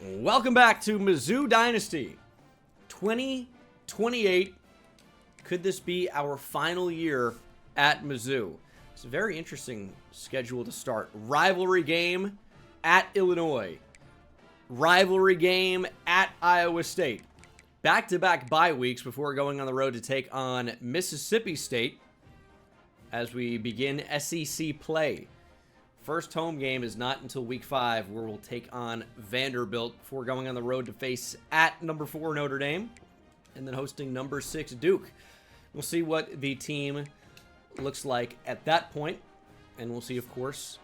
Welcome back to Mizzou Dynasty 2028. Could this be our final year at Mizzou? It's a very interesting schedule to start. Rivalry game at Illinois. Rivalry game at Iowa State. Back-to-back bye weeks before going on the road to take on Mississippi State as we begin SEC play. First home game is not until week 5, where we'll take on Vanderbilt before going on the road to face at number 4 Notre Dame and then hosting number 6 Duke. We'll see what the team looks like at that point, and we'll see, of course,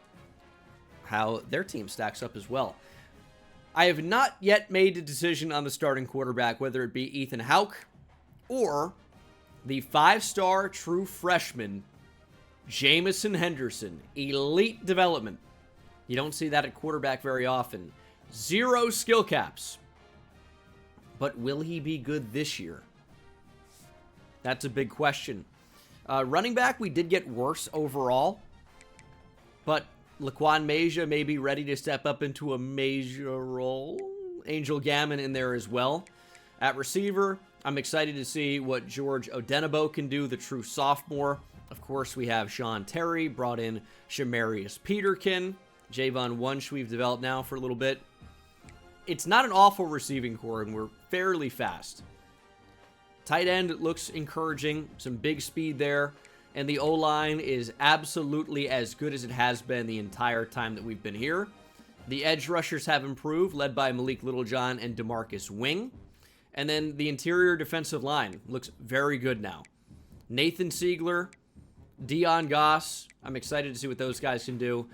how their team stacks up as well. I have not yet made a decision on the starting quarterback, whether it be Ethan Houck or the 5-star true freshman Jamison Henderson. Elite development. You don't see that at quarterback very often. 0 skill caps. But will he be good this year? That's a big question. Running back, we did get worse overall. But Laquan Major may be ready to step up into a major role. Angel Gammon in there as well. At receiver, I'm excited to see what George Odenigbo can do, the true sophomore. Of course, we have Sean Terry, brought in Shamarius Peterkin. Javon Wunsch we've developed now for a little bit. It's not an awful receiving core, and we're fairly fast. Tight end looks encouraging, some big speed there. And the O-line is absolutely as good as it has been the entire time that we've been here. The edge rushers have improved, led by Malik Littlejohn and DeMarcus Wing. And then the interior defensive line looks very good now. Nathan Siegler, Dion Goss, I'm excited to see what those guys can do.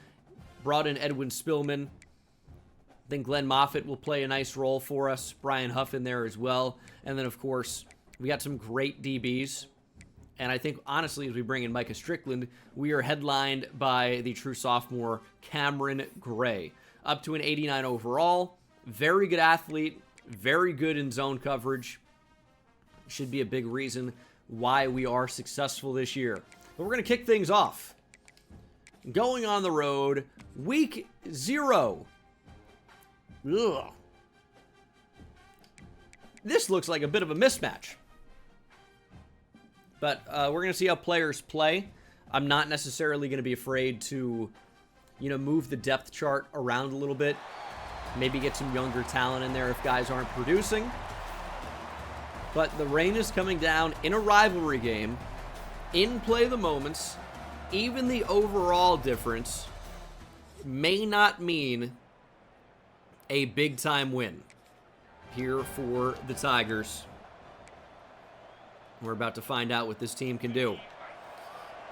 Brought in Edwin Spillman. I think Glenn Moffitt will play a nice role for us. Brian Huff in there as well. And then, of course, we got some great DBs. And I think, honestly, as we bring in Micah Strickland, we are headlined by the true sophomore Cameron Gray. Up to an 89 overall. Very good athlete. Very good in zone coverage. Should be a big reason why we are successful this year. But we're going to kick things off. Going on the road, week 0. Ugh. This looks like a bit of a mismatch. But we're going to see how players play. I'm not necessarily going to be afraid to, move the depth chart around a little bit. Maybe get some younger talent in there if guys aren't producing. But the rain is coming down in a rivalry game. In play the moments. Even the overall difference may not mean a big-time win here for the Tigers. We're about to find out what this team can do.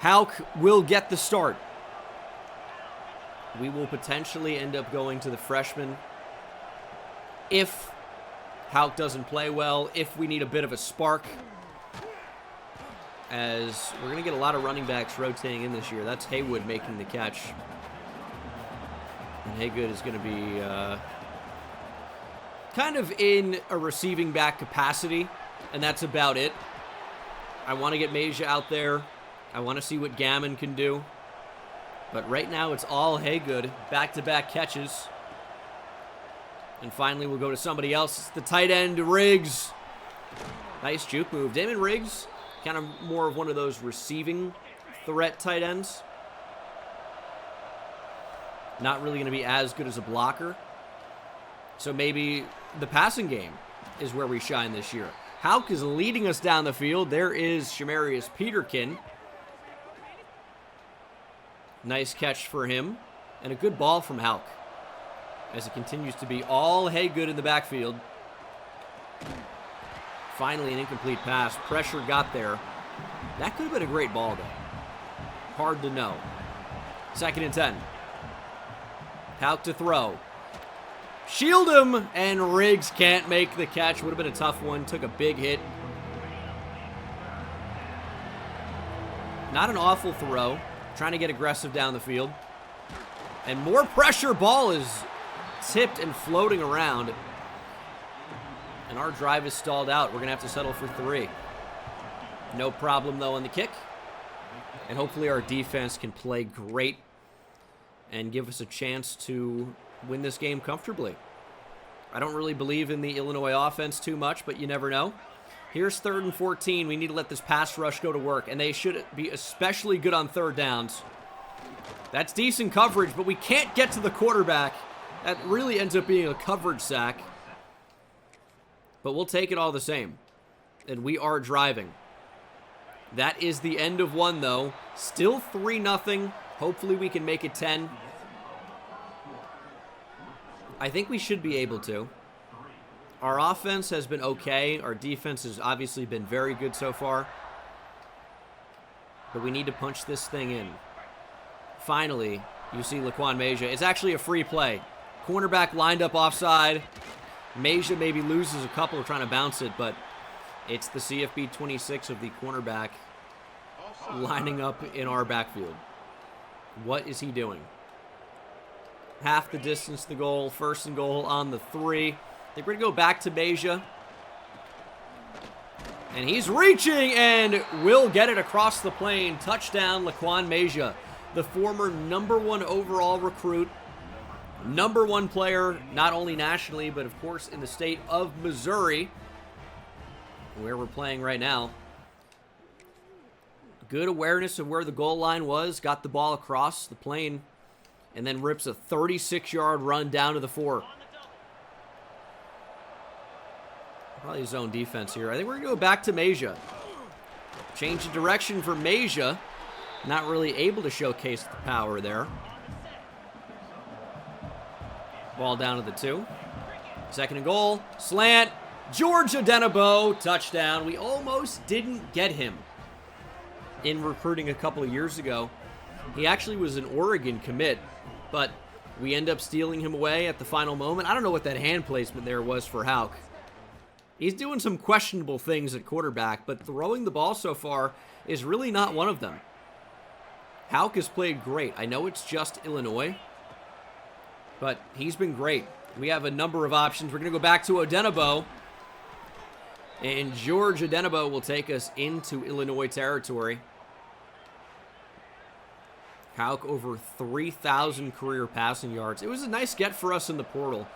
Houck will get the start. We will potentially end up going to the freshman if Houck doesn't play well, if we need a bit of a spark, as we're going to get a lot of running backs rotating in this year. That's Haywood making the catch. And Haygood is going to be kind of in a receiving back capacity, and that's about it. I want to get Major out there. I want to see what Gammon can do. But right now, it's all Haygood. Back-to-back catches. And finally, we'll go to somebody else. It's the tight end, Riggs. Nice juke move. Damon Riggs, kind of more of one of those receiving threat tight ends. Not really going to be as good as a blocker. So maybe the passing game is where we shine this year. Houck is leading us down the field. There is Shamarius Peterkin. Nice catch for him. And a good ball from Houck, as it continues to be all Haygood in the backfield. Finally, an incomplete pass. Pressure got there. That could have been a great ball, though. Hard to know. 2nd and 10. Houck to throw. Shield him, and Riggs can't make the catch. Would have been a tough one. Took a big hit. Not an awful throw. Trying to get aggressive down the field. And more pressure. Ball is tipped and floating around. And our drive is stalled out. We're going to have to settle for 3. No problem, though, on the kick. And hopefully our defense can play great and give us a chance to win this game comfortably. I don't really believe in the Illinois offense too much, but you never know. Here's 3rd and 14. We need to let this pass rush go to work, and they should be especially good on 3rd downs. That's decent coverage, but we can't get to the quarterback. That really ends up being a coverage sack. But we'll take it all the same. And we are driving. That is the end of 1, though. Still 3-0. Hopefully we can make it 10. I think we should be able to. Our offense has been okay. Our defense has obviously been very good so far. But we need to punch this thing in. Finally, you see Laquan Major. It's actually a free play. Cornerback lined up offside. Major maybe loses a couple trying to bounce it, but it's the CFB 26 of the cornerback lining up in our backfield. What is he doing? Half the distance to the goal. 1st and goal on the 3. I think we're going to go back to Major. And he's reaching and will get it across the plane. Touchdown, Laquan Major, the former #1 overall recruit. #1 player, not only nationally, but of course in the state of Missouri, where we're playing right now. Good awareness of where the goal line was. Got the ball across the plane. And then rips a 36-yard run down to the 4. Probably zone defense here. I think we're going to go back to Major. Change the direction for Major. Not really able to showcase the power there. Ball down to the 2. 2nd and goal. Slant. Georgia Denabo. Touchdown. We almost didn't get him in recruiting a couple of years ago. He actually was an Oregon commit, but we end up stealing him away at the final moment. I don't know what that hand placement there was for Hauk. He's doing some questionable things at quarterback, but throwing the ball so far is really not one of them. Hauk has played great. I know it's just Illinois, but he's been great. We have a number of options. We're going to go back to Odenabo, and George Odenabo will take us into Illinois territory. Hauk over 3,000 career passing yards. It was a nice get for us in the portal.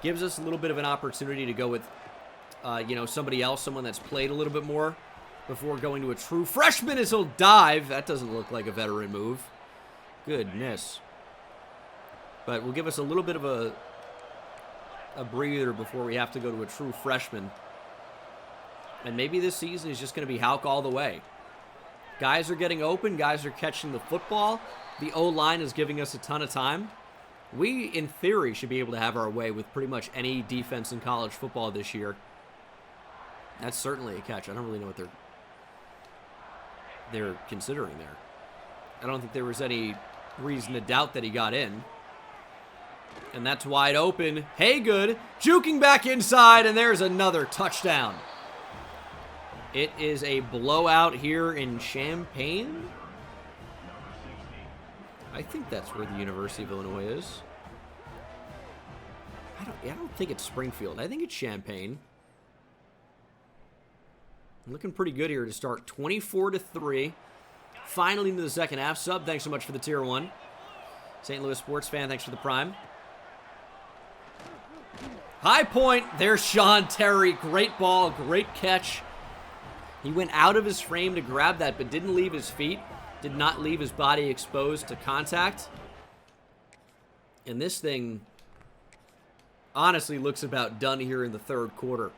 Gives us a little bit of an opportunity to go with somebody else, someone that's played a little bit more before going to a true freshman as he'll dive. That doesn't look like a veteran move. Goodness. But will give us a little bit of a breather before we have to go to a true freshman. And maybe this season is just going to be Hauk all the way. Guys are getting open. Guys are catching the football. The O-line is giving us a ton of time. We, in theory, should be able to have our way with pretty much any defense in college football this year. That's certainly a catch. I don't really know what they're considering there. I don't think there was any reason to doubt that he got in. And that's wide open. Haygood juking back inside, and there's another touchdown. It is a blowout here in Champaign. I think that's where the University of Illinois is. I don't think it's Springfield. I think it's Champaign. Looking pretty good here to start. 24-3. Finally into the second half. Sub, thanks so much for the tier 1. St. Louis sports fan, thanks for the prime. High point. There's Sean Terry. Great ball. Great catch. He went out of his frame to grab that, but didn't leave his feet. Did not leave his body exposed to contact. And this thing honestly looks about done here in the third quarter.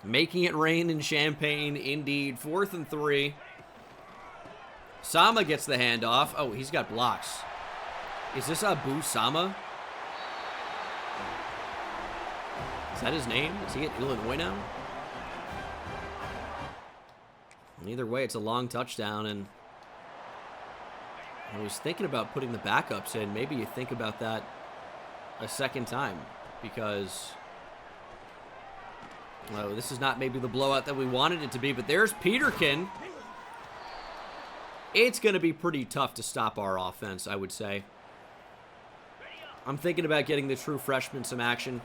Making it rain in Champaign, indeed. 4th and 3. Sama gets the handoff. Oh, he's got blocks. Is this Abu Sama? Is that his name? Is he at Illinois now? Either way, it's a long touchdown, and I was thinking about putting the backups in. Maybe you think about that a second time, because this is not maybe the blowout that we wanted it to be, but there's Peterkin. It's going to be pretty tough to stop our offense, I would say. I'm thinking about getting the true freshman some action,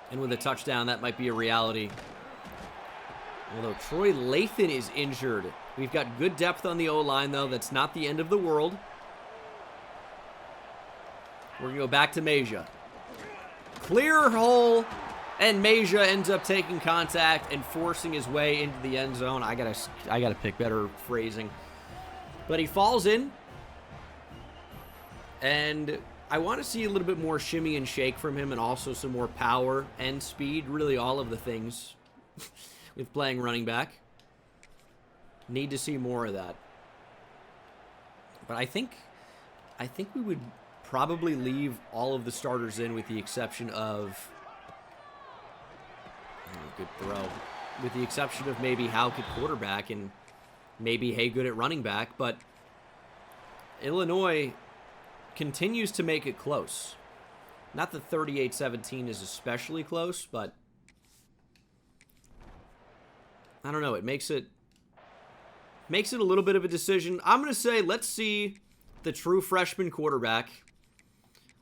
and with a touchdown, that might be a reality. Although Troy Lathan is injured. We've got good depth on the O-line, though. That's not the end of the world. We're going to go back to Major. Clear hole, and Meja ends up taking contact and forcing his way into the end zone. I gotta pick better phrasing. But he falls in, and I want to see a little bit more shimmy and shake from him, and also some more power and speed. Really all of the things with playing running back. Need to see more of that. But I think we would probably leave all of the starters in with the exception of... good throw. With the exception of maybe Houck at quarterback and maybe Haygood at running back. But Illinois continues to make it close. Not that 38-17 is especially close, but I don't know. It makes it a little bit of a decision. I'm going to say let's see the true freshman quarterback.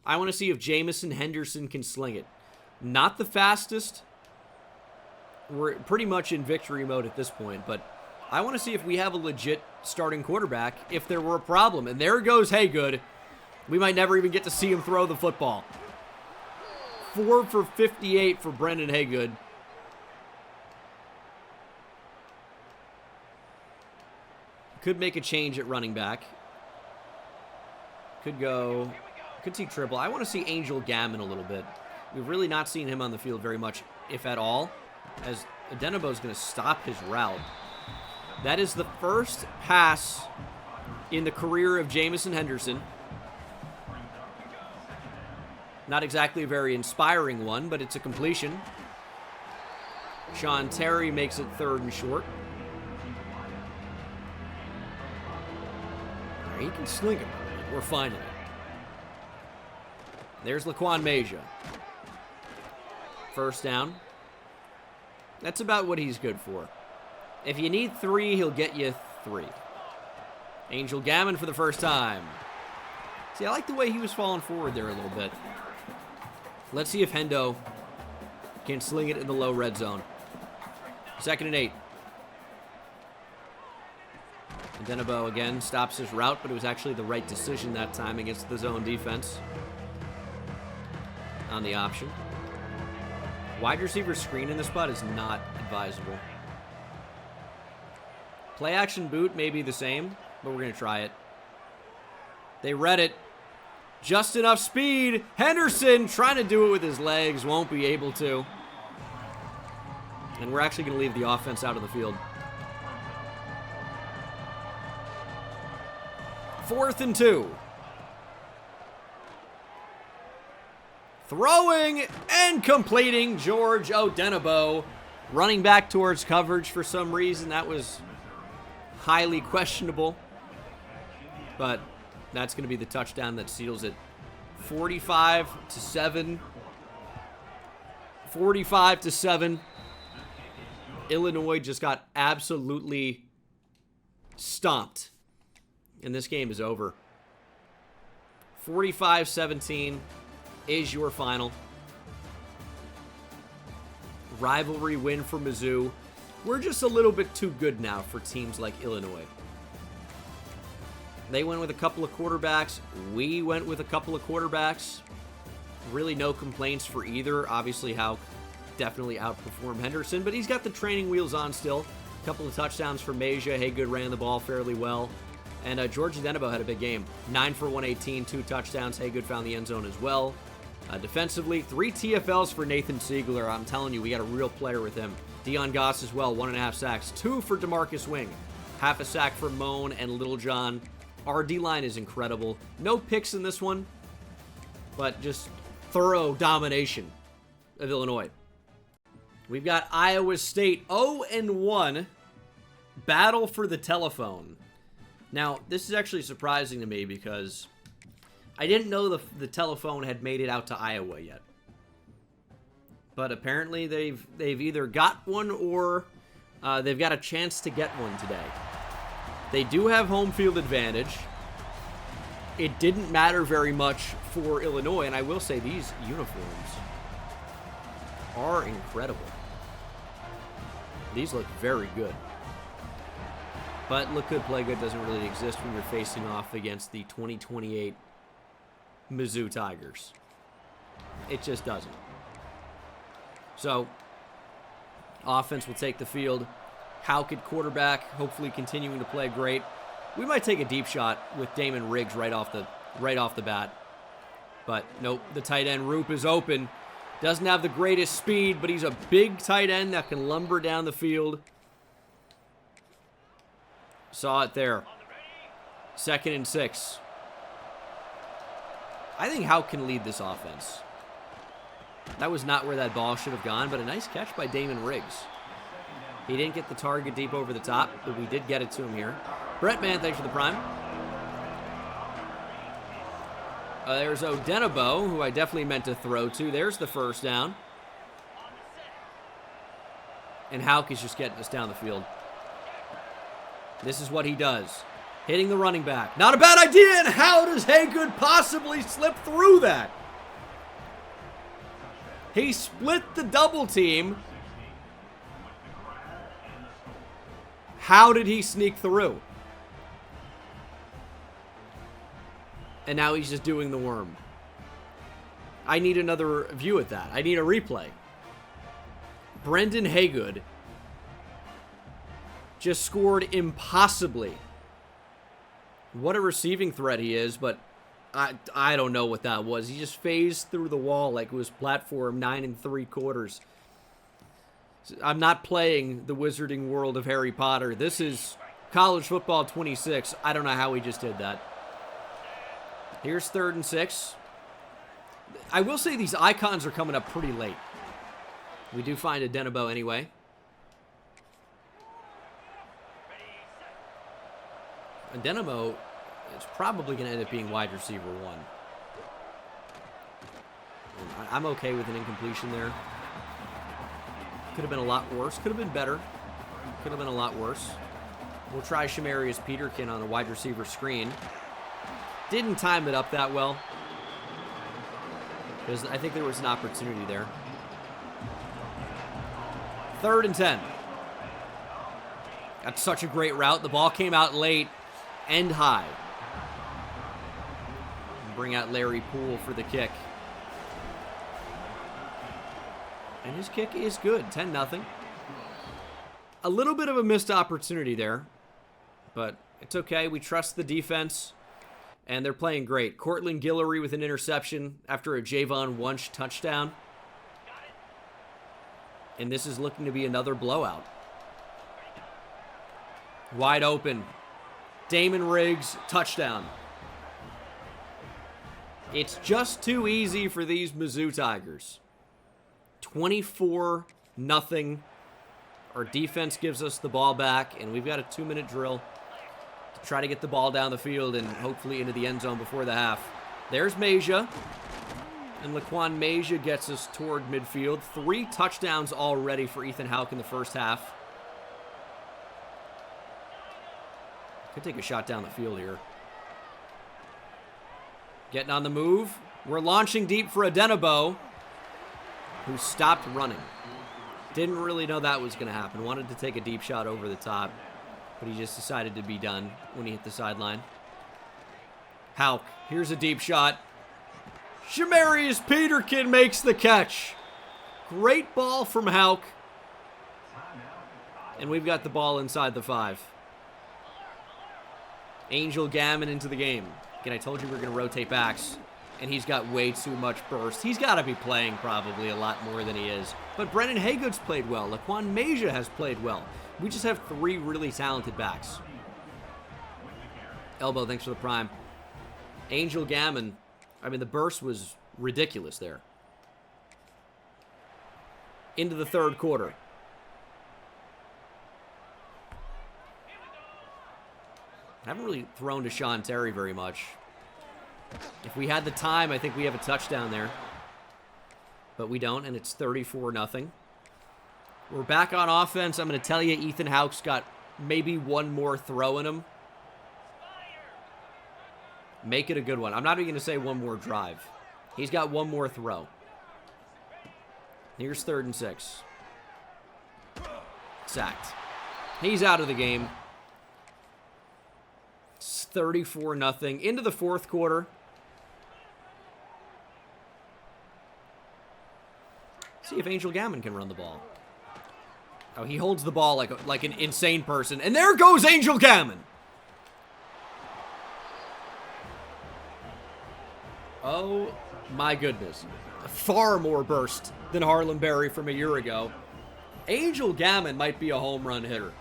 I want to see if Jamison Henderson can sling it. Not the fastest. We're pretty much in victory mode at this point, but I want to see if we have a legit starting quarterback if there were a problem. And there goes Haygood. We might never even get to see him throw the football. 4 for 58 for Brendan Haygood. Could make a change at running back. Could see triple. I want to see Angel Gammon a little bit. We've really not seen him on the field very much, if at all, as Adenabo is going to stop his route. That is the first pass in the career of Jamison Henderson. Not exactly a very inspiring one, but it's a completion. Sean Terry makes it 3rd and short. He can sling it. We're finding it. There's Laquan Meja. First down. That's about what he's good for. If you need 3, he'll get you 3. Angel Gammon for the first time. See, I like the way he was falling forward there a little bit. Let's see if Hendo can sling it in the low red zone. 2nd and 8. Denebo again stops his route, but it was actually the right decision that time against the zone defense. On the option. Wide receiver screen in this spot is not advisable. Play action boot may be the same, but we're going to try it. They read it. Just enough speed. Henderson trying to do it with his legs. Won't be able to. And we're actually going to leave the offense out of the field. 4th and 2. Throwing and completing George Odenigbo. Running back towards coverage for some reason. That was highly questionable. But that's going to be the touchdown that seals it. 45-7. 45-7. Illinois just got absolutely stomped. And this game is over. 45-17 is your final. Rivalry win for Mizzou. We're just a little bit too good now for teams like Illinois. They went with a couple of quarterbacks. We went with a couple of quarterbacks. Really no complaints for either. Obviously, Houck definitely outperformed Henderson, but he's got the training wheels on still. A couple of touchdowns for Meja. Haygood ran the ball fairly well. And George Odenigbo had a big game. 9 for 118, 2 touchdowns. Haygood found the end zone as well. Defensively, 3 TFLs for Nathan Siegler. I'm telling you, we got a real player with him. Dion Goss as well, 1.5 sacks. 2 for DeMarcus Wing. Half a sack for Moan and Little John. Our D-line is incredible. No picks in this one, but just thorough domination of Illinois. We've got Iowa State 0-1. Battle for the telephone. Now, this is actually surprising to me because I didn't know the telephone had made it out to Iowa yet. But apparently they've either got one or they've got a chance to get one today. They do have home field advantage. It didn't matter very much for Illinois, and I will say these uniforms are incredible. These look very good. But look good, play good doesn't really exist when you're facing off against the 2028 Mizzou Tigers. It just doesn't. So, offense will take the field. Houck at quarterback, hopefully continuing to play great. We might take a deep shot with Damon Riggs right off the bat. But nope, the tight end Roop is open. Doesn't have the greatest speed, but he's a big tight end that can lumber down the field. Saw it there. 2nd and 6. I think Houck can lead this offense. That was not where that ball should have gone, but a nice catch by Damon Riggs. He didn't get the target deep over the top, but we did get it to him here. Brett Man, thanks for the prime. There's Odenabo, who I definitely meant to throw to. There's the first down. And Houck is just getting us down the field. This is what he does. Hitting the running back. Not a bad idea, and how does Haygood possibly slip through that? He split the double team. How did he sneak through? And now he's just doing the worm. I need another view at that. I need a replay. Brendan Haygood just scored impossibly. What a receiving threat he is, but I don't know what that was. He just phased through the wall like it was platform 9 3/4. I'm not playing the Wizarding World of Harry Potter. This is College Football 26. I don't know how he just did that. Here's 3rd and 6. I will say these icons are coming up pretty late. We do find a Denabo anyway. A Denabo is probably going to end up being wide receiver 1. And I'm okay with an incompletion there. Could have been a lot worse. Could have been better. Could have been a lot worse. We'll try Shamarius Peterkin on a wide receiver screen. Didn't time it up that well, because I think there was an opportunity there. 3rd and 10. That's such a great route. The ball came out late and high. Bring out Larry Poole for the kick. And his kick is good. 10-0. A little bit of a missed opportunity there, but it's okay. We trust the defense. And they're playing great. Cortland Guillory with an interception after a Javon Wunsch touchdown. And this is looking to be another blowout. Wide open. Damon Riggs, touchdown. It's just too easy for these Mizzou Tigers. 24-0. Our defense gives us the ball back, and we've got a 2-minute drill. Try to get the ball down the field and hopefully into the end zone before the half. There's Meja. And Laquan Meja gets us toward midfield. 3 touchdowns already for Ethan Houck in the first half. Could take a shot down the field here. Getting on the move. We're launching deep for Adenabo, who stopped running. Didn't really know that was going to happen. Wanted to take a deep shot over the top, but he just decided to be done when he hit the sideline. Houck, here's a deep shot. Shamarius Peterkin makes the catch. Great ball from Houck. And we've got the ball inside the 5. Angel Gammon into the game. Again, I told you we were going to rotate backs, and he's got way too much burst. He's got to be playing probably a lot more than he is. But Brennan Haygood's played well. Laquan Meja has played well. We just have 3 really talented backs. Elbow, thanks for the prime. Angel Gammon, I mean, the burst was ridiculous there. Into the 3rd quarter. I haven't really thrown to Sean Terry very much. If we had the time, I think we have a touchdown there. But we don't, and it's 34-0. We're back on offense. I'm going to tell you, Ethan Houck's got maybe one more throw in him. Make it a good one. I'm not even going to say one more drive. He's got one more throw. Here's 3rd and 6. Sacked. He's out of the game. It's 34-0. Into the 4th quarter. See if Angel Gammon can run the ball. Oh, he holds the ball like an insane person. And there goes Angel Gammon. Oh, my goodness. Far more burst than Harlan Berry from a year ago. Angel Gammon might be a home run hitter.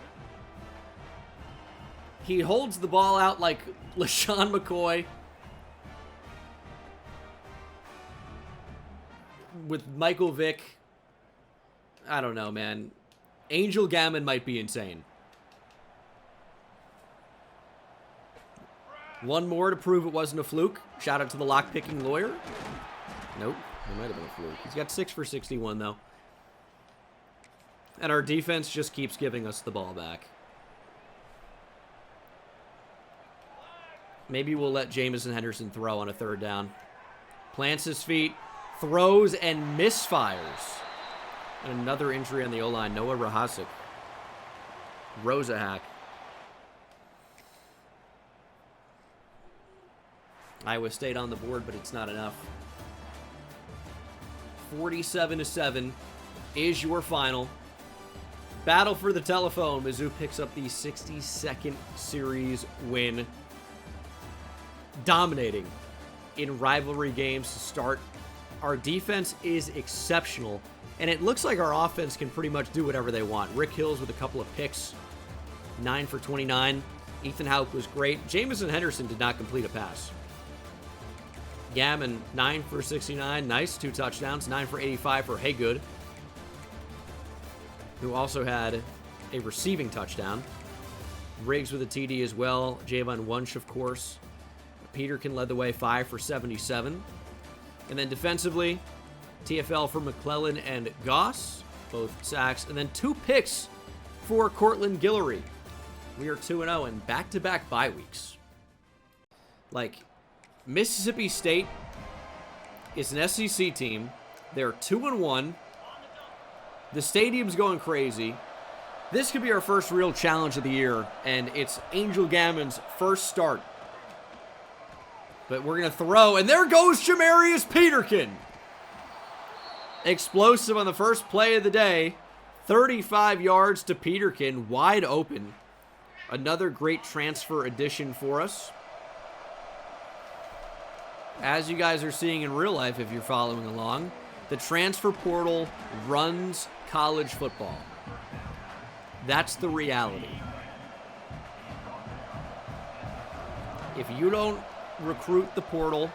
He holds the ball out like LaShawn McCoy. With Michael Vick. I don't know, man. Angel Gammon might be insane. One more to prove it wasn't a fluke. Shout out to the lock-picking lawyer. Nope, it might have been a fluke. He's got 6 for 61, though. And our defense just keeps giving us the ball back. Maybe we'll let Jamison Henderson throw on a 3rd down. Plants his feet, throws, and misfires. And another injury on the O-line, Noah Rahasic. Rosa hack. Iowa State on the board, but it's not enough. 47-7 is your final. Battle for the telephone. Mizzou picks up the 62nd series win. Dominating in rivalry games to start. Our defense is exceptional, and it looks like our offense can pretty much do whatever they want. Rick Hills with a couple of picks. 9 for 29. Ethan Houck was great. Jamison Henderson did not complete a pass. Gammon, 9 for 69. Nice. 2 touchdowns. 9 for 85 for Haygood, who also had a receiving touchdown. Riggs with a TD as well. Javon Wunsch, of course. Peterkin led the way, 5 for 77. And then defensively, TFL for McClellan and Goss, both sacks. And then 2 picks for Cortland Guillory. We are 2-0 and back-to-back bye weeks. Like, Mississippi State is an SEC team. They're 2-1. The stadium's going crazy. This could be our first real challenge of the year, and it's Angel Gammon's first start. But we're going to throw, and there goes Jamarius Peterkin. Explosive on the first play of the day. 35 yards to Peterkin, wide open. Another great transfer addition for us. As you guys are seeing in real life, if you're following along, the transfer portal runs college football. That's the reality. If you don't recruit the portal,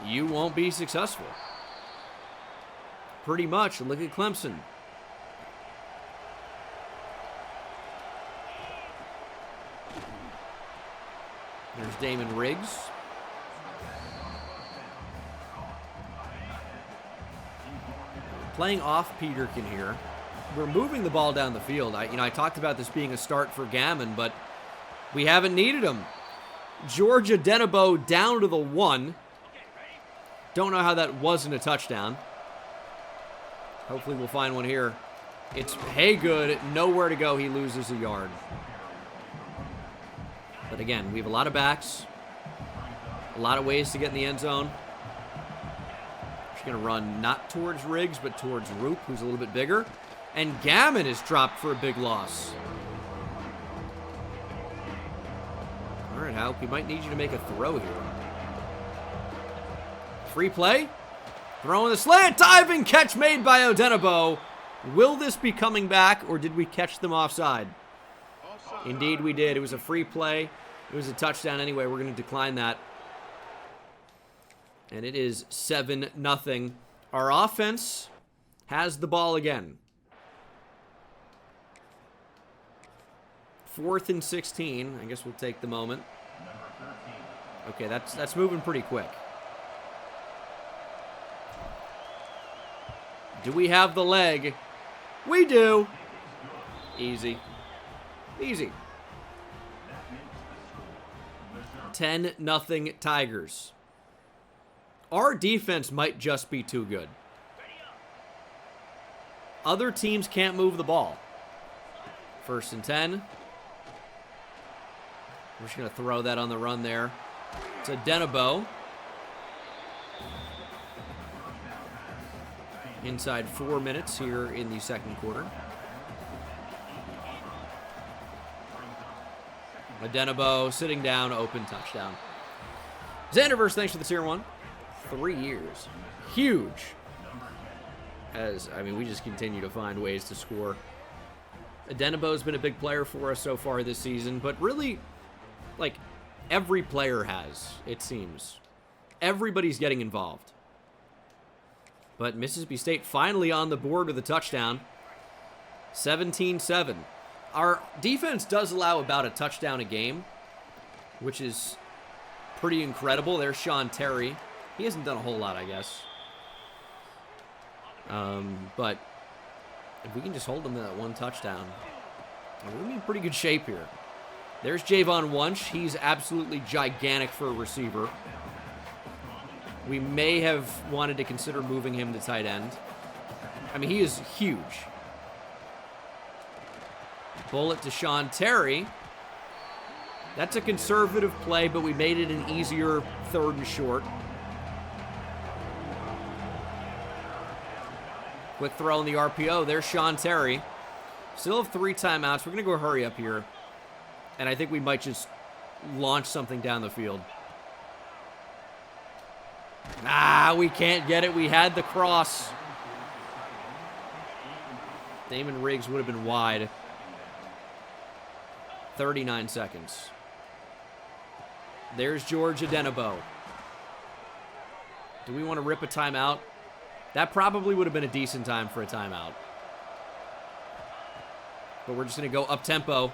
you won't be successful. Pretty much. Look at Clemson. There's Damon Riggs. Playing off Peterkin here. We're moving the ball down the field. I talked about this being a start for Gammon, but we haven't needed him. Georgia Denabo down to the 1. Don't know how that wasn't a touchdown. Hopefully we'll find one here. It's Haygood. Nowhere to go. He loses a yard. But again, we have a lot of backs. A lot of ways to get in the end zone. She's going to run not towards Riggs, but towards Roop, who's a little bit bigger. And Gammon is dropped for a big loss. All right, Houck, we might need you to make a throw here. Free play. Throwing the slant, diving catch made by Odenabo. Will this be coming back, or did we catch them offside? Indeed, we did. It was a free play. It was a touchdown anyway. We're going to decline that. And it is 7-0. Our offense has the ball again. 4th and 16. I guess we'll take the moment. Okay, that's moving pretty quick. Do we have the leg? We do. Easy. Easy. 10-0 Tigers. Our defense might just be too good. Other teams can't move the ball. 1st and 10. We're just going to throw that on the run there. It's a Denabo. Inside 4 minutes here in the second quarter. Adenabo sitting down, open touchdown. Xanderverse, thanks for the tier 1. 3 years. Huge. As, I mean, we just continue to find ways to score. Adenabo's been a big player for us so far this season, but really, like, every player has, it seems. Everybody's getting involved. But Mississippi State finally on the board with a touchdown. 17-7. Our defense does allow about a touchdown a game, which is pretty incredible. There's Sean Terry. He hasn't done a whole lot, I guess. But if we can just hold them to that one touchdown, we're going to be in pretty good shape here. There's Javon Wunsch. He's absolutely gigantic for a receiver. We may have wanted to consider moving him to tight end. I mean, he is huge. Bullet to Sean Terry. That's a conservative play, but we made it an easier 3rd and short. Quick throw in the RPO. There's Sean Terry. Still have 3 timeouts. We're going to go hurry up here. And I think we might just launch something down the field. Ah, we can't get it. We had the cross. Damon Riggs would have been wide. 39 seconds. There's George Adenabo. Do we want to rip a timeout? That probably would have been a decent time for a timeout. But we're just going to go up-tempo.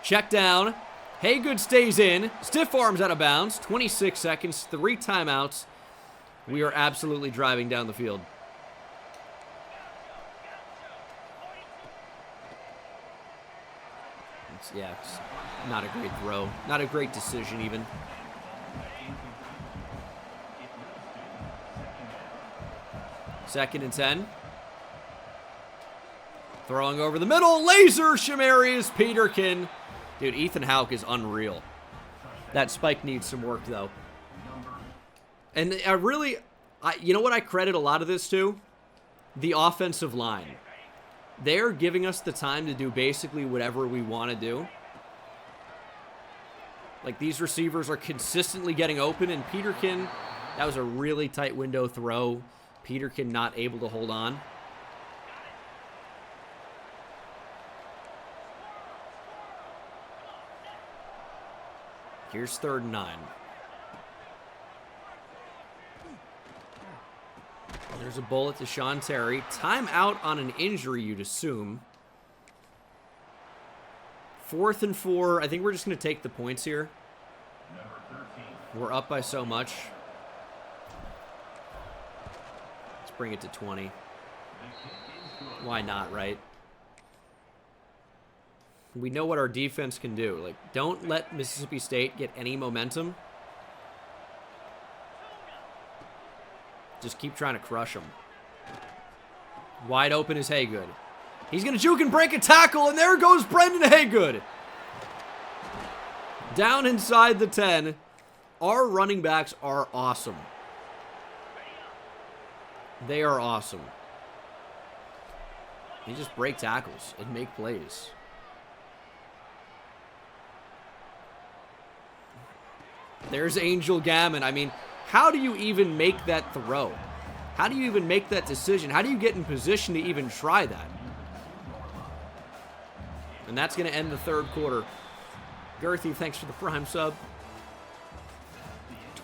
Check down. Haygood stays in. Stiff arms out of bounds. 26 seconds. 3 timeouts. We are absolutely driving down the field. It's not a great throw. Not a great decision, even. Second and 10. Throwing over the middle. Laser Shamarius Peterkin. Dude, Ethan Houck is unreal. That spike needs some work, though. And you know what I credit a lot of this to? The offensive line. They're giving us the time to do basically whatever we want to do. Like, these receivers are consistently getting open, and Peterkin, that was a really tight window throw. Peterkin not able to hold on. Here's 3rd and 9. There's a bullet to Sean Terry. Timeout on an injury, you'd assume. 4th and 4. I think we're just going to take the points here. We're up by so much. Let's bring it to 20. Why not, right? We know what our defense can do. Like, don't let Mississippi State get any momentum. Just keep trying to crush them. Wide open is Haygood. He's going to juke and break a tackle, and there goes Brendan Haygood. Down inside the 10. Our running backs are awesome. They are awesome. They just break tackles and make plays. There's Angel Gammon. I mean, how do you even make that throw? How do you even make that decision? How do you get in position to even try that? And that's going to end the 3rd quarter. Girthy, thanks for the prime sub.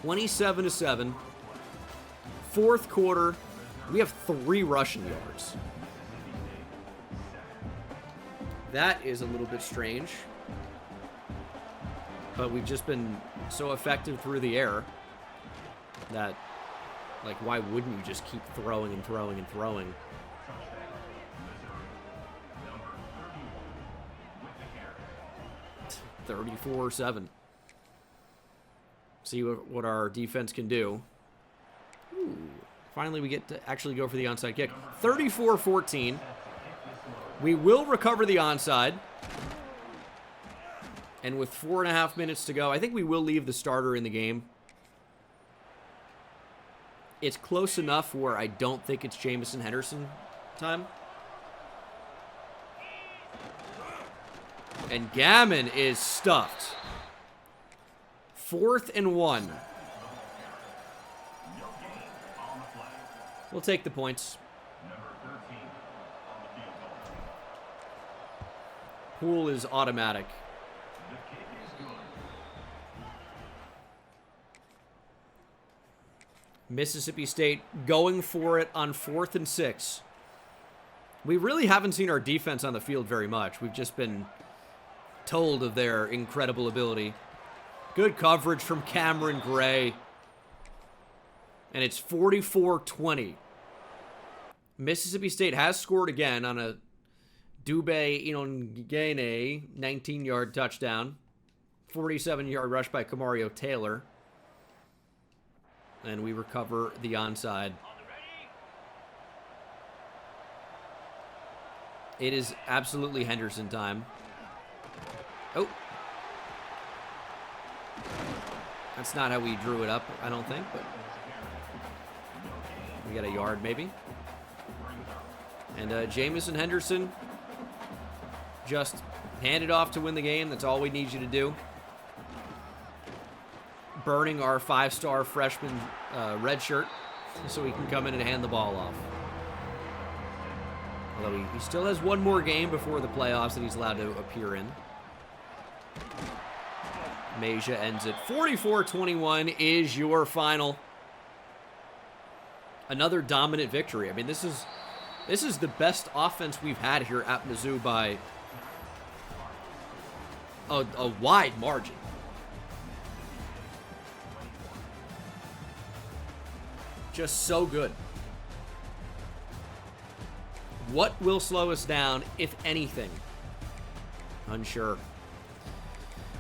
27-7. 4th quarter. We have 3 rushing yards. That is a little bit strange. But we've just been so effective through the air that, like, why wouldn't you just keep throwing and throwing and throwing? $34-7. See what our defense can do. Ooh, finally, we get to actually go for the onside kick. 34-14. We will recover the onside. And with 4.5 minutes to go, I think we will leave the starter in the game. It's close enough where I don't think it's Jamison Henderson time. And Gammon is stuffed. 4th and 1. We'll take the points. Pool is automatic. Mississippi State going for it on 4th and 6. We really haven't seen our defense on the field very much. We've just been told of their incredible ability. Good coverage from Cameron Gray. And it's 44-20. Mississippi State has scored again on a Dube Inongene 19-yard touchdown. 47-yard rush by Kamario Taylor. And we recover the onside. It is absolutely Henderson time. Oh. That's not how we drew it up, I don't think, but we got a yard maybe. And Jamison Henderson just hand it off to win the game. That's all we need you to do. Burning our 5-star freshman red shirt so he can come in and hand the ball off. Although he still has one more game before the playoffs that he's allowed to appear in. Meja ends it. 44-21 is your final. Another dominant victory. I mean, this is the best offense we've had here at Mizzou by a wide margin. Just so good. What will slow us down, if anything? Unsure.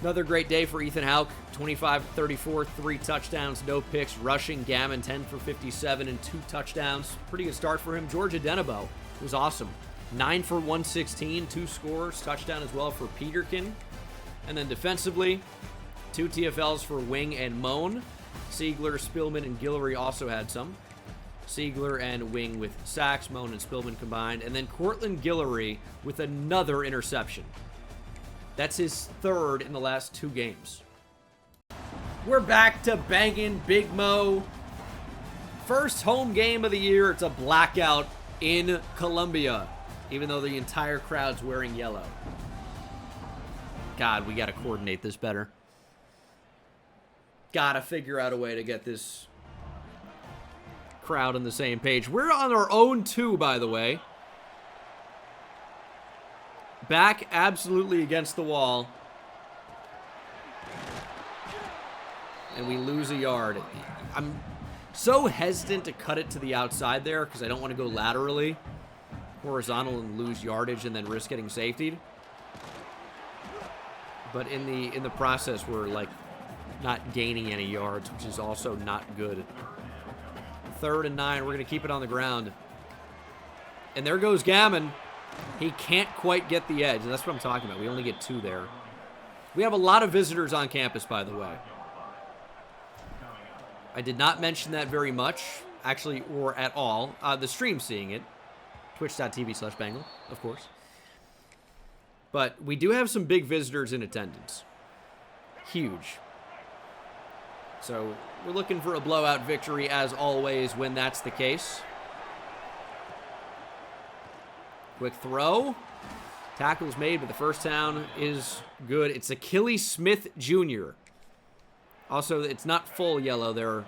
Another great day for Ethan Houck. 25-34, 3 touchdowns, no picks. Rushing, Gammon, 10 for 57 and 2 touchdowns. Pretty good start for him. Georgia Denebo was awesome. 9 for 116, 2 scores. Touchdown as well for Peterkin. And then defensively, 2 TFLs for Wing and Moan. Siegler, Spillman, and Guillory also had some. Siegler and Wing with sacks, Moan and Spillman combined. And then Cortland Guillory with another interception. That's his 3rd in the last 2 games. We're back to banging Big Mo. First home game of the year. It's a blackout in Columbia, even though the entire crowd's wearing yellow. God, we got to coordinate this better. Got to figure out a way to get this crowd on the same page. We're on our own 2, by the way. Back absolutely against the wall. And we lose a yard. I'm so hesitant to cut it to the outside there because I don't want to go laterally, horizontal, and lose yardage and then risk getting safetied. But in the process, we're like not gaining any yards, which is also not good. 3rd and 9. We're going to keep it on the ground. And there goes Gammon. He can't quite get the edge, and that's what I'm talking about. We only get 2 there. We have a lot of visitors on campus, by the way. I did not mention that very much, actually, or at all. The stream's seeing it. Twitch.tv/Bengal, of course. But we do have some big visitors in attendance. Huge. So we're looking for a blowout victory, as always, when that's the case. Quick throw. Tackle's made, but the first down is good. It's Achilles Smith Jr. Also, it's not full yellow. There's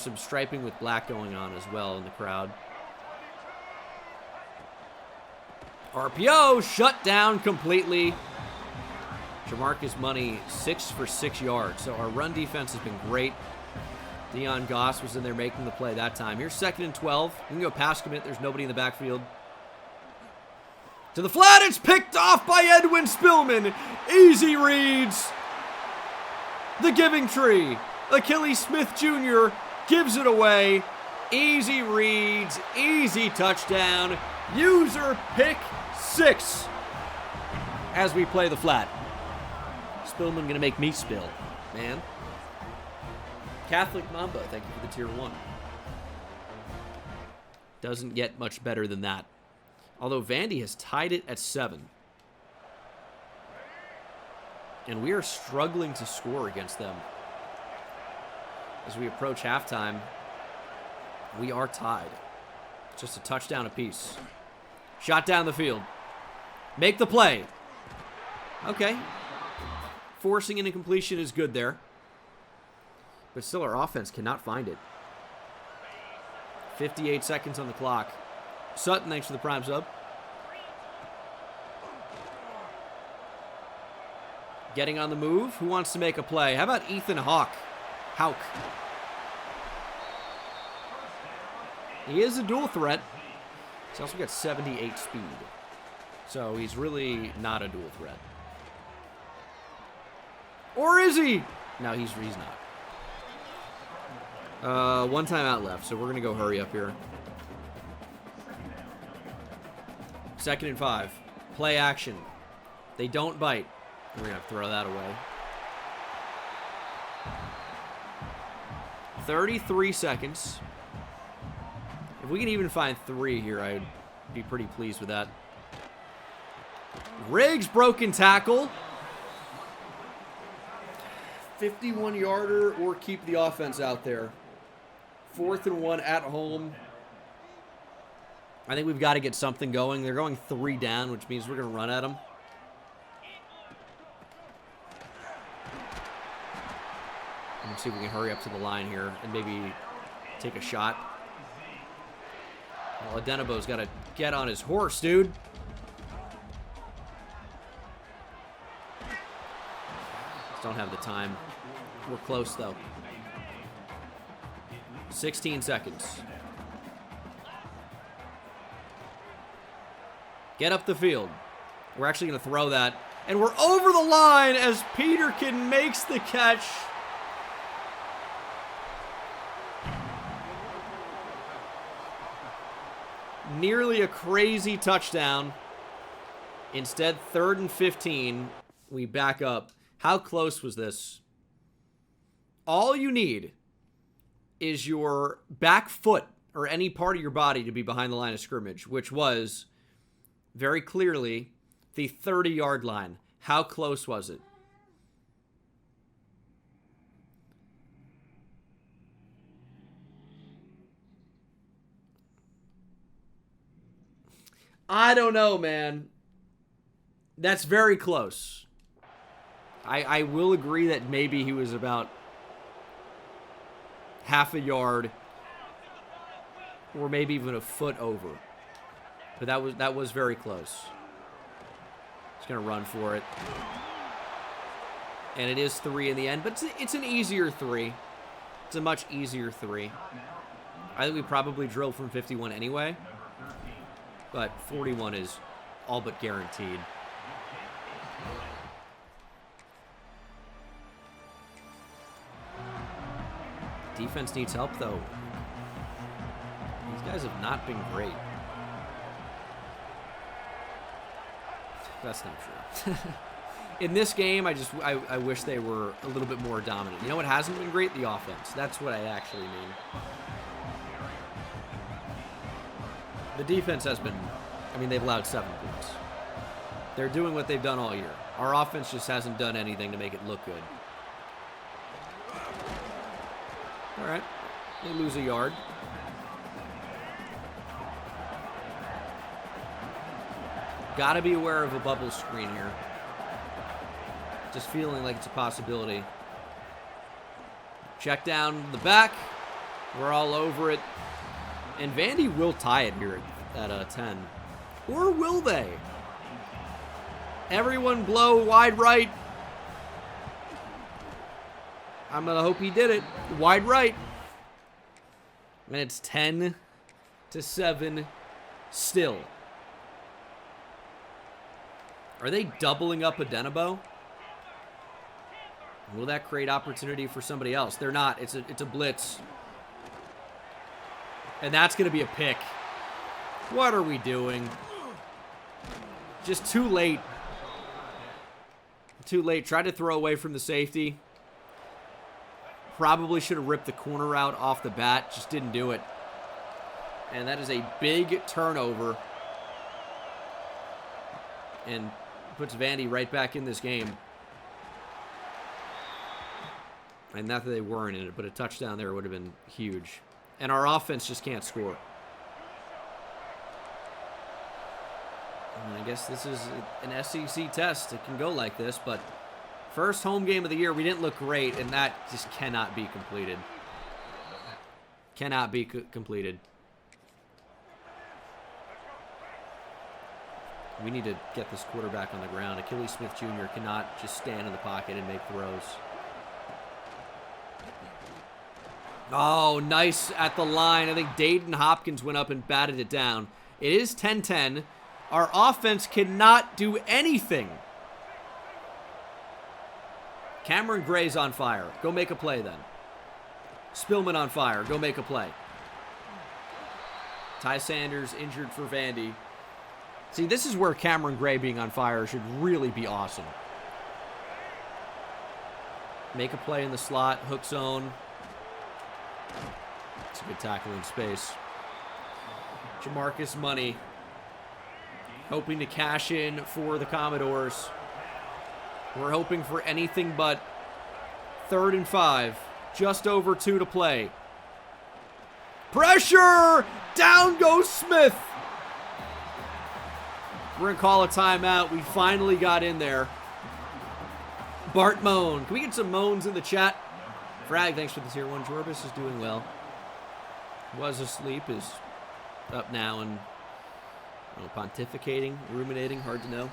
some striping with black going on as well in the crowd. RPO shut down completely. Jamarcus Money, 6 for 6 yards. So our run defense has been great. Dion Goss was in there making the play that time. Here's 2nd and 12. We can go pass commit. There's nobody in the backfield. To the flat. It's picked off by Edwin Spillman. Easy reads. The giving tree. Achilles Smith Jr. gives it away. Easy reads. Easy touchdown. User pick 6 as we play the flat. Spillman going to make me spill, man. Catholic Mamba, thank you for the tier 1. Doesn't get much better than that. Although Vandy has tied it at 7. And we are struggling to score against them. As we approach halftime, we are tied. Just a touchdown apiece. Shot down the field. Make the play. Okay. Forcing an incompletion is good there. But still, our offense cannot find it. 58 seconds on the clock. Sutton, thanks for the prime sub. Getting on the move. Who wants to make a play? How about Ethan Hawk? Hauk. He is a dual threat. He's also got 78 speed. So he's really not a dual threat. Or is he? No, he's not. One timeout left, so we're going to go hurry up here. 2nd and 5. Play action. They don't bite. We're going to have to throw that away. 33 seconds. If we can even find 3 here, I'd be pretty pleased with that. Riggs, broken tackle. 51-yarder or keep the offense out there. 4th and 1 at home. I think we've got to get something going. They're going 3 down, which means we're going to run at them. Let's see if we can hurry up to the line here and maybe take a shot. Well, Adenebo's got to get on his horse, dude. Just don't have the time. We're close, though. 16 seconds. Get up the field. We're actually going to throw that. And we're over the line as Peterkin makes the catch. Nearly a crazy touchdown. Instead, 3rd and 15. We back up. How close was this? All you need is your back foot or any part of your body to be behind the line of scrimmage, which was very clearly the 30-yard line. How close was it? I don't know, man. That's very close. I will agree that maybe he was about half a yard or maybe even a foot over. But that was very close. He's going to run for it. And it is 3 in the end, but it's an easier 3. It's a much easier 3. I think we probably drilled from 51 anyway. But 41 is all but guaranteed. Defense needs help, though. These guys have not been great. That's not true. In this game, I wish they were a little bit more dominant. You know what hasn't been great? The offense. That's what I actually mean. The defense has been, I mean, they've allowed 7 points. They're doing what they've done all year. Our offense just hasn't done anything to make it look good. All right. They lose a yard. Got to be aware of a bubble screen here. Just feeling like it's a possibility. Check down the back. We're all over it. And Vandy will tie it here at 10. Or will they? Everyone blow wide right. I'm going to hope he did it. Wide right. And it's 10-7 still. Are they doubling up Adenebo? Will that create opportunity for somebody else? They're not. It's a blitz. And that's going to be a pick. What are we doing? Just too late. Too late. Tried to throw away from the safety. Probably should have ripped the corner out off the bat. Just didn't do it. And that is a big turnover. And puts Vandy right back in this game. And not that they weren't in it, but a touchdown there would have been huge. And our offense just can't score. And I guess this is an SEC test. It can go like this, but first home game of the year, we didn't look great, and that just cannot be completed. Cannot be completed. We need to get this quarterback on the ground. Achilles Smith Jr. cannot just stand in the pocket and make throws. Oh, nice at the line. I think Dayton Hopkins went up and batted it down. It is 10-10. Our offense cannot do anything. Cameron Gray's on fire. Go make a play then. Spillman on fire. Go make a play. Ty Sanders injured for Vandy. See, this is where Cameron Gray being on fire should really be awesome. Make a play in the slot. Hook zone. It's a good tackle in space. Jamarcus Money hoping to cash in for the Commodores. We're hoping for anything but 3rd and 5. Just over 2 to play. Pressure! Down goes Smith. We're going to call a timeout. We finally got in there. Bart Moan. Can we get some moans in the chat? Frag, thanks for the tier 1. Jorbis is doing well. Was asleep, is up now and pontificating, ruminating, hard to know.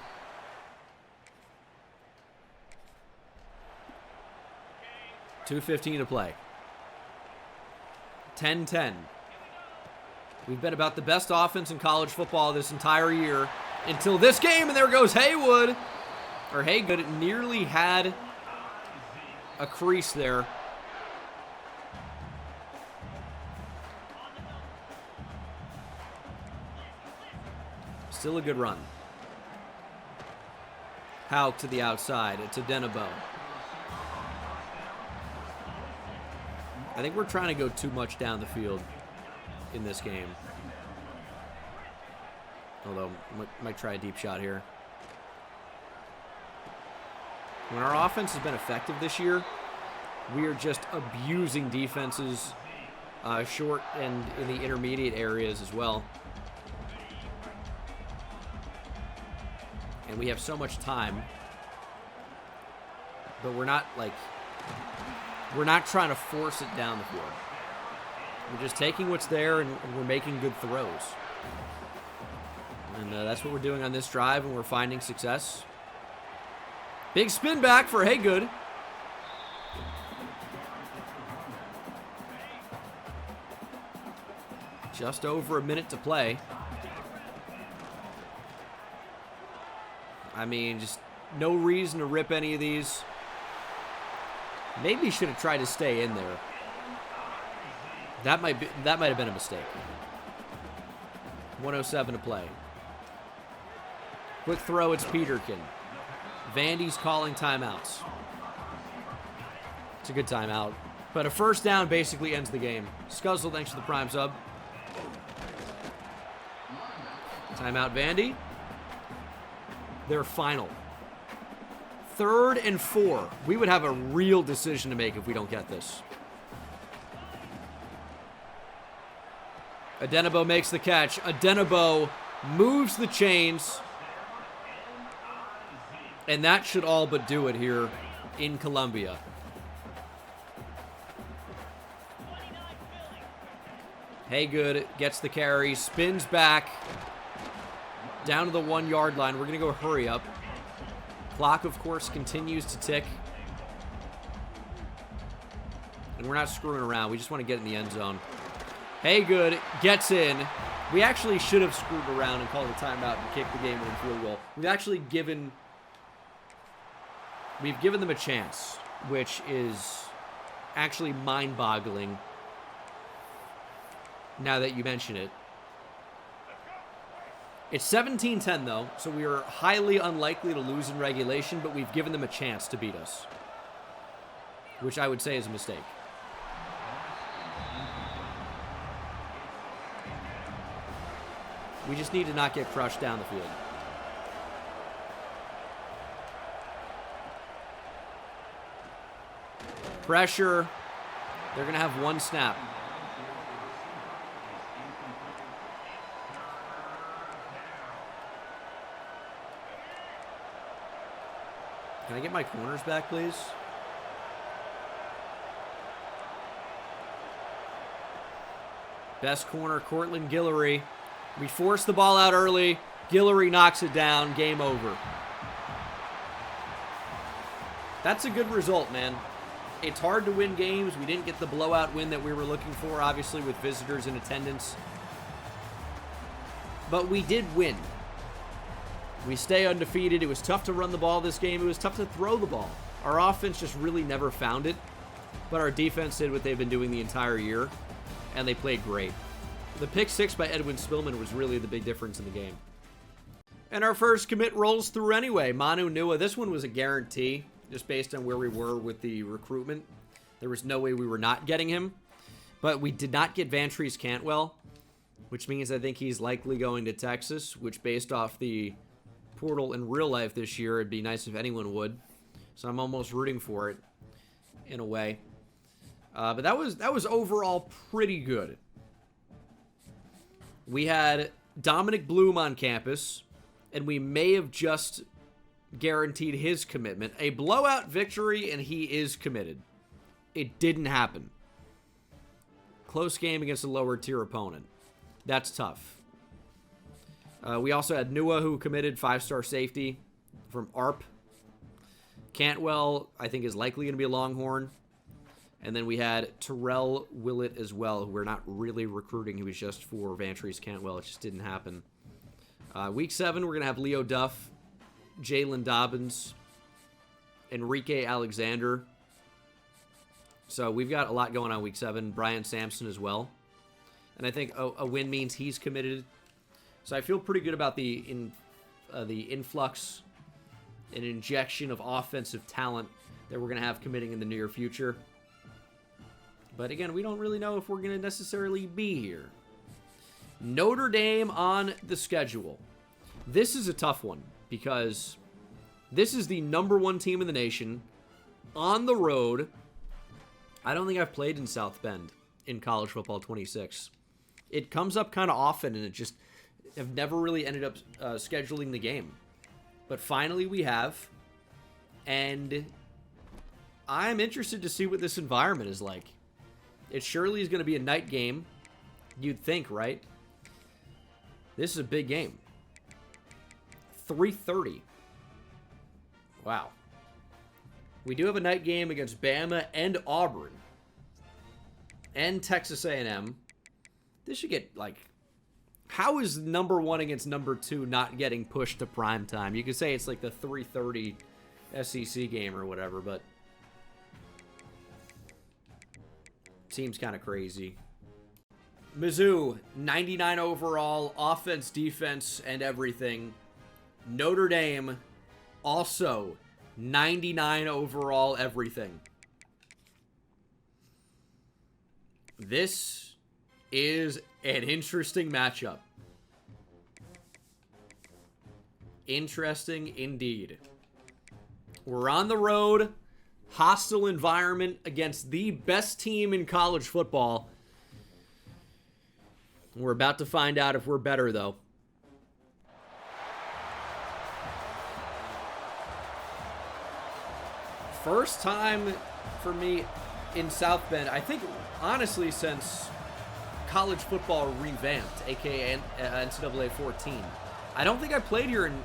$2:15 to play. 10-10. We've been about the best offense in college football this entire year until this game, and there goes Haywood. Or Haygood. It nearly had a crease there. Still a good run. Hauk to the outside. It's a Denabo. I think we're trying to go too much down the field in this game. Although, might try a deep shot here. When our offense has been effective this year, we are just abusing defenses short and in the intermediate areas as well. And we have so much time. But we're not trying to force it down the field. We're just taking what's there and we're making good throws. And that's what we're doing on this drive, and we're finding success. Big spin back for Haygood. Just over a minute to play. I mean, just no reason to rip any of these. Maybe should have tried to stay in there. That might have been a mistake. 1:07 to play. Quick throw, it's Peterkin. Vandy's calling timeouts. It's a good timeout. But a first down basically ends the game. Scuzzle, thanks for the prime sub. Timeout, Vandy. Their final. 3rd and 4. We would have a real decision to make if we don't get this. Adenabo makes the catch. Adenabo moves the chains. And that should all but do it here in Columbia. Haygood gets the carry, spins back down to the 1-yard line. We're going to go hurry up. Clock, of course, continues to tick. And we're not screwing around. We just want to get in the end zone. Haygood gets in. We actually should have screwed around and called a timeout and kicked the game-winning field goal. We've given them a chance, which is actually mind-boggling now that you mention it. It's 17-10, though, so we are highly unlikely to lose in regulation, but we've given them a chance to beat us, which I would say is a mistake. We just need to not get crushed down the field. Pressure. They're going to have one snap. Can I get my corners back, please? Best corner, Cortland Guillory. We force the ball out early. Guillory knocks it down. Game over. That's a good result, man. It's hard to win games. We didn't get the blowout win that we were looking for, obviously, with visitors in attendance. But we did win. We stay undefeated. It was tough to run the ball this game. It was tough to throw the ball. Our offense just really never found it. But our defense did what they've been doing the entire year. And they played great. The pick six by Edwin Spillman was really the big difference in the game. And our first commit rolls through anyway. Manu Nua. This one was a guarantee, just based on where we were with the recruitment. There was no way we were not getting him. But we did not get Vantrease Cantwell, which means I think he's likely going to Texas, which based off the portal in real life this year, it'd be nice if anyone would. So I'm almost rooting for it in a way. But that was overall pretty good. We had Dominic Bloom on campus, and we may have just guaranteed his commitment. A blowout victory, and he is committed. It didn't happen. Close game against a lower tier opponent. That's tough. We also had Nua, who committed 5-star safety from ARP. Cantwell, I think, is likely going to be a Longhorn. And then we had Terrell Willett as well, who we're not really recruiting. He was just for Vantrease Cantwell. It just didn't happen. Week 7, we're going to have Leo Duff, Jalen Dobbins, Enrique Alexander. So we've got a lot going on week 7. Brian Sampson as well. And I think a win means he's committed. So I feel pretty good about the influx and injection of offensive talent that we're going to have committing in the near future. But again, we don't really know if we're going to necessarily be here. Notre Dame on the schedule. This is a tough one because this is the #1 team in the nation on the road. I don't think I've played in South Bend in college football 26. It comes up kind of often, and it just have never really ended up scheduling the game. But finally we have, and I'm interested to see what this environment is like. It surely is going to be a night game, you'd think, right? This is a big game. 3:30. Wow. We do have a night game against Bama and Auburn and Texas A&M. This should get, like, how is #1 against #2 not getting pushed to prime time? You could say it's like the 3:30 SEC game or whatever, but seems kind of crazy. Mizzou, 99 overall, offense, defense, and everything. Notre Dame, also 99 overall, everything. This is an interesting matchup. Interesting indeed. We're on the road. Hostile environment against the best team in college football. We're about to find out if we're better, though. First time for me in South Bend, I think, honestly, since college football revamped, aka NCAA 14. I don't think I played here in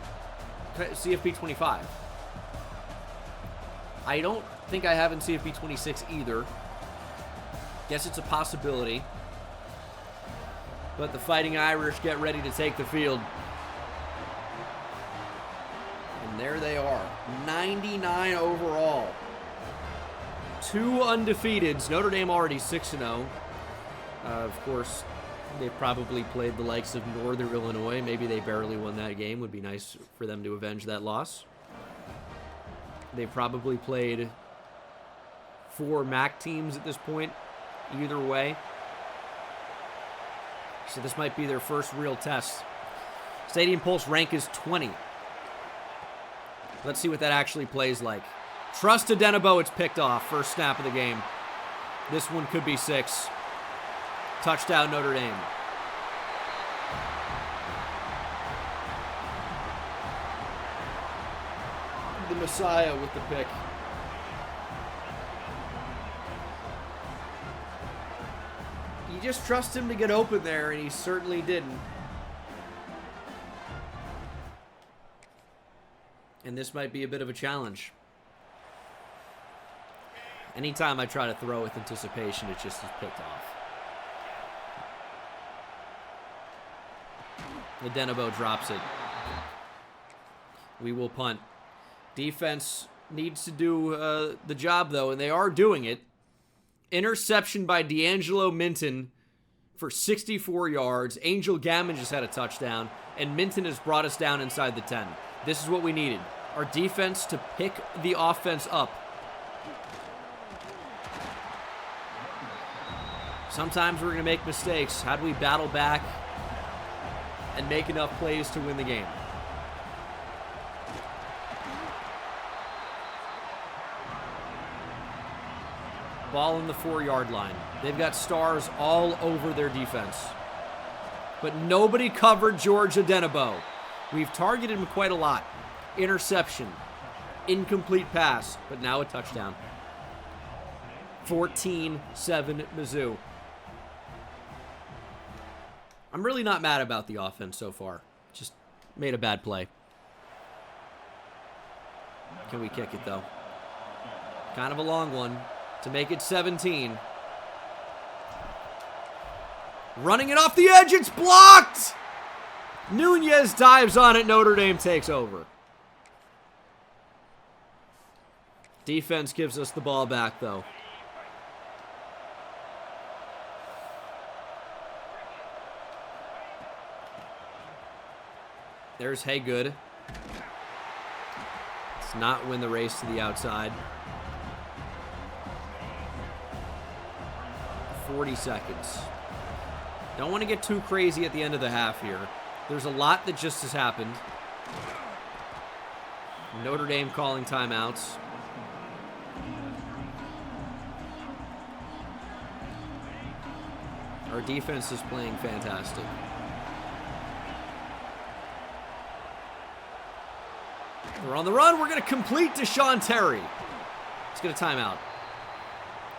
CFP 25. I don't think I have in CFP 26 either. Guess it's a possibility. But the Fighting Irish get ready to take the field. And there they are. 99 overall. 2 undefeateds. Notre Dame already 6-0. Of course, they probably played the likes of Northern Illinois. Maybe they barely won that game. Would be nice for them to avenge that loss. They probably played 4 MAC teams at this point, either way. So this might be their first real test Stadium Pulse rank is 20. Let's see what that actually plays like. Trust to Denebo, it's picked off. First snap of the game. This one could be 6. Touchdown Notre Dame. The Messiah with the pick. You just trust him to get open there, and he certainly didn't. And this might be a bit of a challenge. Anytime I try to throw with anticipation, it just is picked off. The Denebo drops it. We will punt. Defense needs to do the job, though, and they are doing it. Interception by D'Angelo Minton for 64 yards. Angel Gammon just had a touchdown, and Minton has brought us down inside the 10. This is what we needed. Our defense to pick the offense up. Sometimes we're going to make mistakes. How do we battle back and make enough plays to win the game? Ball in the 4-yard line. They've got stars all over their defense. But nobody covered George Adenabo. We've targeted him quite a lot. Interception. Incomplete pass. But now a touchdown. 14-7 Mizzou. I'm really not mad about the offense so far. Just made a bad play. Can we kick it, though? Kind of a long one to make it 17. Running it off the edge. It's blocked! Nunez dives on it. Notre Dame takes over. Defense gives us the ball back, though. There's Haygood. Let's not win the race to the outside. 40 seconds. Don't want to get too crazy at the end of the half here. There's a lot that just has happened. Notre Dame calling timeouts. Our defense is playing fantastic. We're on the run. We're going to complete to Sean Terry. Let's get a timeout.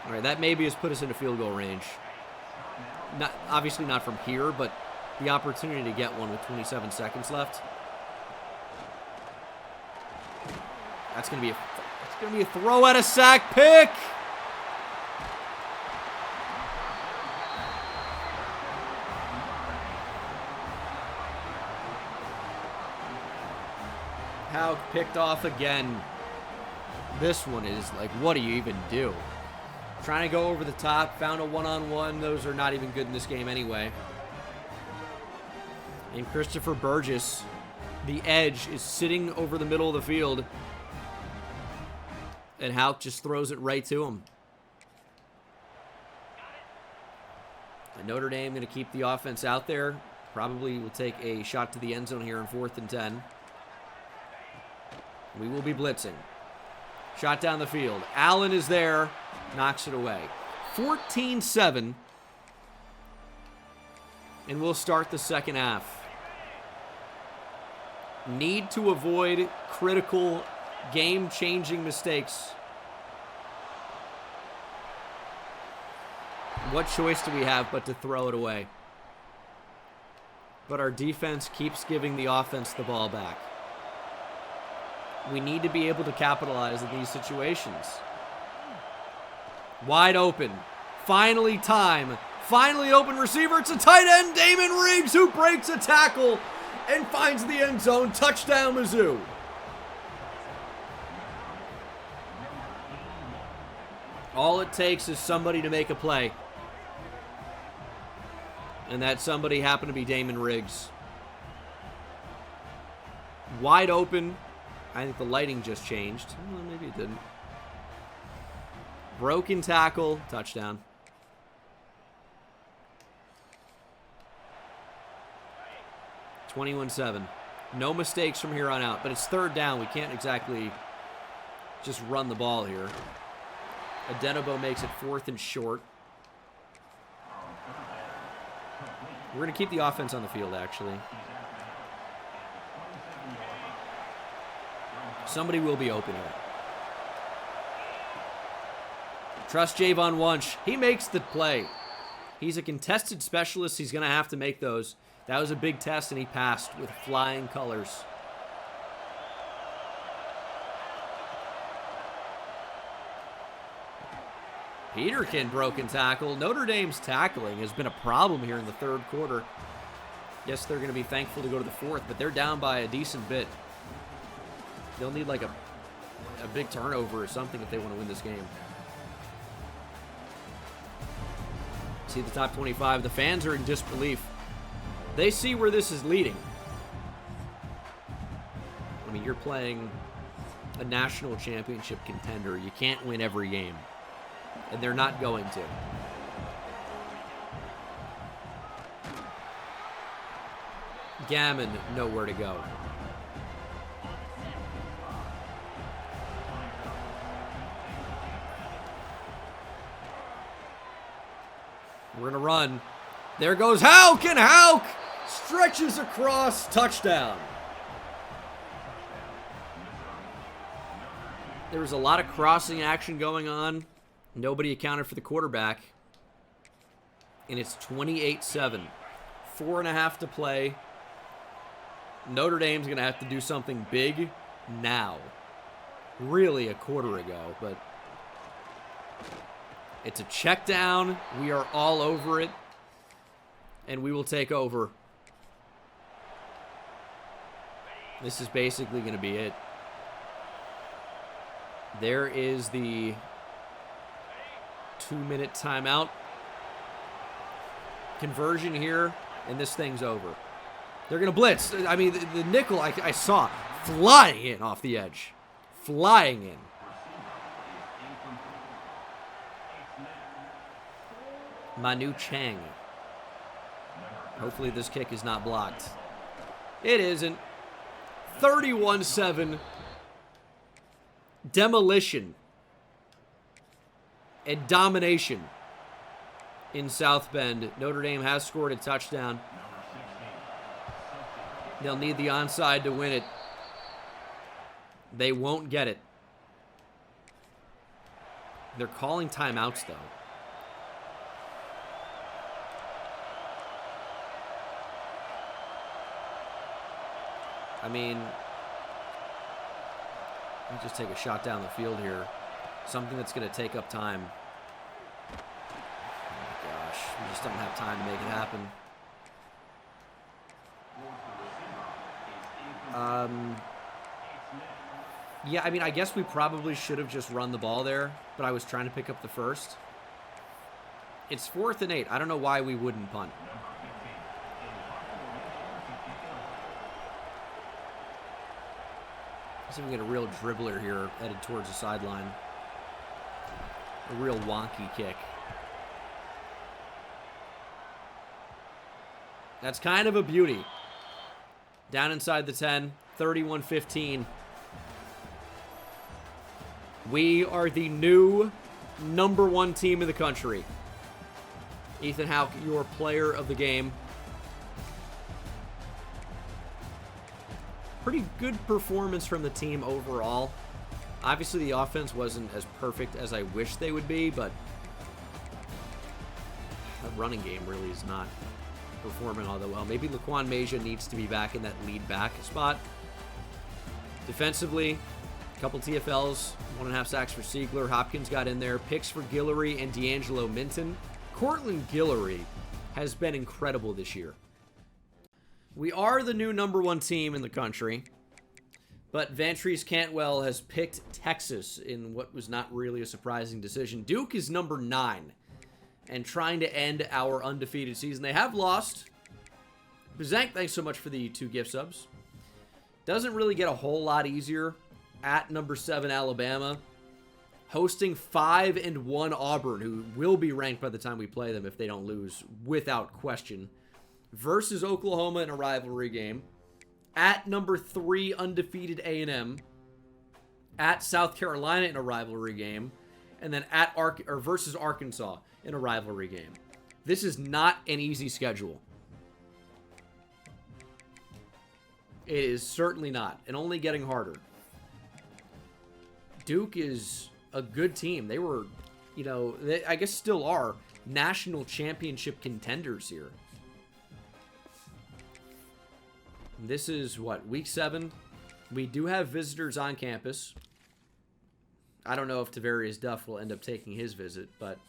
All right, that maybe has put us into field goal range. Not, obviously not from here, but the opportunity to get one with 27 seconds left. That's going to be a throw at a sack pick. How picked off again. This one is like, what do you even do? Trying to go over the top, found a one-on-one. Those are not even good in this game anyway. And Christopher Burgess, the edge, is sitting over the middle of the field. And Houck just throws it right to him. And Notre Dame going to keep the offense out there. Probably will take a shot to the end zone here on 4th and 10. We will be blitzing. Shot down the field. Allen is there. Knocks it away. 14-7. And we'll start the second half. Need to avoid critical, game-changing mistakes. What choice do we have but to throw it away? But our defense keeps giving the offense the ball back. We need to be able to capitalize in these situations. Wide open. Finally time. Finally open receiver. It's a tight end, Damon Riggs, who breaks a tackle and finds the end zone. Touchdown, Mizzou. All it takes is somebody to make a play. And that somebody happened to be Damon Riggs. Wide open. I think the lighting just changed. Well, maybe it didn't. Broken tackle. Touchdown. 21-7. No mistakes from here on out, but it's third down. We can't exactly just run the ball here. Adenabo makes it 4th and short. We're going to keep the offense on the field, actually. Somebody will be open here. Trust Javon Wunsch. He makes the play. He's a contested specialist. He's going to have to make those. That was a big test, and he passed with flying colors. Peterkin broken tackle. Notre Dame's tackling has been a problem here in the third quarter. Yes, they're going to be thankful to go to the fourth, but they're down by a decent bit. They'll need like a big turnover or something if they want to win this game. See the top 25. The fans are in disbelief. They see where this is leading. I mean, you're playing a national championship contender. You can't win every game. And they're not going to. Gammon, nowhere to go. We're going to run. There goes Hauk, and Hauk stretches across, touchdown. There was a lot of crossing action going on. Nobody accounted for the quarterback. And it's 28-7. 4.5 to play. Notre Dame's going to have to do something big now. Really a quarter ago, but it's a check down. We are all over it. And we will take over. This is basically going to be it. There is the 2-minute timeout. Conversion here, and this thing's over. They're going to blitz. I mean, the nickel I saw flying in off the edge. Flying in. Manu Chang. Hopefully this kick is not blocked. It isn't. 31-7. Demolition. And domination in South Bend. Notre Dame has scored a touchdown. They'll need the onside to win it. They won't get it. They're calling timeouts, though. I mean, let me just take a shot down the field here. Something that's going to take up time. Oh my gosh, we just don't have time to make it happen. Yeah, I mean, I guess we probably should have just run the ball there, but I was trying to pick up the first. It's 4th and 8. I don't know why we wouldn't punt. Let's see if we get a real dribbler here headed towards the sideline. A real wonky kick. That's kind of a beauty. Down inside the 10, 31-15. We are the new #1 team in the country. Ethan Hauk, your player of the game. Pretty good performance from the team overall. Obviously, the offense wasn't as perfect as I wish they would be, but the running game really is not performing all that well. Maybe Laquan Meja needs to be back in that lead back spot. Defensively, a couple TFLs, 1.5 sacks for Siegler. Hopkins got in there. Picks for Guillory and D'Angelo Minton. Cortland Guillory has been incredible this year. We are the new #1 team in the country, but Vantrese Cantwell has picked Texas in what was not really a surprising decision. Duke is number 9 and trying to end our undefeated season. They have lost. Bazank, thanks so much for the 2 gift subs. Doesn't really get a whole lot easier at number 7 Alabama, hosting 5-1 Auburn, who will be ranked by the time we play them if they don't lose, without question. versus Oklahoma in a rivalry game, at number 3 undefeated A&M, at South Carolina in a rivalry game, and then at versus Arkansas in a rivalry game. This is not an easy schedule. It is certainly not, and only getting harder. Duke is a good team. They were, you know, they, I guess still are, national championship contenders here. This is, what, week 7? We do have visitors on campus. I don't know if Tavarius Duff will end up taking his visit, but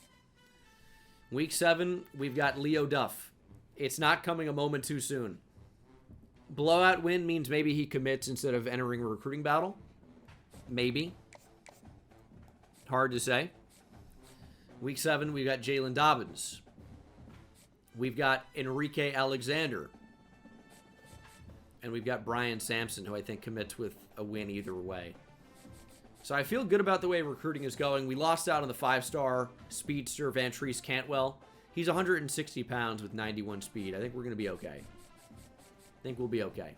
week 7, we've got Leo Duff. It's not coming a moment too soon. Blowout win means maybe he commits instead of entering a recruiting battle. Maybe. Hard to say. Week 7, we've got Jalen Dobbins. We've got Enrique Alexander. And we've got Brian Sampson, who I think commits with a win either way. So I feel good about the way recruiting is going. We lost out on the 5-star speedster Vantrese Cantwell. He's 160 pounds with 91 speed. I think we're going to be okay. I think we'll be okay.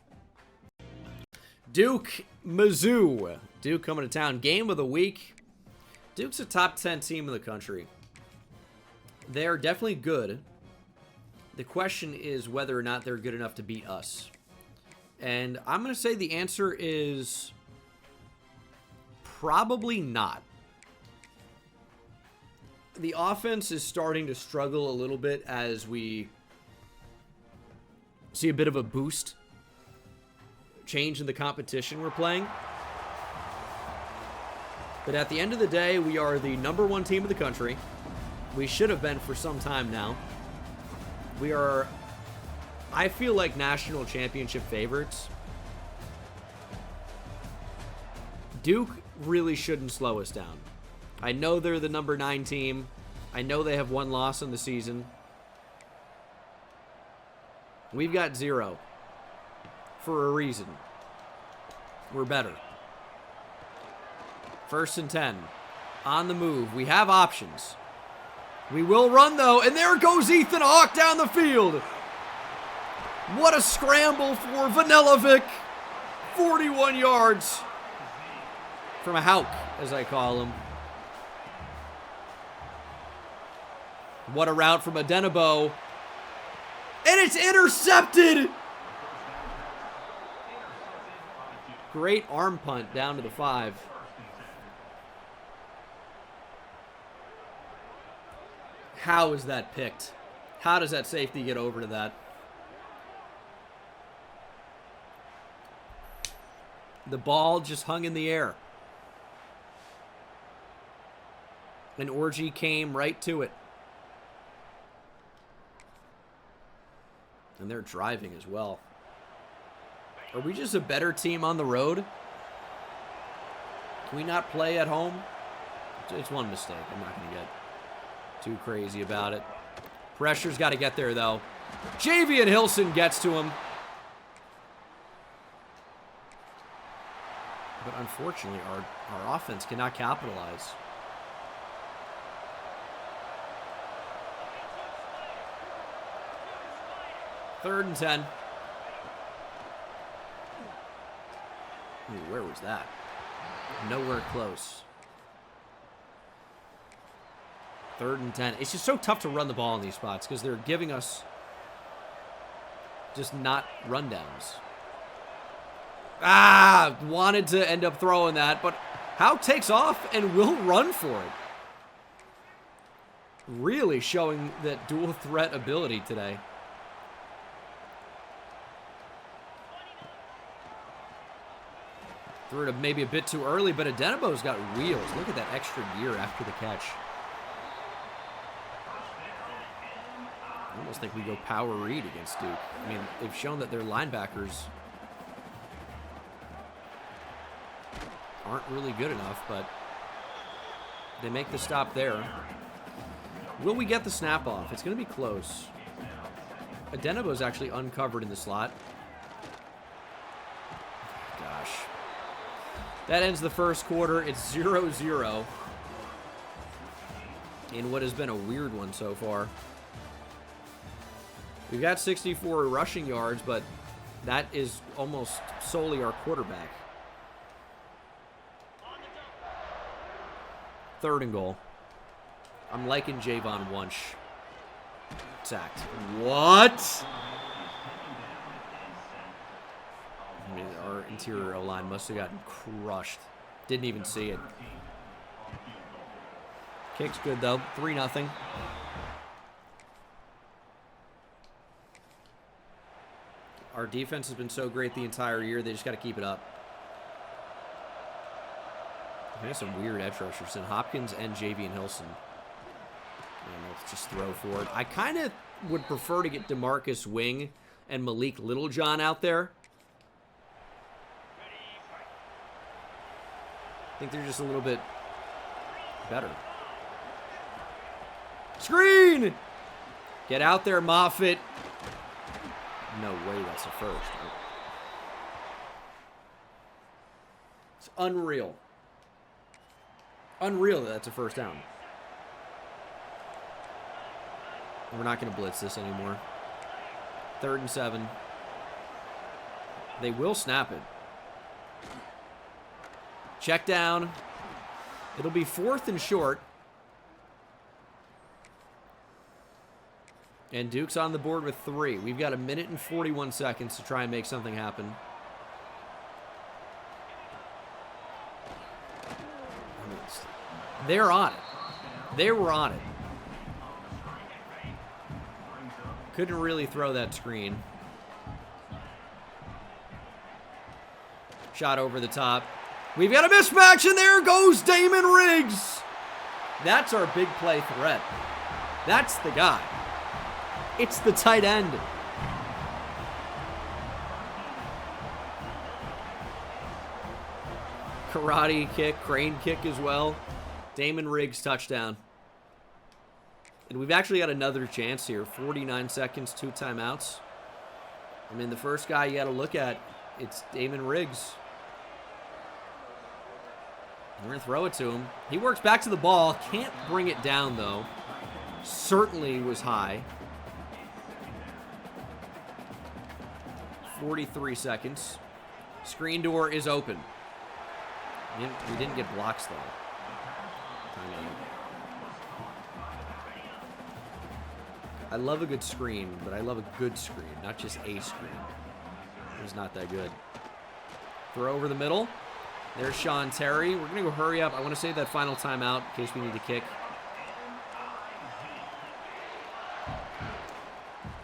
Duke, Mizzou. Duke coming to town. Game of the week. Duke's a top 10 team in the country. They're definitely good. The question is whether or not they're good enough to beat us. And I'm going to say the answer is probably not. The offense is starting to struggle a little bit as we see a bit of a boost change in the competition we're playing. But at the end of the day, we are the #1 team of the country. We should have been for some time now. We are, I feel like, national championship favorites. Duke really shouldn't slow us down. I know they're the #9 team. I know they have 1 loss in the season. We've got 0 for a reason. We're better. 1st and 10. On the move. We have options. We will run, though. And there goes Ethan Hawke down the field. What a scramble for Vanilovic. 41 yards. From a Hawk, as I call him. What a route from Adenabo. And it's intercepted. Great arm punt down to the 5. How is that picked? How does that safety get over to that? The ball just hung in the air. And Orgy came right to it. And they're driving as well. Are we just a better team on the road? Can we not play at home? It's one mistake. I'm not going to get too crazy about it. Pressure's got to get there, though. Javian Hilson gets to him. But unfortunately, our offense cannot capitalize. Third and 10. Ooh, where was that? Nowhere close. 3rd and 10. It's just so tough to run the ball in these spots because they're giving us just not rundowns. Ah, wanted to end up throwing that, but Houck takes off and will run for it. Really showing that dual threat ability today. Threw it maybe a bit too early, but Adenebo's got wheels. Look at that extra gear after the catch. I almost think we go power read against Duke. I mean, they've shown that their linebackers aren't really good enough, but they make the stop there. Will we get the snap off? It's going to be close. Adenebo's actually uncovered in the slot. Gosh. That ends the first quarter. It's 0-0 in what has been a weird one so far. We've got 64 rushing yards, but that is almost solely our quarterback. 3rd and goal. I'm liking Javon Wunsch. Sacked. What? I mean, our interior O-line must have gotten crushed. Didn't even see it. Kick's good, though. 3-0. Our defense has been so great the entire year. They just got to keep it up. We have some weird edge rushers in Hopkins and Javian Hilson. And let's just throw for it. I kind of would prefer to get DeMarcus Wing and Malik Littlejohn out there. I think they're just a little bit better. Screen! Get out there, Moffitt. No way that's a first. It's unreal. Unreal that that's a first down. We're not going to blitz this anymore. 3rd and 7. They will snap it. Check down. It'll be 4th and short. And Duke's on the board with 3. We've got 1 minute and 41 seconds to try and make something happen. They're on it. They were on it. Couldn't really throw that screen. Shot over the top. We've got a mismatch, and there goes Damon Riggs. That's our big play threat. That's the guy. It's the tight end. Karate kick, crane kick as well. Damon Riggs touchdown. And we've actually got another chance here. 49 seconds, 2 timeouts. I mean, the first guy you got to look at, it's Damon Riggs. We're going to throw it to him. He works back to the ball. Can't bring it down, though. Certainly was high. 43 seconds. Screen door is open. We didn't get blocks, though. I love a good screen, but I love a good screen, not just a screen. It was not that good. Throw over the middle. There's Sean Terry. We're going to go hurry up. I want to save that final timeout in case we need to kick.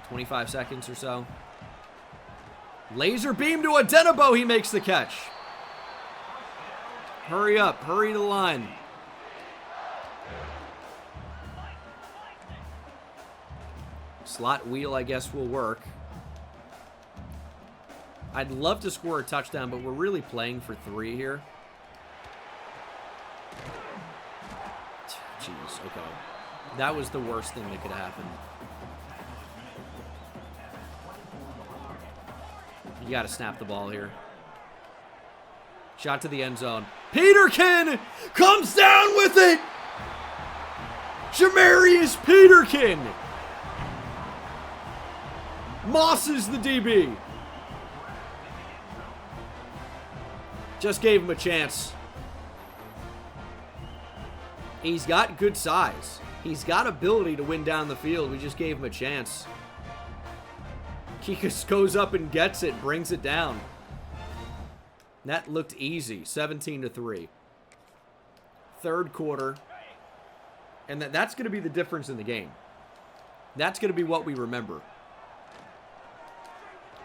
25 seconds or so. Laser beam to Adenabo. He makes the catch. Hurry up. Hurry to the line. Slot wheel, I guess, will work. I'd love to score a touchdown, but we're really playing for 3 here. Jeez, okay. That was the worst thing that could have happened. You got to snap the ball here. Shot to the end zone. Peterkin comes down with it! Jamarius Peterkin! Mosses the DB. Just gave him a chance. He's got good size. He's got ability to win down the field. We just gave him a chance. He just goes up and gets it, brings it down. That looked easy. 17-3. 3rd quarter. And that's going to be the difference in the game. That's going to be what we remember.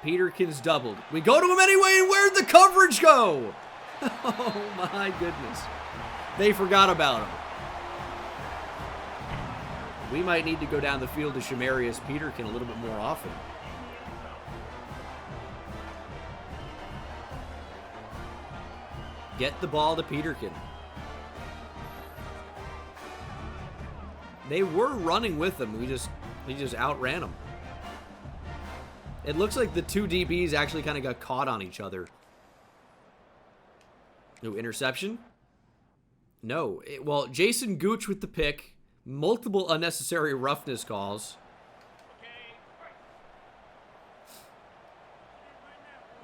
Peterkin's doubled. We go to him anyway, and where'd the coverage go? Oh, my goodness. They forgot about him. We might need to go down the field to Shamarius Peterkin a little bit more often. Get the ball to Peterkin. They were running with him. We just outran them. It looks like the 2 DBs actually kind of got caught on each other. No interception? No. Well, Jason Gooch with the pick. Multiple unnecessary roughness calls.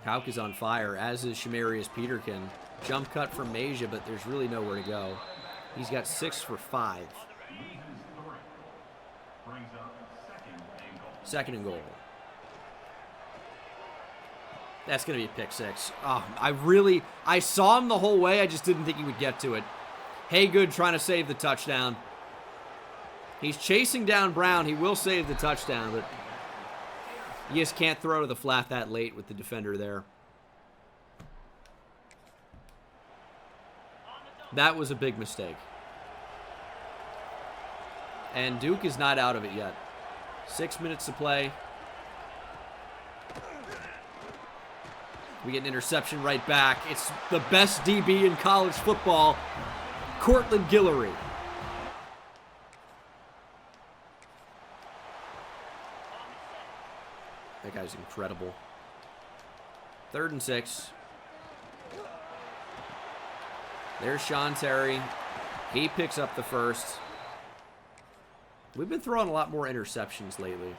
Hauk is on fire, as is Shamarius Peterkin. Jump cut from Masia, but there's really nowhere to go. He's got 6 for 5. Second and goal. That's going to be a pick 6. Oh, I saw him the whole way. I just didn't think he would get to it. Haygood trying to save the touchdown. He's chasing down Brown. He will save the touchdown, but you just can't throw to the flat that late with the defender there. That was a big mistake. And Duke is not out of it yet. 6 minutes to play. We get an interception right back. It's the best DB in college football, Cortland Guillory. That guy's incredible. 3rd and 6. There's Sean Terry. He picks up the first. We've been throwing a lot more interceptions lately.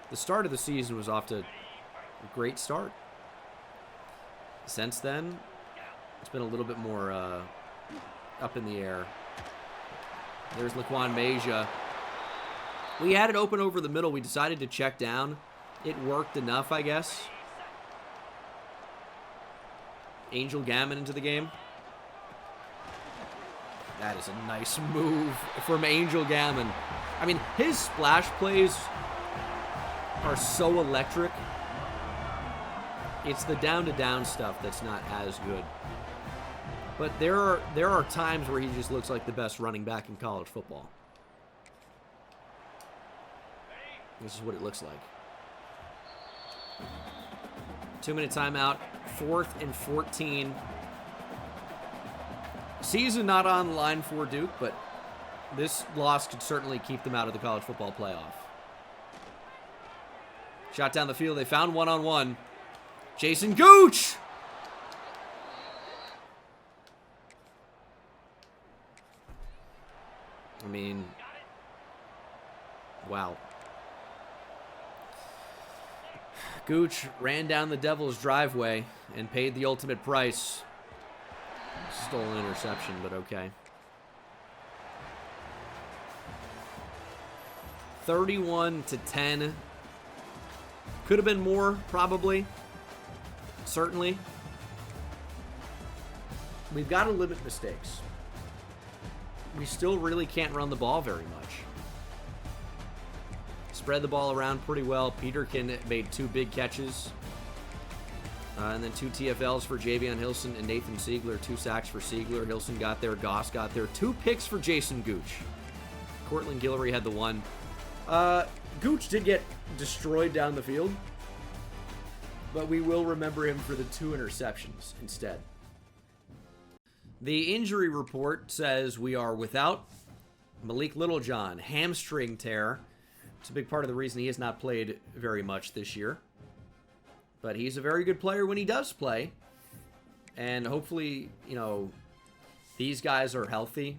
The start of the season was off to a great start. Since then, it's been a little bit more up in the air. There's Laquan Masia. We had it open over the middle. We decided to check down. It worked enough, I guess. Angel Gammon into the game. That is a nice move from Angel Gammon. I mean, his splash plays are so electric. It's the down-to-down stuff that's not as good. But there are times where he just looks like the best running back in college football. This is what it looks like. 2-minute timeout. 4th and 14. Season not on the line for Duke, but this loss could certainly keep them out of the college football playoff. Shot down the field. They found one-on-one. Jason Gooch! I mean, wow. Gooch ran down the Devil's driveway and paid the ultimate price. Stolen interception, but okay. 31-10. Could have been more, probably. Certainly. We've got to limit mistakes. We still really can't run the ball very much. Spread the ball around pretty well. Peterkin made 2 big catches. And then 2 TFLs for Javion Hilson and Nathan Siegler. 2 sacks for Siegler. Hilson got there. Goss got there. 2 picks for Jason Gooch. Cortland Guillory had the 1. Gooch did get destroyed down the field, but we will remember him for the 2 interceptions instead. The injury report says we are without Malik Littlejohn, hamstring tear. It's a big part of the reason he has not played very much this year. But he's a very good player when he does play. And hopefully, you know, these guys are healthy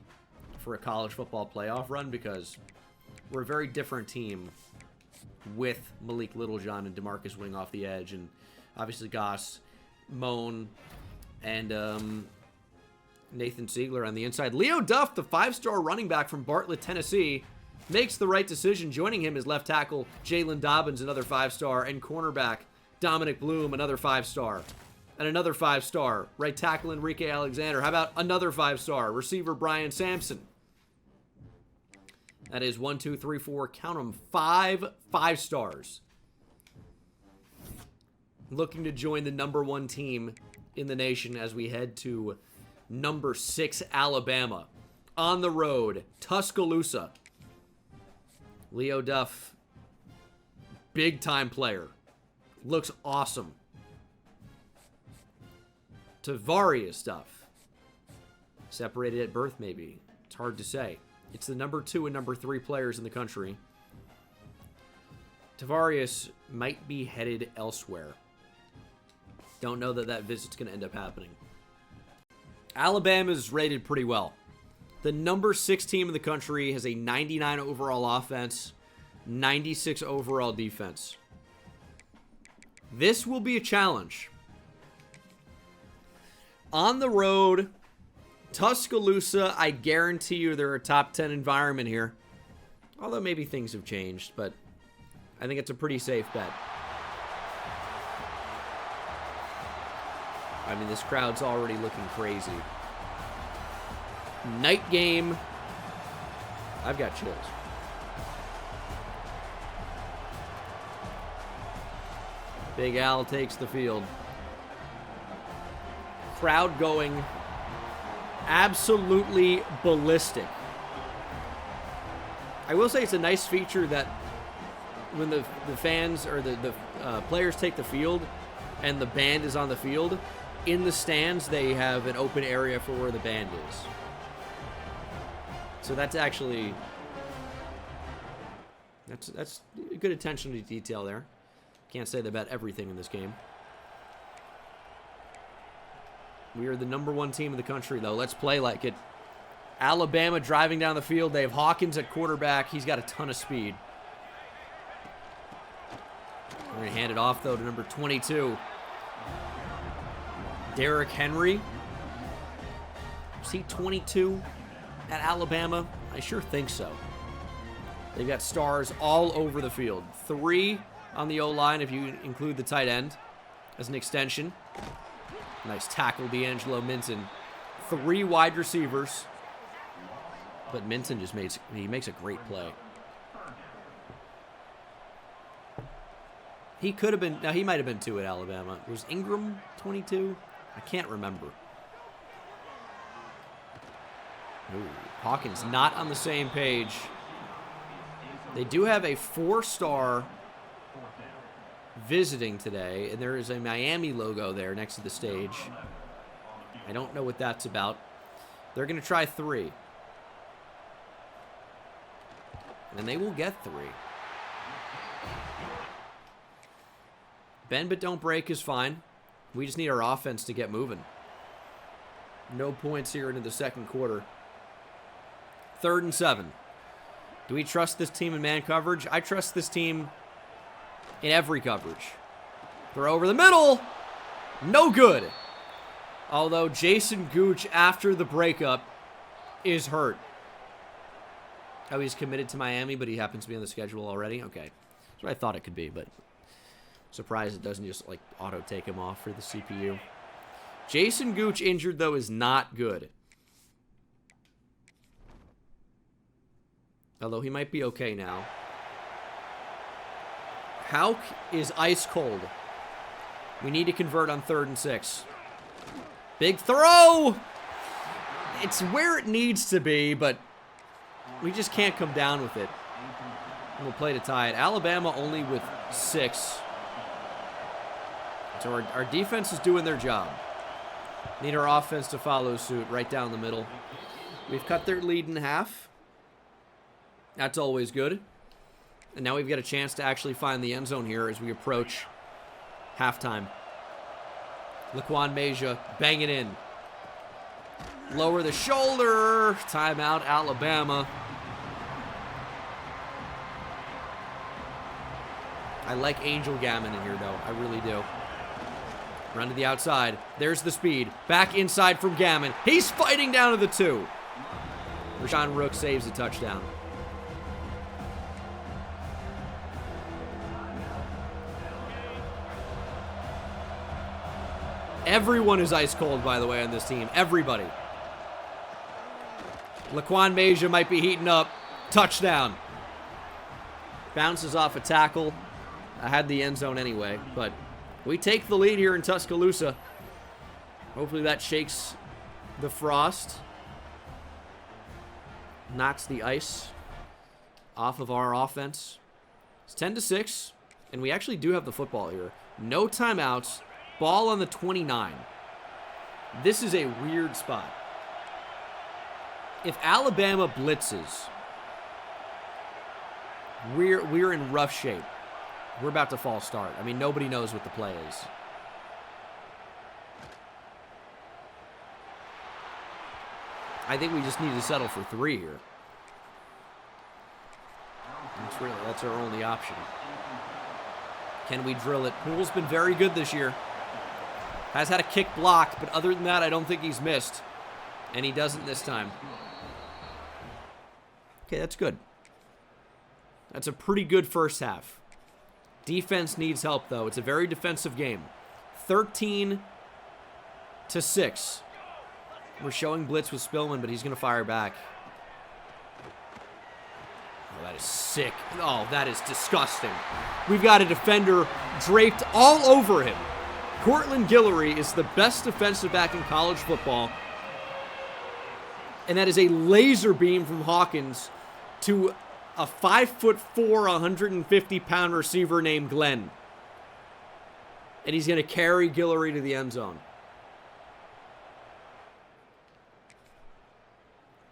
for a college football playoff run, because we're a very different team with Malik Littlejohn and DeMarcus Wing off the edge, and obviously Goss, Moan, and Nathan Siegler on the inside. Leo Duff, the 5-star running back from Bartlett, Tennessee, makes the right decision. Joining him is left tackle Jalen Dobbins, another 5-star, and cornerback Dominic Bloom, another 5-star. And another 5-star. Right tackle Enrique Alexander. How about another 5-star? Receiver Brian Sampson. That is 1, 2, 3, 4, count them, 5 5-stars. Looking to join the #1 team in the nation as we head to number 6 Alabama. On the road, Tuscaloosa. Leo Duff, big time player. Looks awesome. Tavarius Duff, separated at birth maybe. It's hard to say. It's the number 2 and number 3 players in the country. Tavarius might be headed elsewhere. Don't know that visit's going to end up happening. Alabama's rated pretty well. The number 6 team in the country has a 99 overall offense, 96 overall defense. This will be a challenge. On the road, Tuscaloosa, I guarantee you they're a top 10 environment here. Although maybe things have changed, but I think it's a pretty safe bet. I mean, this crowd's already looking crazy. Night game. I've got chills. Big Al takes the field. Crowd going absolutely ballistic. I will say it's a nice feature that when the fans or the players take the field and the band is on the field, in the stands they have an open area for where the band is. So that's actually that's good attention to detail there. Can't say that about everything in this game. We are the #1 team in the country, though. Let's play like it. Alabama driving down the field. They have Hawkins at quarterback. He's got a ton of speed. We're going to hand it off, though, to number 22. Derrick Henry. Is he 22 at Alabama? I sure think so. They've got stars all over the field. 3 on the O-line if you include the tight end as an extension. Nice tackle, D'Angelo Minton. 3 wide receivers. But Minton just makes a great play. He could have been, now he might have been 2 at Alabama. Was Ingram 22? I can't remember. Ooh, Hawkins not on the same page. They do have a 4-star visiting today, and there is a Miami logo there next to the stage. I don't know what that's about. They're going to try 3. And they will get 3. Bend but don't break is fine. We just need our offense to get moving. No points here into the second quarter. 3rd and 7. Do we trust this team in man coverage? I trust this team in every coverage. Throw over the middle. No good. Although Jason Gooch, after the breakup, is hurt. Oh, he's committed to Miami, but he happens to be on the schedule already? Okay. That's what I thought it could be, but surprised it doesn't just, like, auto-take him off for the CPU. Jason Gooch injured, though, is not good. Although he might be okay now. Hauk is ice cold. We need to convert on 3rd and 6. Big throw! It's where it needs to be, but we just can't come down with it. And we'll play to tie it. Alabama only with 6. So our defense is doing their job. Need our offense to follow suit right down the middle. We've cut their lead in half. That's always good. And now we've got a chance to actually find the end zone here as we approach halftime. Laquan Mejia, bang it in. Lower the shoulder. Timeout, Alabama. I like Angel Gammon in here, though. I really do. Run to the outside. There's the speed. Back inside from Gammon. He's fighting down to the 2. Rashawn Rook saves a touchdown. Everyone is ice cold, by the way, on this team. Everybody. Laquan Mejia might be heating up. Touchdown. Bounces off a tackle. I had the end zone anyway, but we take the lead here in Tuscaloosa. Hopefully that shakes the frost. Knocks the ice off of our offense. It's 10-6, and we actually do have the football here. No timeouts. Ball on the 29. This is a weird spot. If Alabama blitzes, we're in rough shape. We're about to false start. I mean, nobody knows what the play is. I think we just need to settle for 3 here. That's our only option. Can we drill it? Poole's been very good this year. Has had a kick block, but other than that, I don't think he's missed. And he doesn't this time. Okay, that's good. That's a pretty good first half. Defense needs help, though. It's a very defensive game. 13-6. We're showing blitz with Spillman, but he's going to fire back. Oh, that is sick. Oh, that is disgusting. We've got a defender draped all over him. Cortland Guillory is the best defensive back in college football. And that is a laser beam from Hawkins to a 5'4", 150-pound receiver named Glenn. And he's going to carry Guillory to the end zone.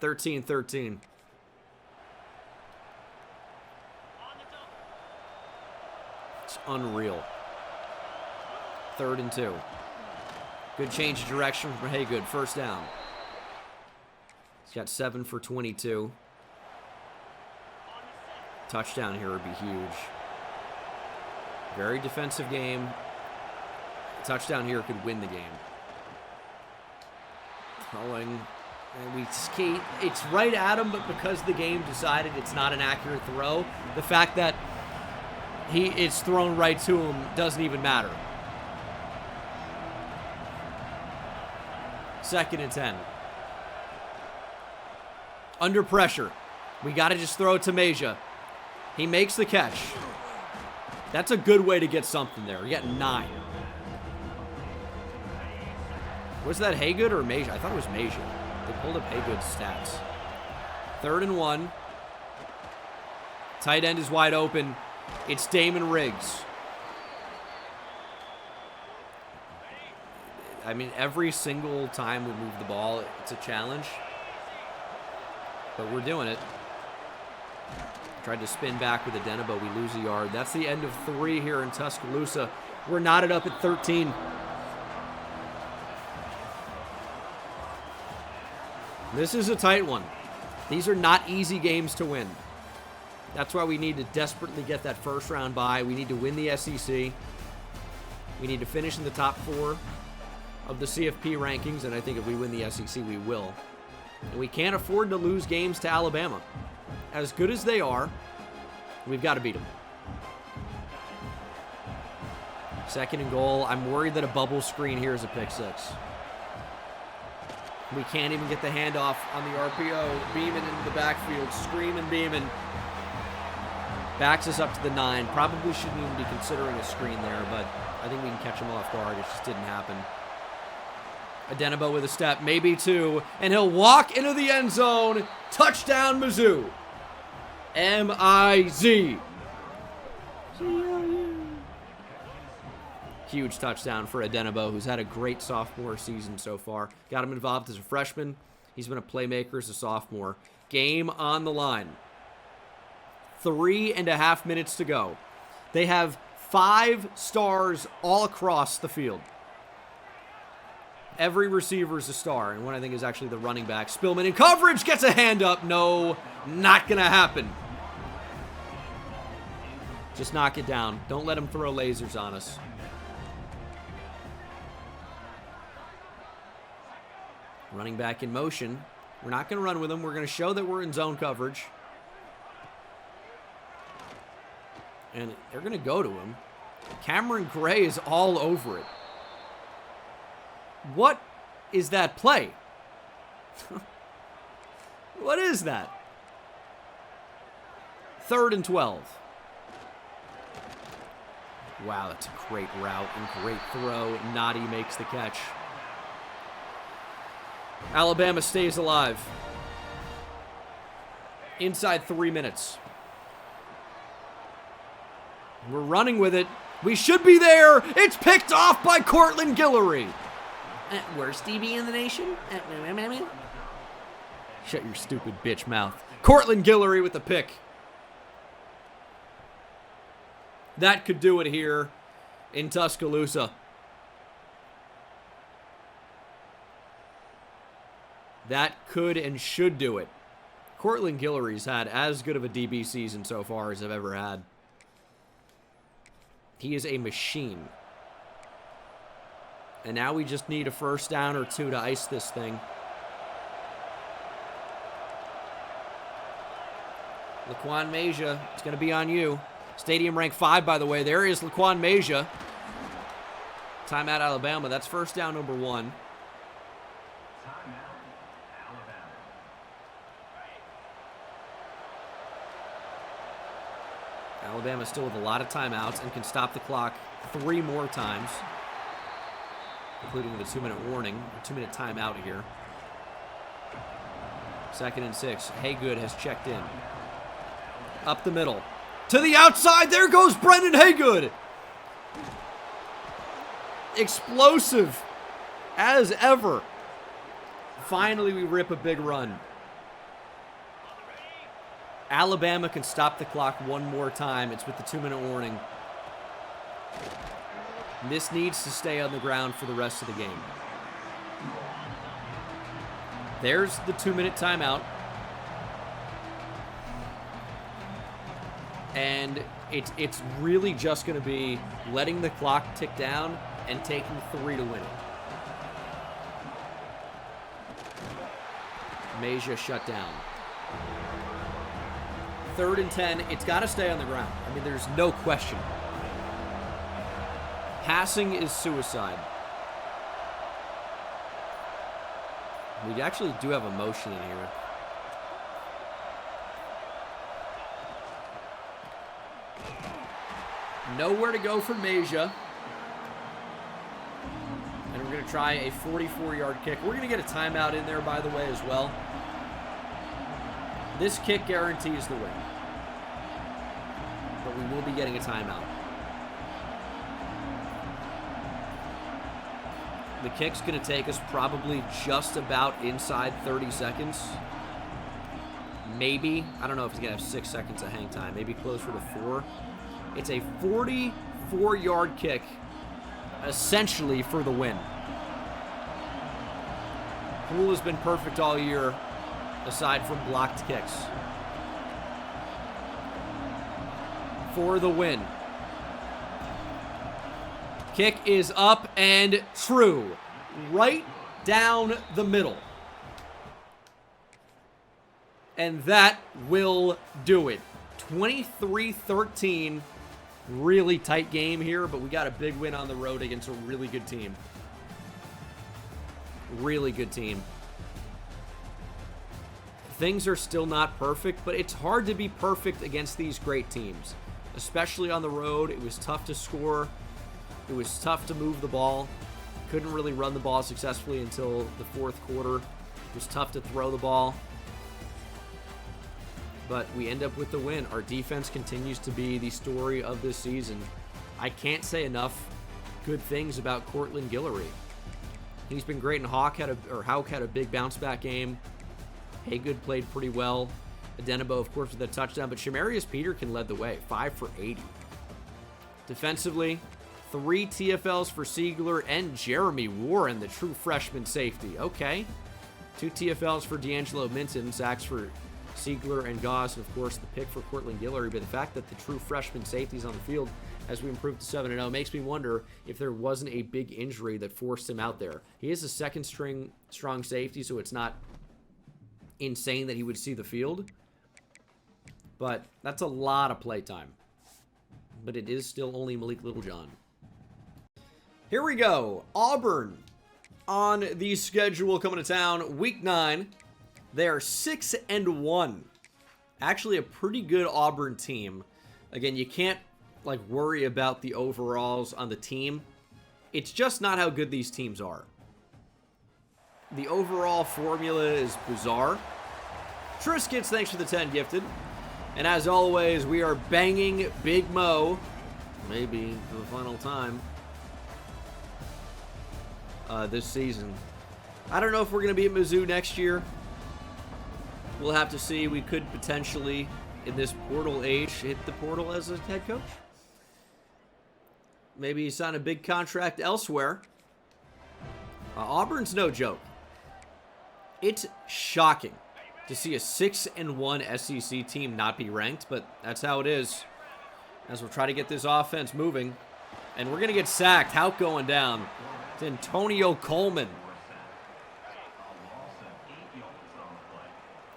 13-13. It's unreal. 3rd and 2. Good change of direction from Haygood. First down. He's got 7 for 22. Touchdown here would be huge. Very defensive game. A touchdown here could win the game. Throwing. And we skate. It's right at him, but because the game decided it's not an accurate throw, the fact that it's thrown right to him doesn't even matter. 2nd and 10. Under pressure. We got to just throw it to Meja. He makes the catch. That's a good way to get something there. We're getting 9. Was that Haygood or Meja? I thought it was Meja. They pulled up Haygood's stats. 3rd and 1. Tight end is wide open. It's Damon Riggs. I mean, every single time we move the ball, it's a challenge. But we're doing it. Tried to spin back with Adenabo. We lose a yard. That's the end of 3 here in Tuscaloosa. We're knotted up at 13. This is a tight one. These are not easy games to win. That's why we need to desperately get that first round bye. We need to win the SEC. We need to finish in the top 4 of the CFP rankings, and I think if we win the SEC, we will. And we can't afford to lose games to Alabama. As good as they are, we've got to beat them. 2nd and goal. I'm worried that a bubble screen here is a pick 6. We can't even get the handoff on the RPO. Beeman into the backfield. Screaming Beeman. Backs us up to the 9. Probably shouldn't even be considering a screen there, but I think we can catch him off guard. It just didn't happen. Adenabo with a step, maybe 2, and he'll walk into the end zone. Touchdown, Mizzou. M-I-Z. Huge touchdown for Adenabo, who's had a great sophomore season so far. Got him involved as a freshman. He's been a playmaker as a sophomore. Game on the line. 3.5 minutes to go. They have 5 stars all across the field. Every receiver is a star, and one I think is actually the running back. Spillman in coverage, gets a hand up. No, not going to happen. Just knock it down. Don't let him throw lasers on us. Running back in motion. We're not going to run with him. We're going to show that we're in zone coverage. And they're going to go to him. Cameron Gray is all over it. What is that play? What is that? 3rd and 12. Wow, that's a great route and great throw. Noddy makes the catch. Alabama stays alive. Inside 3 minutes. We're running with it. We should be there. It's picked off by Cortland Guillory. Worst DB in the nation? Shut your stupid bitch mouth. Cortland Guillory with the pick. That could do it here in Tuscaloosa. That could and should do it. Cortland Guillory's had as good of a DB season so far as I've ever had. He is a machine. And now we just need a first down or two to ice this thing. Laquan Major, it's going to be on you. Stadium rank 5, by the way. There is Laquan Major. Timeout, Alabama. That's first down number 1. Alabama still with a lot of timeouts and can stop the clock 3 more times, including the 2-minute warning, 2-minute timeout here. 2nd and 6. Haygood has checked in. Up the middle. To the outside. There goes Brendan Haygood. Explosive as ever. Finally, we rip a big run. Alabama can stop the clock 1 more time. It's with the 2-minute warning. This needs to stay on the ground for the rest of the game. There's the 2-minute timeout. And it's really just going to be letting the clock tick down and taking 3 to win it. Major shut down. 3rd and 10. It's got to stay on the ground. I mean, there's no question. Passing is suicide. We actually do have a motion in here. Nowhere to go for Major. And we're going to try a 44-yard kick. We're going to get a timeout in there, by the way, as well. This kick guarantees the win. But we will be getting a timeout. The kick's going to take us probably just about inside 30 seconds. Maybe. I don't know if it's going to have 6 seconds of hang time. Maybe closer to 4. It's a 44-yard kick, essentially for the win. Poole has been perfect all year, aside from blocked kicks. For the win. Kick is up and true. Right down the middle. And that will do it. 23-13. Really tight game here, but we got a big win on the road against a really good team. Really good team. Things are still not perfect, but it's hard to be perfect against these great teams. Especially on the road. It was tough to score. It was tough to move the ball. Couldn't really run the ball successfully until the 4th quarter. It was tough to throw the ball. But we end up with the win. Our defense continues to be the story of this season. I can't say enough good things about Cortland Guillory. He's been great, and Houck had a big bounce back game. Haygood played pretty well. Adenabo, of course, with a touchdown, but Shamarius Peterkin led the way, 5 for 80. Defensively, 3 TFLs for Siegler and Jeremy Warren, the true freshman safety. Okay. 2 TFLs for D'Angelo Minton, sacks for Siegler and Goss, and of course the pick for Cortland Guillory. But the fact that the true freshman safety's on the field as we improve to 7-0 makes me wonder if there wasn't a big injury that forced him out there. He is a second string strong safety, so it's not insane that he would see the field. But that's a lot of play time. But it is still only Malik Littlejohn. Here we go. Auburn on the schedule coming to town. Week 9. They are 6-1. Actually, a pretty good Auburn team. Again, you can't worry about the overalls on the team. It's just not how good these teams are. The overall formula is bizarre. Triscuits, thanks for the 10 gifted. And as always, we are banging Big Mo, maybe for the final time, this season. I don't know if we're going to be at Mizzou next year. We'll have to see. We could potentially, in this portal age, hit the portal as a head coach. Maybe sign a big contract elsewhere. Auburn's no joke. It's shocking to see a 6-1 SEC team not be ranked, but that's how it is. As we'll try to get this offense moving. And we're going to get sacked. Houck going down. It's Antonio Coleman.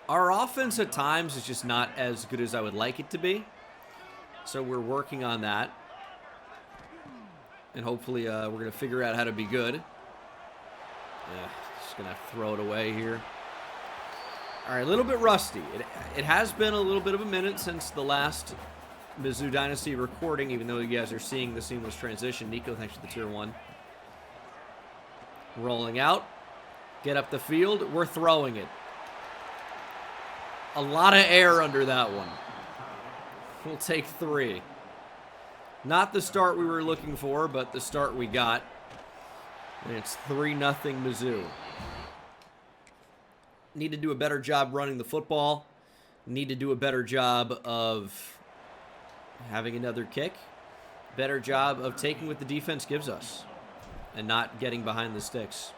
Our offense at times is just not as good as I would like it to be. So we're working on that. And hopefully we're going to figure out how to be good. Just going to throw it away here. All right, a little bit rusty. It has been a little bit of a minute since the last Mizzou Dynasty recording, even though you guys are seeing the seamless transition. Nico, thanks for the tier 1. Rolling out. Get up the field. We're throwing it. A lot of air under that one. We'll take 3. Not the start we were looking for, but the start we got. And it's 3-0 Mizzou. Need to do a better job running the football. Need to do a better job of having another kick. Better job of taking what the defense gives us and not getting behind the sticks.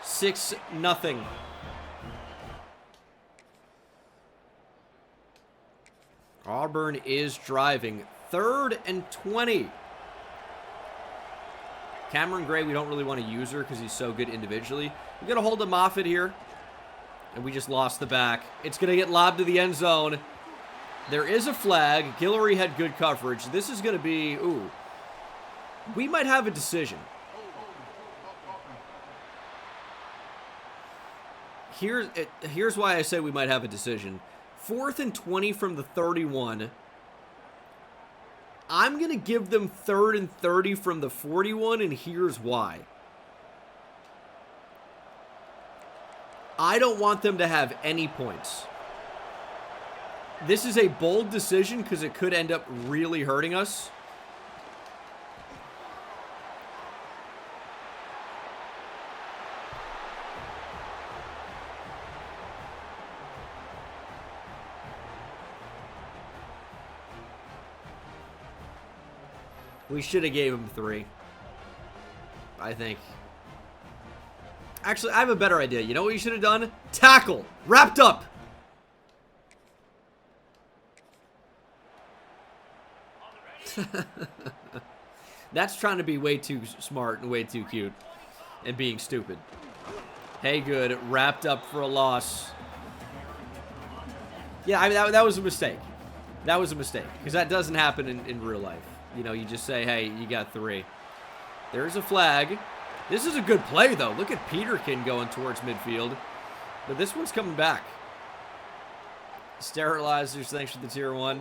6-0. Auburn is driving. 3rd and 20. Cameron Gray, we don't really want to use her because he's so good individually. We got to hold to Moffitt here. And we just lost the back. It's going to get lobbed to the end zone. There is a flag. Guillory had good coverage. This is going to be, ooh. We might have a decision. Here's why I say we might have a decision. 4th and 20 from the 31. I'm going to give them 3rd and 30 from the 41, and here's why. I don't want them to have any points. This is a bold decision because it could end up really hurting us. We should have gave him 3. I think. Actually, I have a better idea. You know what you should have done? Tackle. Wrapped up. That's trying to be way too smart and way too cute. And being stupid. Hey, good. Wrapped up for a loss. Yeah, I mean, that was a mistake. That was a mistake. Because that doesn't happen in real life. You know, you just say, hey, you got 3. There's a flag. This is a good play, though. Look at Peterkin going towards midfield. But this one's coming back. Sterilizers, thanks for the tier 1.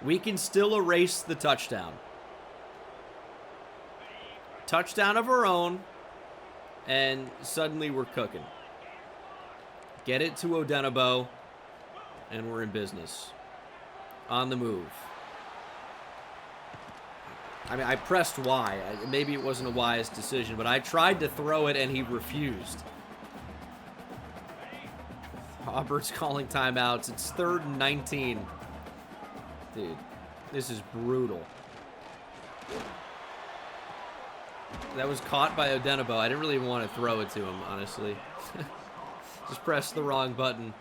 We can still erase the touchdown. Touchdown of our own. And suddenly we're cooking. Get it to Odenabo. And we're in business. On the move. I mean, I pressed Y. Maybe it wasn't a wise decision, but I tried to throw it and he refused. Auburn's calling timeouts. It's 3rd and 19. Dude, this is brutal. That was caught by Odenabo. I didn't really even want to throw it to him, honestly. Just pressed the wrong button,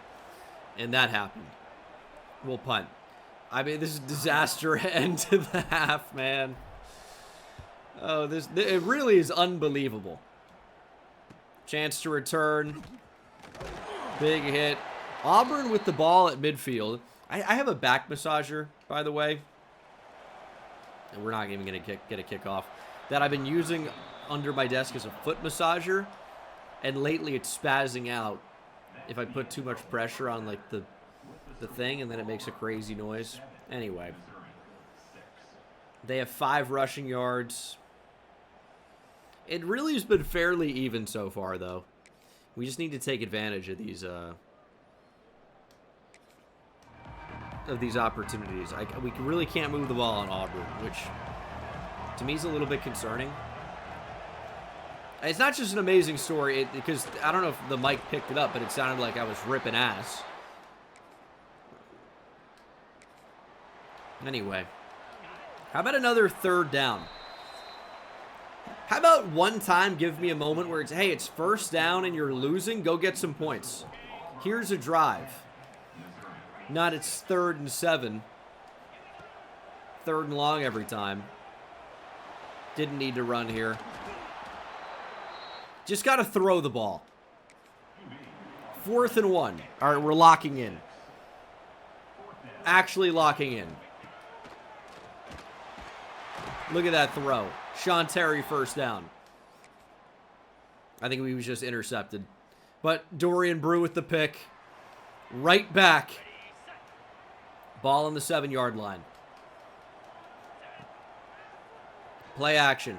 and that happened. We'll punt. I mean, this is disaster end to the half, man. Oh, it really is unbelievable. Chance to return. Big hit. Auburn with the ball at midfield. I have a back massager, by the way. And we're not even going to get a kickoff. That I've been using under my desk as a foot massager. And lately it's spazzing out if I put too much pressure on like the thing, and then it makes a crazy noise. Anyway. They have 5 rushing yards. It really has been fairly even so far, though. We just need to take advantage of these opportunities. We really can't move the ball on Auburn, which to me is a little bit concerning. It's not just an amazing story, because I don't know if the mic picked it up, but it sounded like I was ripping ass. Anyway, how about another 3rd down? How about one time give me a moment where it's, hey, it's 1st down and you're losing, go get some points. Here's a drive. Not it's 3rd and 7. 3rd and long every time. Didn't need to run here. Just got to throw the ball. 4th and 1. All right, we're locking in. Actually locking in. Look at that throw. Sean Terry first down. I think he was just intercepted. But Dorian Brew with the pick. Right back. Ball on the 7-yard line. Play action.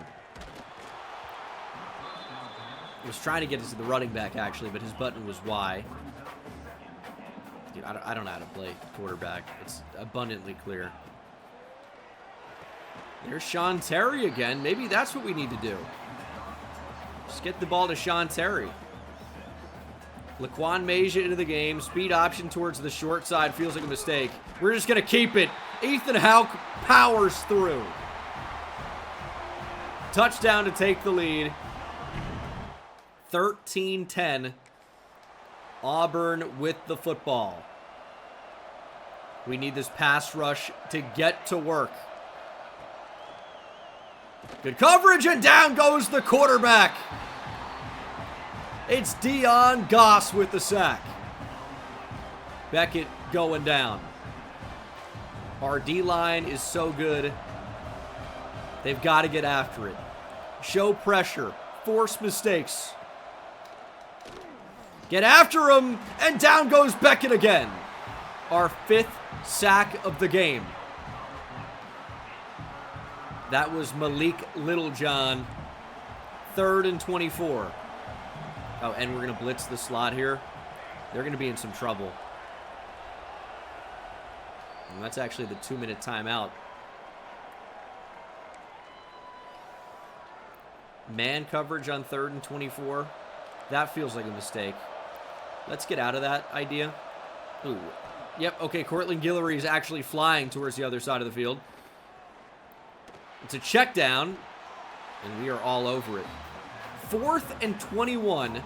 He was trying to get it to the running back, actually, but his button was Y. Dude, I don't know how to play quarterback. It's abundantly clear. There's Sean Terry again. Maybe that's what we need to do. Just get the ball to Sean Terry. Laquan Major into the game. Speed option towards the short side. Feels like a mistake. We're just going to keep it. Ethan Houck powers through. Touchdown to take the lead. 13-10. Auburn with the football. We need this pass rush to get to work. Good coverage, and down goes the quarterback. It's Dion Goss with the sack. Beckett going down. Our D-line is so good. They've got to get after it. Show pressure. Force mistakes. Get after him, and down goes Beckett again. Our 5th sack of the game. That was Malik Littlejohn. 3rd and 24. Oh, and we're going to blitz the slot here. They're going to be in some trouble. And that's actually the 2-minute timeout. Man coverage on 3rd and 24. That feels like a mistake. Let's get out of that idea. Ooh. Yep, okay, Cortland Guillory is actually flying towards the other side of the field. It's a check down, and we are all over it. 4th and 21.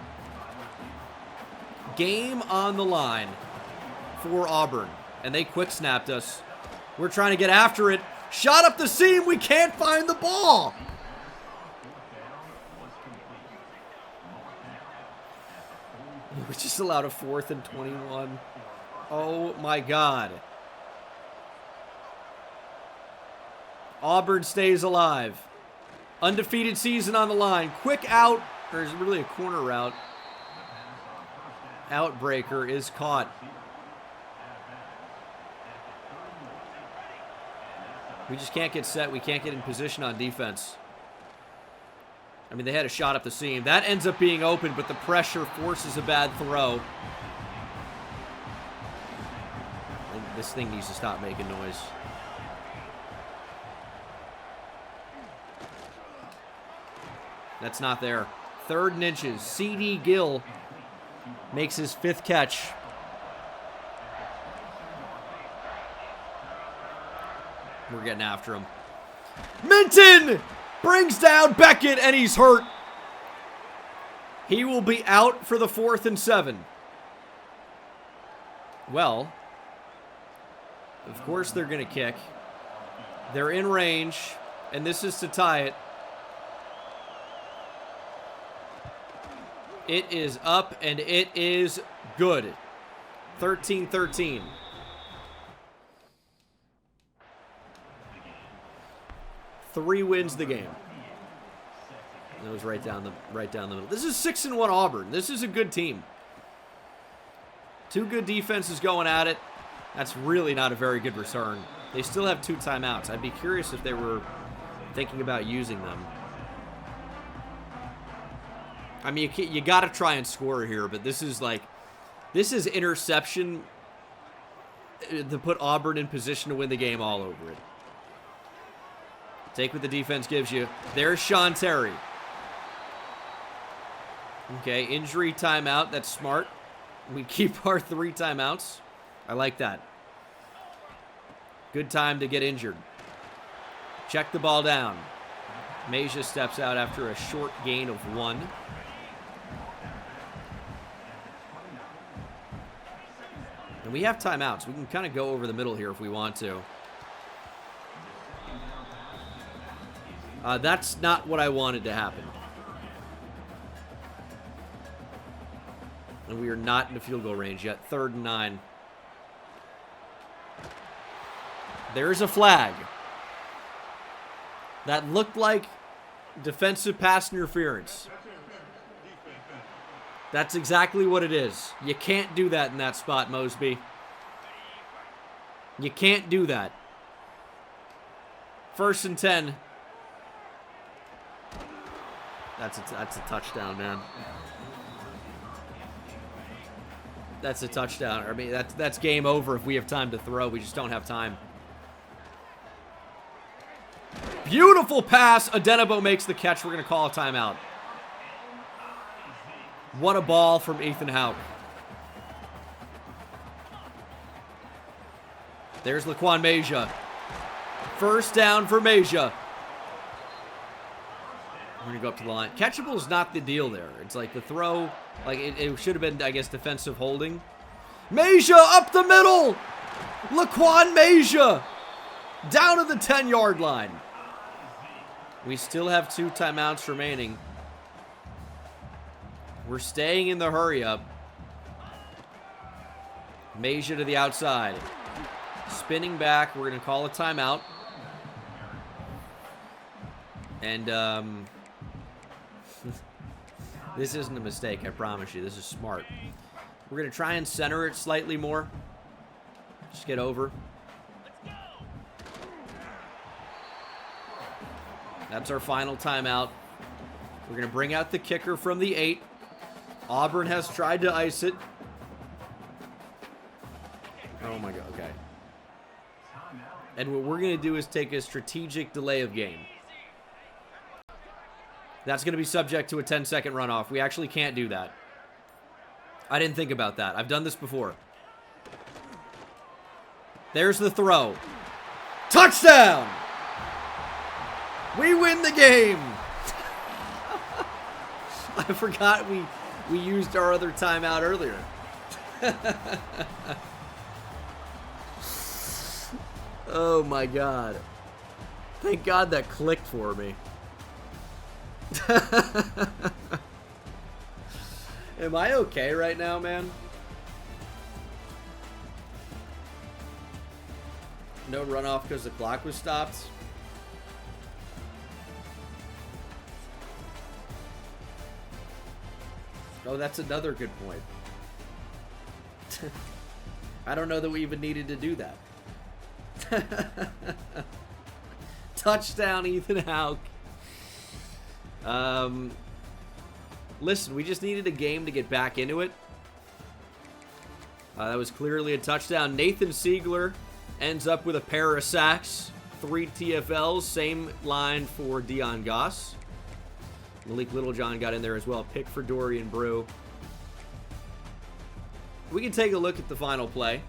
Game on the line for Auburn. And they quick snapped us. We're trying to get after it. Shot up the seam. We can't find the ball. We just allowed a 4th and 21. Oh, my God. Auburn stays alive. Undefeated season on the line. Quick out. Or is it really a corner route? Outbreaker is caught. We just can't get set. We can't get in position on defense. I mean, they had a shot up the seam. That ends up being open, but the pressure forces a bad throw. And this thing needs to stop making noise. That's not there. 3rd and inches. C.D. Gill makes his 5th catch. We're getting after him. Minton brings down Beckett, and he's hurt. He will be out for the 4th and 7. Well, of course they're going to kick. They're in range, and this is to tie it. It is up, and it is good. 13-13. Three wins the game. That was right down the middle. This is 6-1 Auburn. This is a good team. 2 good defenses going at it. That's really not a very good return. They still have 2 timeouts. I'd be curious if they were thinking about using them. I mean, you got to try and score here, but this is interception to put Auburn in position to win the game all over it. Take what the defense gives you. There's Sean Terry. Okay, injury timeout. That's smart. We keep our 3 timeouts. I like that. Good time to get injured. Check the ball down. Major steps out after a short gain of 1. And we have timeouts. We can kind of go over the middle here if we want to. That's not what I wanted to happen. And we are not in the field goal range yet. 3rd and 9. There's a flag. That looked like defensive pass interference. That's exactly what it is. You can't do that in that spot, Mosby. You can't do that. 1st and 10. That's a touchdown, man. That's a touchdown. I mean, that's game over if we have time to throw. We just don't have time. Beautiful pass. Adenabo makes the catch. We're going to call a timeout. What a ball from Ethan Houck. There's Laquan Meja. 1st down for Meja. We're going to go up to the line. Catchable is not the deal there. It's like the throw, like it should have been, I guess, defensive holding. Meja up the middle. Laquan Meja down to the 10-yard line. We still have 2 timeouts remaining. We're staying in the hurry up. Meja to the outside. Spinning back. We're going to call a timeout. And, this isn't a mistake, I promise you. This is smart. We're going to try and center it slightly more. Just get over. That's our final timeout. We're going to bring out the kicker from the 8. Auburn has tried to ice it. Oh my God, okay. And what we're going to do is take a strategic delay of game. That's going to be subject to a 10-second runoff. We actually can't do that. I didn't think about that. I've done this before. There's the throw. Touchdown! We win the game! I forgot we used our other timeout earlier. Oh my God. Thank God that clicked for me. Am I okay right now, man? No runoff because the clock was stopped. Oh, that's another good point. I don't know that we even needed to do that. Touchdown, Ethan Houck. Listen, we just needed a game to get back into it. That was clearly a touchdown. Nathan Siegler ends up with a pair of sacks, 3 TFLs, same line for Dion Goss. Malik Littlejohn got in there as well. Pick for Dorian Brew. We can take a look at the final play.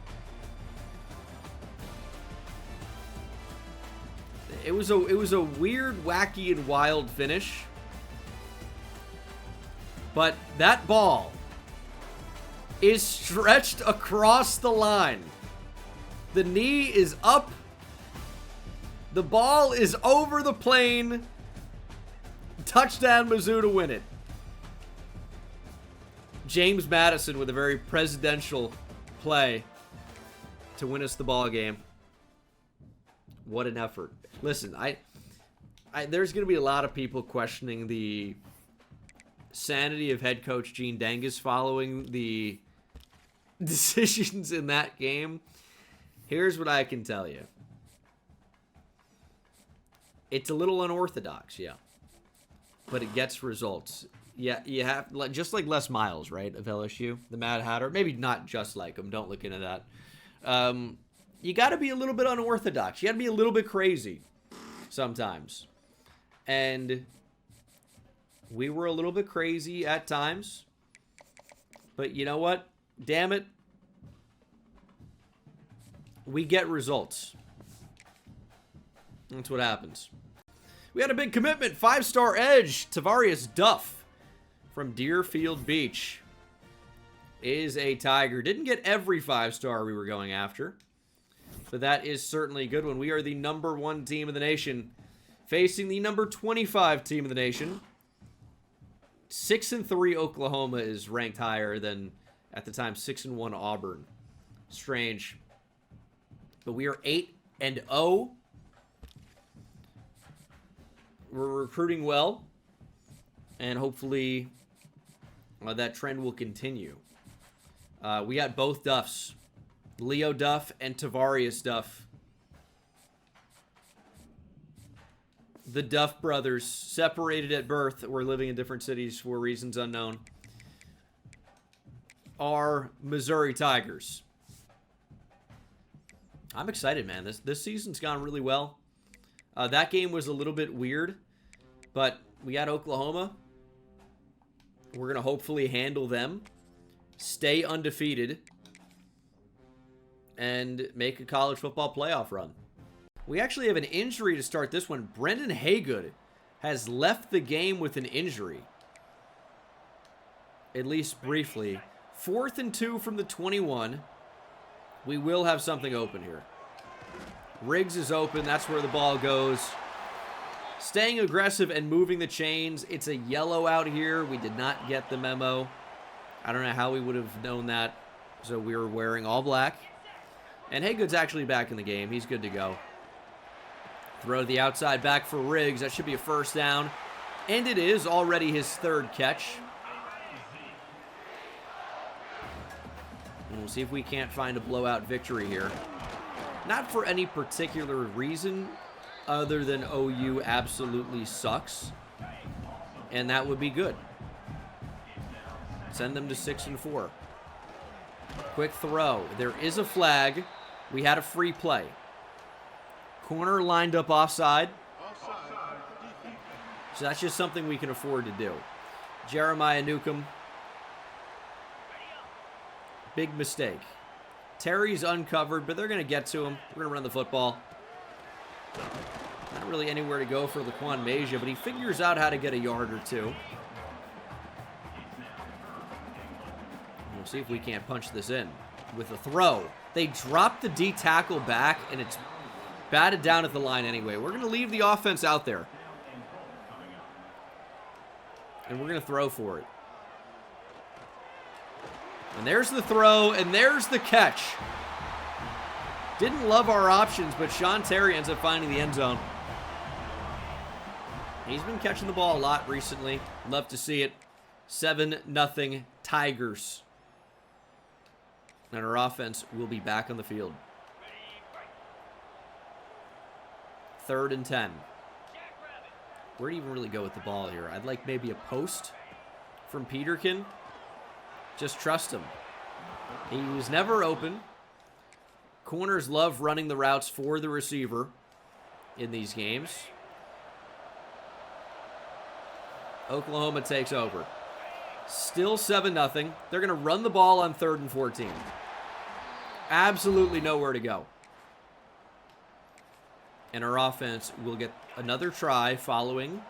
It was a weird, wacky, and wild finish. But that ball is stretched across the line. The knee is up. The ball is over the plane. Touchdown, Mizzou to win it. James Madison with a very presidential play to win us the ball game. What an effort. Listen, there's going to be a lot of people questioning the sanity of head coach Gene Dangus following the decisions in that game. Here's what I can tell you. It's a little unorthodox, yeah. But it gets results. Yeah, you have, just like Les Miles, right, of LSU, the Mad Hatter. Maybe not just like him. Don't look into that. You got to be a little bit unorthodox. You got to be a little bit crazy sometimes. And we were a little bit crazy at times. But you know what? Damn it. We get results. That's what happens. We had a big commitment. 5-star edge. Tavarius Duff from Deerfield Beach is a Tiger. Didn't get every 5-star we were going after. But that is certainly a good one. We are the #1 team in the nation. facing the number 25 team in the nation. 6-3 Oklahoma is ranked higher than, at the time, 6-1 Auburn. Strange. But we are 8-0. We're recruiting well. And hopefully that trend will continue. We got both Duffs. Leo Duff and Tavarius Duff. The Duff brothers, separated at birth, were living in different cities for reasons unknown, are Missouri Tigers. I'm excited, man. This season's gone really well. That game was a little bit weird, but we got Oklahoma. We're going to hopefully handle them, stay undefeated, and make a college football playoff run. We actually have an injury to start this one. Brendan Haygood has left the game with an injury. At least briefly. 4th and 2 from the 21. We will have something open here. Riggs is open. That's where the ball goes. Staying aggressive and moving the chains. It's a yellow out here. We did not get the memo. I don't know how we would have known that. So we were wearing all black. And Haygood's actually back in the game. He's good to go. Throw to the outside back for Riggs. That should be a first down. And it is already his 3rd catch. And we'll see if we can't find a blowout victory here. Not for any particular reason other than OU absolutely sucks. And that would be good. Send them to 6-4. Quick throw. There is a flag. We had a free play. Corner lined up offside. So that's just something we can afford to do. Jeremiah Newcomb. Big mistake. Terry's uncovered, but they're going to get to him. We're going to run the football. Not really anywhere to go for Laquan Majia, but he figures out how to get a yard or two. We'll see if we can't punch this in with a throw. They drop the D tackle back, and it's batted down at the line anyway. We're going to leave the offense out there. And we're going to throw for it. And there's the throw, and there's the catch. Didn't love our options, but Sean Terry ends up finding the end zone. He's been catching the ball a lot recently. Love to see it. 7-0 Tigers. And our offense will be back on the field. 3rd and 10. Where do you even really go with the ball here? I'd like maybe a post from Peterkin. Just trust him. He was never open. Corners love running the routes for the receiver in these games. Oklahoma takes over. Still 7-0. They're going to run the ball on 3rd and 14. Absolutely nowhere to go. And our offense will get another try following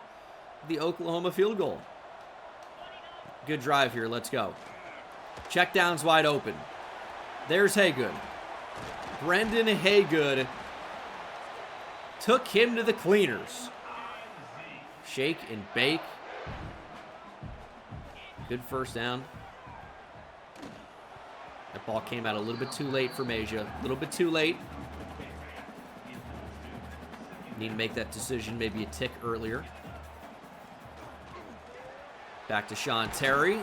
the Oklahoma field goal. Good drive here. Let's go. Check down's wide open. There's Haygood. Brendan Haygood took him to the cleaners. Shake and bake. Good first down. That ball came out a little bit too late for Majia. A little bit too late. Need to make that decision maybe a tick earlier. Back to Sean Terry.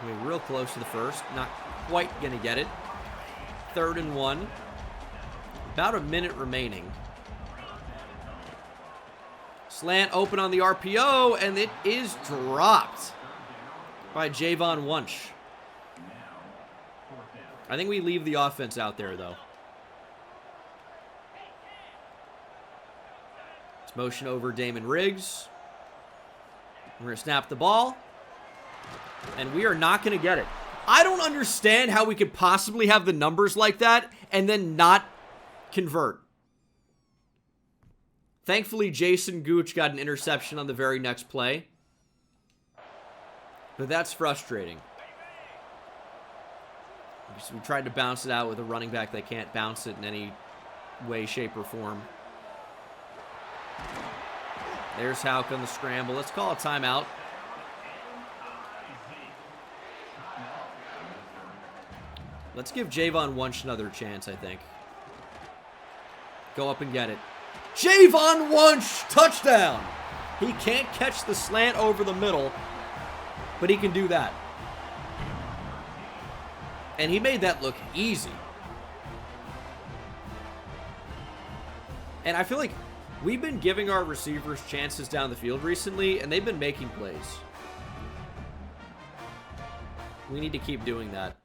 I mean, real close to the first. Not quite going to get it. 3rd and 1. About a minute remaining. Slant open on the RPO, and it is dropped by Javon Wunsch. I think we leave the offense out there, though. Let's motion over Damon Riggs. We're going to snap the ball. And we are not going to get it. I don't understand how we could possibly have the numbers like that and then not convert. Thankfully, Jason Gooch got an interception on the very next play. But that's frustrating. We tried to bounce it out with a running back that can't bounce it in any way, shape, or form. There's Houck on the scramble. Let's call a timeout. Let's give Javon Wunsch another chance, I think. Go up and get it. Javon Wunsch! Touchdown! He can't catch the slant over the middle, but he can do that. And he made that look easy. And I feel like we've been giving our receivers chances down the field recently, and they've been making plays. We need to keep doing that.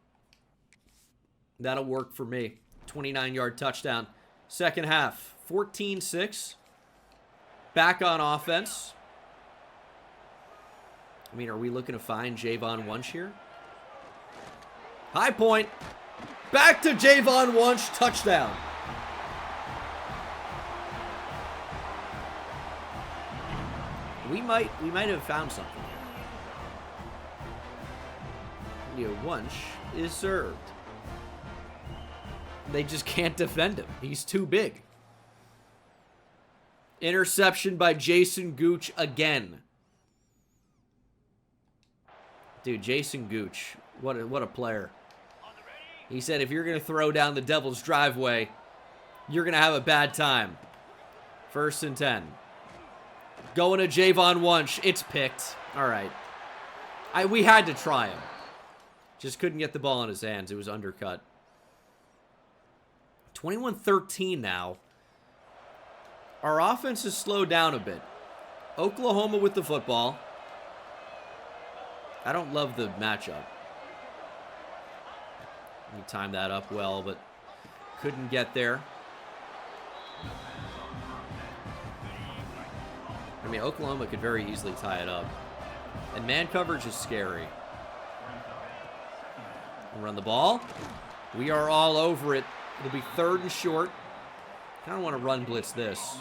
That'll work for me. 29-yard touchdown. Second half, 14-6. Back on offense. I mean, are we looking to find Javon Wunsch here? High point. Back to Javon Wunsch. Touchdown. We might have found something here. Wunsch is served. They just can't defend him. He's too big. Interception by Jason Gooch again. Dude, Jason Gooch, what a player. He said, if you're going to throw down the Devil's driveway, you're going to have a bad time. 1st and 10. Going to Javon Wunsch. It's picked. All right. We had to try him. Just couldn't get the ball in his hands. It was undercut. 21-13 now. Our offense has slowed down a bit. Oklahoma with the football. I don't love the matchup. He timed that up well, but couldn't get there. I mean, Oklahoma could very easily tie it up. And man coverage is scary. We'll run the ball. We are all over it. It'll be 3rd and short. I don't want to run blitz this.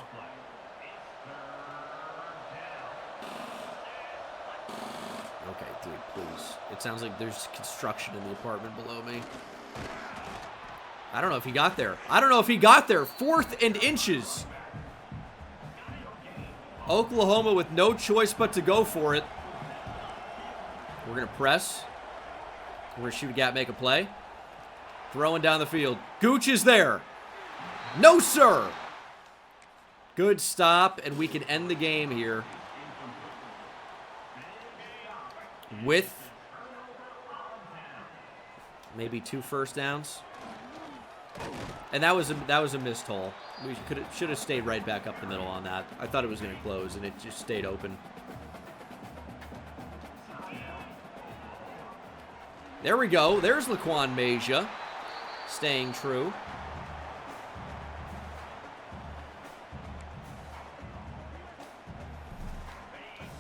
Okay, dude, please. It sounds like there's construction in the apartment below me. I don't know if he got there. 4th and inches. Oklahoma with no choice but to go for it. We're going to press. We're going to shoot a gap, make a play. Throwing down the field. Gooch is there. No, sir. Good stop, and we can end the game here with maybe 2 first downs. And that was a missed hole. We should have stayed right back up the middle on that. I thought it was going to close, and it just stayed open. There we go. There's Laquan Mejia staying true.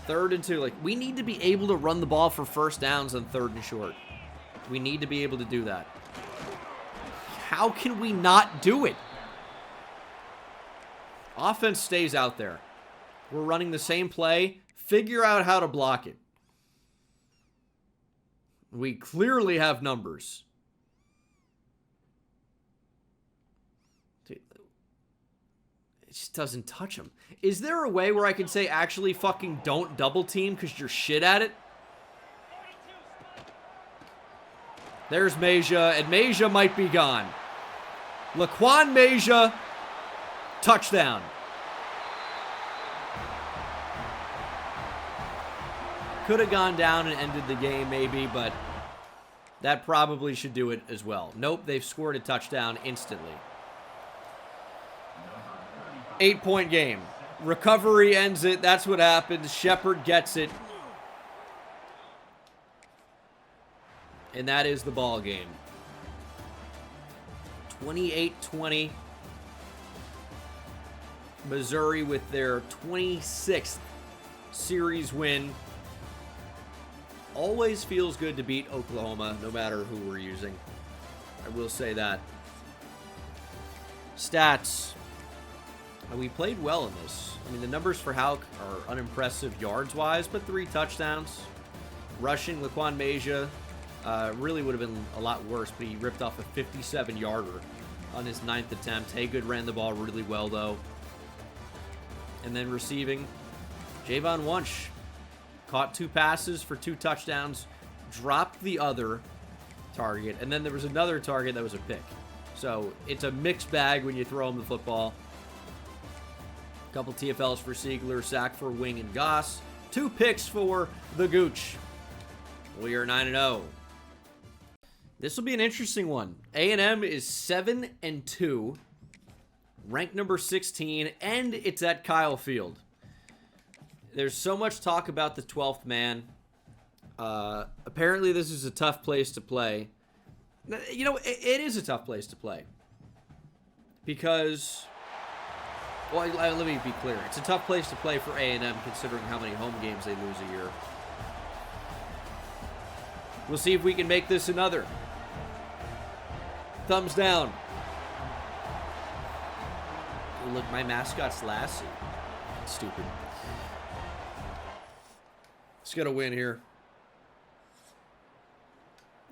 Third and 2. Like, we need to be able to run the ball for first downs on 3rd and short. We need to be able to do that. How can we not do it? Offense stays out there. We're running the same play. Figure out how to block it. We clearly have numbers. Dude, it just doesn't touch him. Is there a way where I can say, actually fucking don't double team because you're shit at it? There's Mejia, and Mejia might be gone. Laquan Mejia, touchdown. Could have gone down and ended the game maybe, but that probably should do it as well. Nope, they've scored a touchdown instantly. 8-point game. Recovery ends it. That's what happens. Shepard gets it. And that is the ball game. 28-20. Missouri with their 26th series win. Always feels good to beat Oklahoma, no matter who we're using. I will say that. Stats. We played well in this. I mean, the numbers for Houck are unimpressive yards-wise, but 3 touchdowns. Rushing, Laquan Mejia really would have been a lot worse, but he ripped off a 57-yarder on his 9th attempt. Haygood ran the ball really well, though. And then receiving, Javon Wunsch caught 2 passes for 2 touchdowns, dropped the other target, and then there was another target that was a pick. So it's a mixed bag when you throw him the football. A couple TFLs for Siegler, sack for Wing and Goss, 2 picks for the Gooch. We are 9-0. This will be an interesting one. A&M is 7-2, ranked number 16, and it's at Kyle Field. There's so much talk about the 12th man. Apparently, this is a tough place to play. You know, it is a tough place to play. Because, well, let me be clear. It's a tough place to play for A&M considering how many home games they lose a year. We'll see if we can make this another. Thumbs down. Oh, look, my mascot's Lassie. Stupid. Let's get a win here.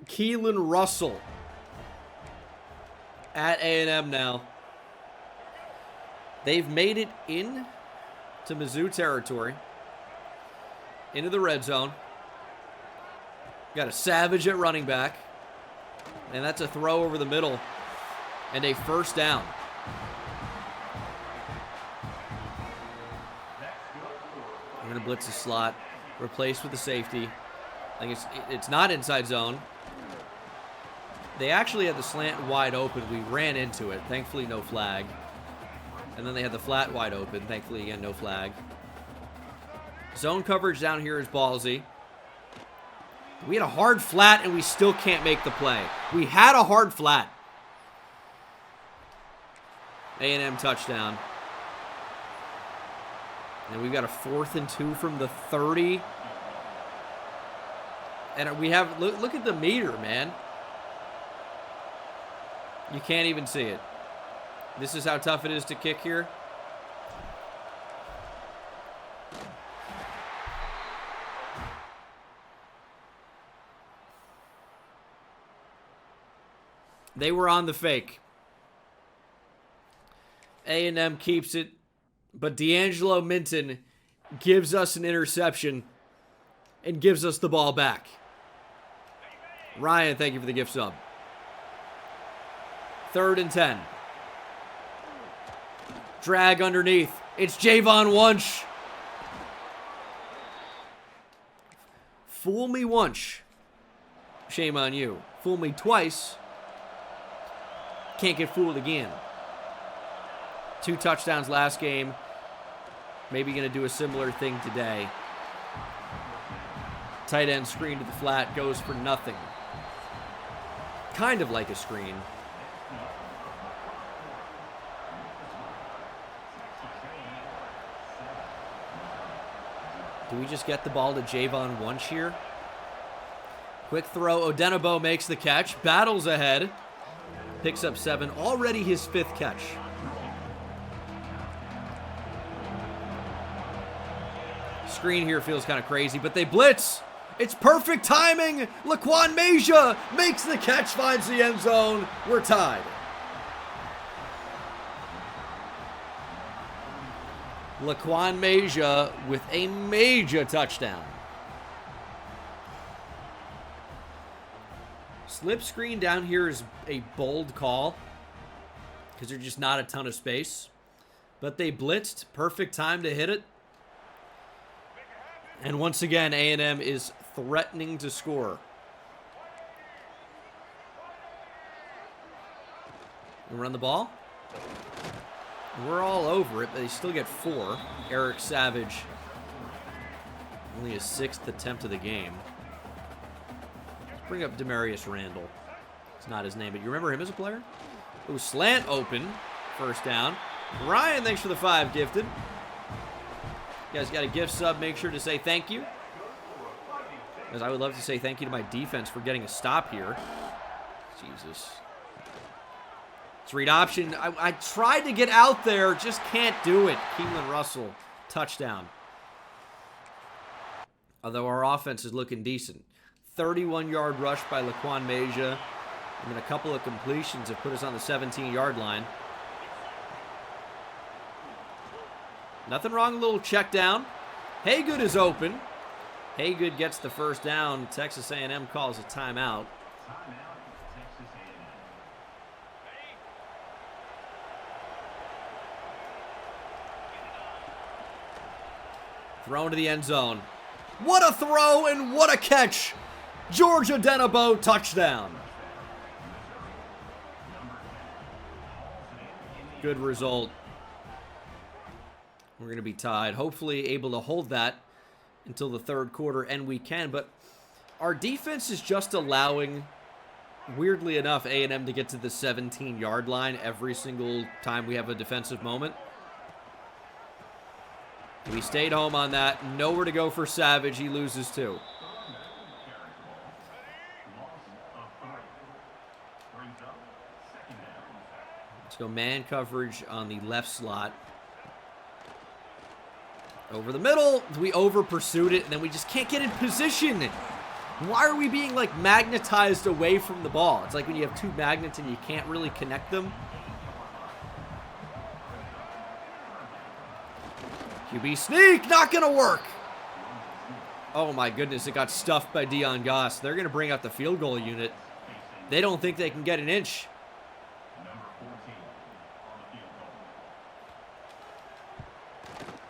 Keelan Russell at A&M now. They've made it in to Mizzou territory. Into the red zone. Got a Savage at running back. And that's a throw over the middle. And a first down. We're going to blitz the slot. Replaced with the safety. I think it's not inside zone. They actually had the slant wide open. We ran into it. Thankfully, no flag. And then they had the flat wide open. Thankfully, again, no flag. Zone coverage down here is ballsy. We had a hard flat, and we still can't make the play. We had a hard flat. A&M touchdown. And we've got a 4th and 2 from the 30. And we have, look at the meter, man. You can't even see it. This is how tough it is to kick here. They were on the fake. A&M keeps it, but D'Angelo Minton gives us an interception and gives us the ball back. Ryan, thank you for the gift sub. 3rd and 10. Drag underneath. It's Javon Wunsch. Fool me once. Shame on you. Fool me twice. Can't get fooled again. 2 touchdowns last game. Maybe going to do a similar thing today. Tight end screen to the flat. Goes for nothing. Kind of like a screen. Do we just get the ball to Javon Wunsch here? Quick throw. Odenigbo makes the catch. Battles ahead. Picks up 7. Already his 5th catch. Screen here feels kind of crazy, but they blitz. It's perfect timing. Laquan Meja makes the catch, finds the end zone. We're tied. Laquan Meja with a major touchdown. Slip screen down here is a bold call because there's just not a ton of space. But they blitzed. Perfect time to hit it. And once again, A&M is threatening to score. We run the ball. We're all over it, but they still get 4. Eric Savage, only his 6th attempt of the game. Let's bring up Demarius Randall. It's not his name, but you remember him as a player? Ooh, slant open. First down. Ryan, thanks for the 5 gifted. You guys got a gift sub, make sure to say thank you. Because I would love to say thank you to my defense for getting a stop here. Jesus. It's read option. I tried to get out there, just can't do it. Keelan Russell, touchdown. Although our offense is looking decent. 31-yard rush by Laquan Meja. And then a couple of completions have put us on the 17-yard line. Nothing wrong, a little check down. Haygood is open. Haygood gets the first down. Texas A&M calls a timeout. Thrown to the end zone. What a throw and what a catch! Georgia Denabo touchdown. Good result. We're going to be tied. Hopefully able to hold that until the third quarter, and we can. But our defense is just allowing, weirdly enough, A&M to get to the 17-yard line every single time we have a defensive moment. We stayed home on that. Nowhere to go for Savage. He loses two. Let's go man coverage on the left slot. Over the middle. We over pursued it, and then we just can't get in position. Why are we being, like, magnetized away from the ball? It's like when you have two magnets and you can't really connect them. QB sneak, not going to work. Oh, my goodness, it got stuffed by Dion Goss. They're going to bring out the field goal unit. They don't think they can get an inch.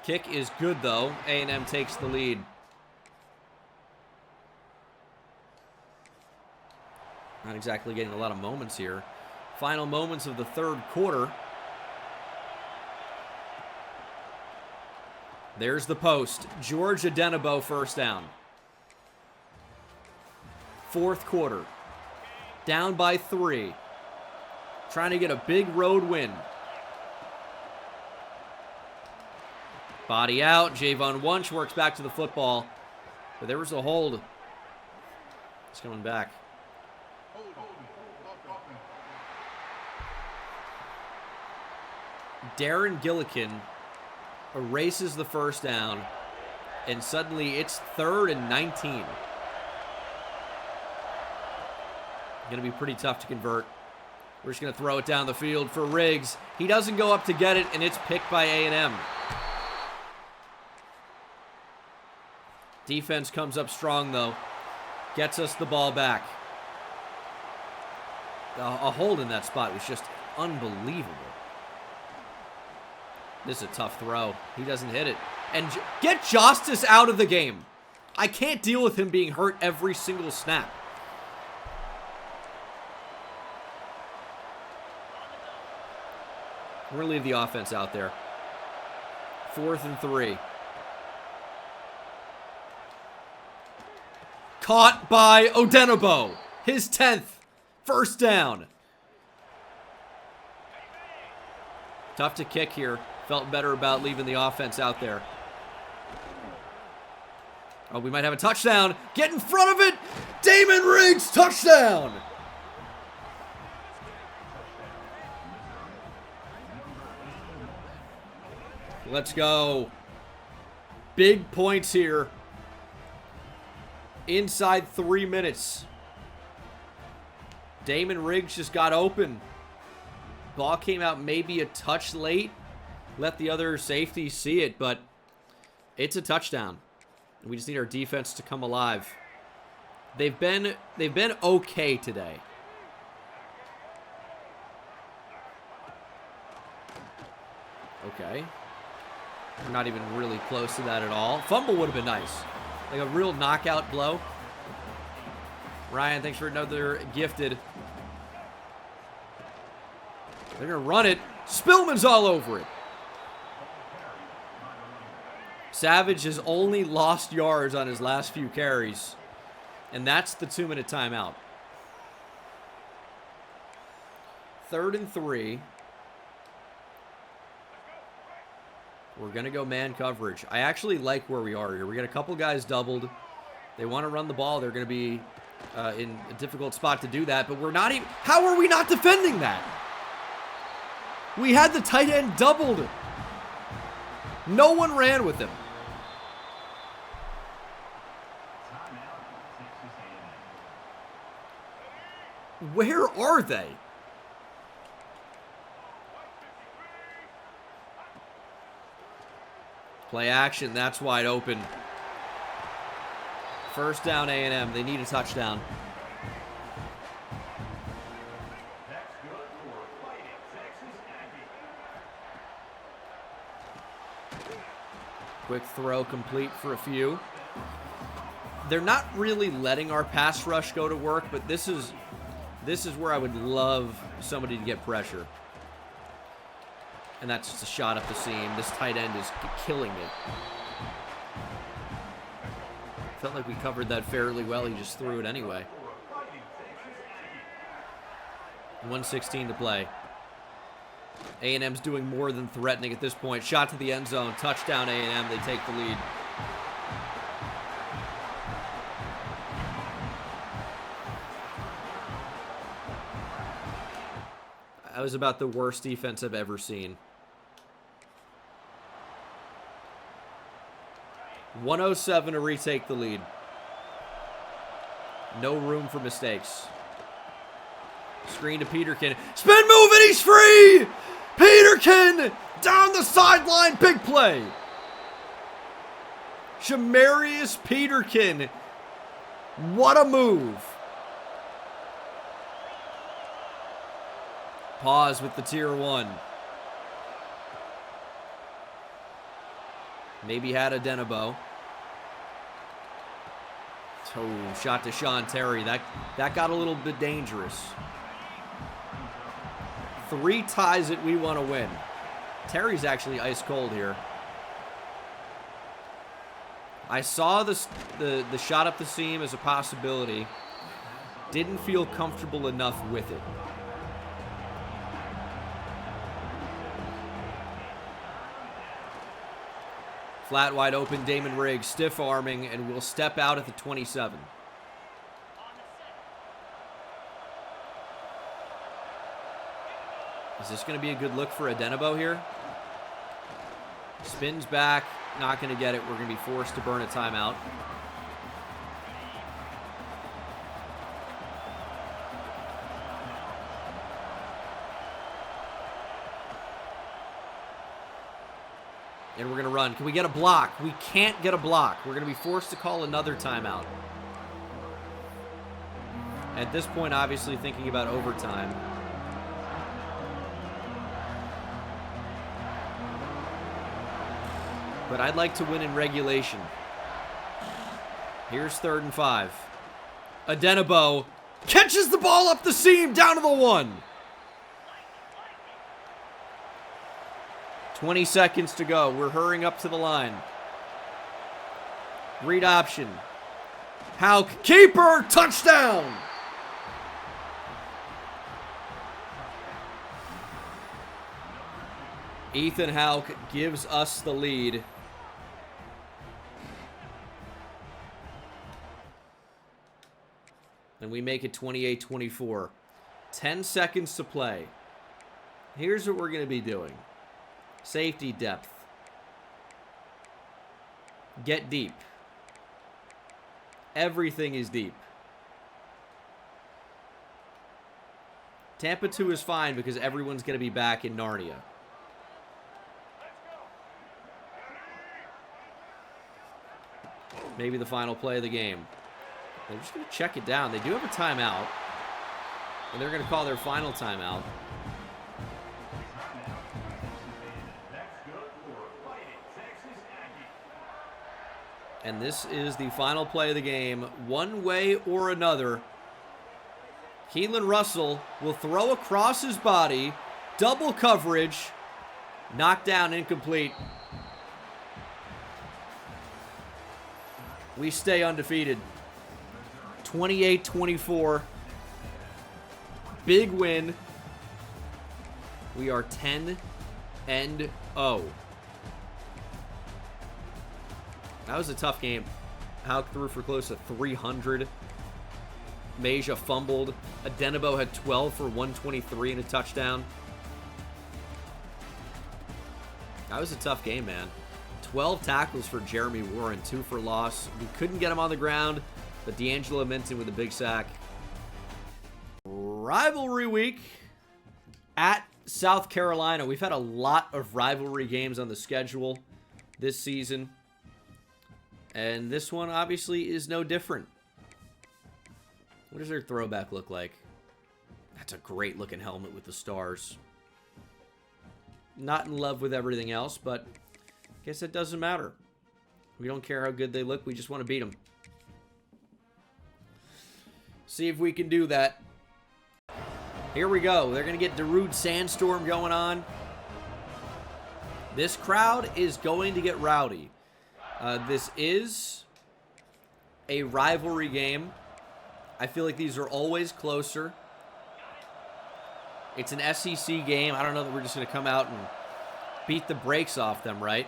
Kick is good, though. A&M takes the lead. Not exactly getting a lot of moments here. Final moments of the third quarter. There's the post. Georgia Denabo first down. Fourth quarter. Down by 3. Trying to get a big road win. Body out. Javon Wunsch works back to the football. But there was a hold. It's coming back. Darren Gillikin erases the first down, and suddenly it's 3rd and 19. Going to be pretty tough to convert. We're just going to throw it down the field for Riggs. He doesn't go up to get it, and it's picked by A&M. Defense comes up strong, though. Gets us the ball back. A hold in that spot was just unbelievable. This is a tough throw. He doesn't hit it. And get Justice out of the game. I can't deal with him being hurt every single snap. We're going to leave the offense out there. 4th and 3. Caught by Odenigbo. His 10th. First down. Tough to kick here. Felt better about leaving the offense out there. Oh, we might have a touchdown. Get in front of it. Damon Riggs, touchdown. Let's go. Big points here. Inside 3 minutes. Damon Riggs just got open. Ball came out maybe a touch late. Let the other safety see it, but it's a touchdown. We just need our defense to come alive. They've been okay today. Okay. We're not even really close to that at all. Fumble would have been nice. Like a real knockout blow. Ryan, thanks for another gifted. They're going to run it. Spillman's all over it. Savage has only lost yards on his last few carries. And that's the 2-minute timeout. 3rd and 3. We're going to go man coverage. I actually like where we are here. We got a couple guys doubled. They want to run the ball. They're going to be in a difficult spot to do that. But we're not even... How are we not defending that? We had the tight end doubled. No one ran with him. Where are they? Play action. That's wide open. First down, A&M. They need a touchdown. Quick throw complete for a few. They're not really letting our pass rush go to work, but this is where I would love somebody to get pressure. And that's just a shot up the seam. This tight end is killing it. Felt like we covered that fairly well. He just threw it anyway. 1:16 to play. A&M's doing more than threatening at this point. Shot to the end zone. Touchdown A&M. They take the lead. That was about the worst defense I've ever seen. 1:07 to retake the lead. No room for mistakes. Screen to Peterkin. Spin move and he's free! Peterkin down the sideline. Big play. Shamarius Peterkin. What a move. Pause with the tier 1. Maybe had a Denebo. Oh, shot to Sean Terry. That got a little bit dangerous. 3 ties that we want to win. Terry's actually ice cold here. I saw the shot up the seam as a possibility. Didn't feel comfortable enough with it. Flat wide open, Damon Riggs, stiff arming, and will step out at the 27. Is this going to be a good look for Adenabo here? Spins back, not going to get it. We're going to be forced to burn a timeout. And we're going to run. Can we get a block? We can't get a block. We're going to be forced to call another timeout. At this point, obviously thinking about overtime. But I'd like to win in regulation. Here's 3rd and 5. Adenabo catches the ball up the seam, down to the 1. 20 seconds to go. We're hurrying up to the line. Read option. Hauk, keeper, touchdown! Ethan Hauk gives us the lead. And we make it 28-24. 10 seconds to play. Here's what we're going to be doing. Safety depth. Get deep. Everything is deep. Tampa 2 is fine because everyone's going to be back in Narnia. Maybe the final play of the game. They're just going to check it down. They do have a timeout. And they're going to call their final timeout. And this is the final play of the game. One way or another, Keelan Russell will throw across his body. Double coverage. Knockdown, incomplete. We stay undefeated. 28-24. Big win. We are 10-0. That was a tough game. Hauk threw for close to 300. Meja fumbled. Adenabo had 12 for 123 and a touchdown. That was a tough game, man. 12 tackles for Jeremy Warren, 2 for loss. We couldn't get him on the ground, but D'Angelo Minton with a big sack. Rivalry week at South Carolina. We've had a lot of rivalry games on the schedule. this season. And this one obviously is no different. What does their throwback look like? That's a great looking helmet with the stars. Not in love with everything else, but I guess it doesn't matter. We don't care how good they look. We just want to beat them. See if we can do that. Here we go. They're going to get Darude Sandstorm going on. This crowd is going to get rowdy. This is a rivalry game. I feel like these are always closer. It's an SEC game. I don't know that we're just going to come out and beat the brakes off them, right?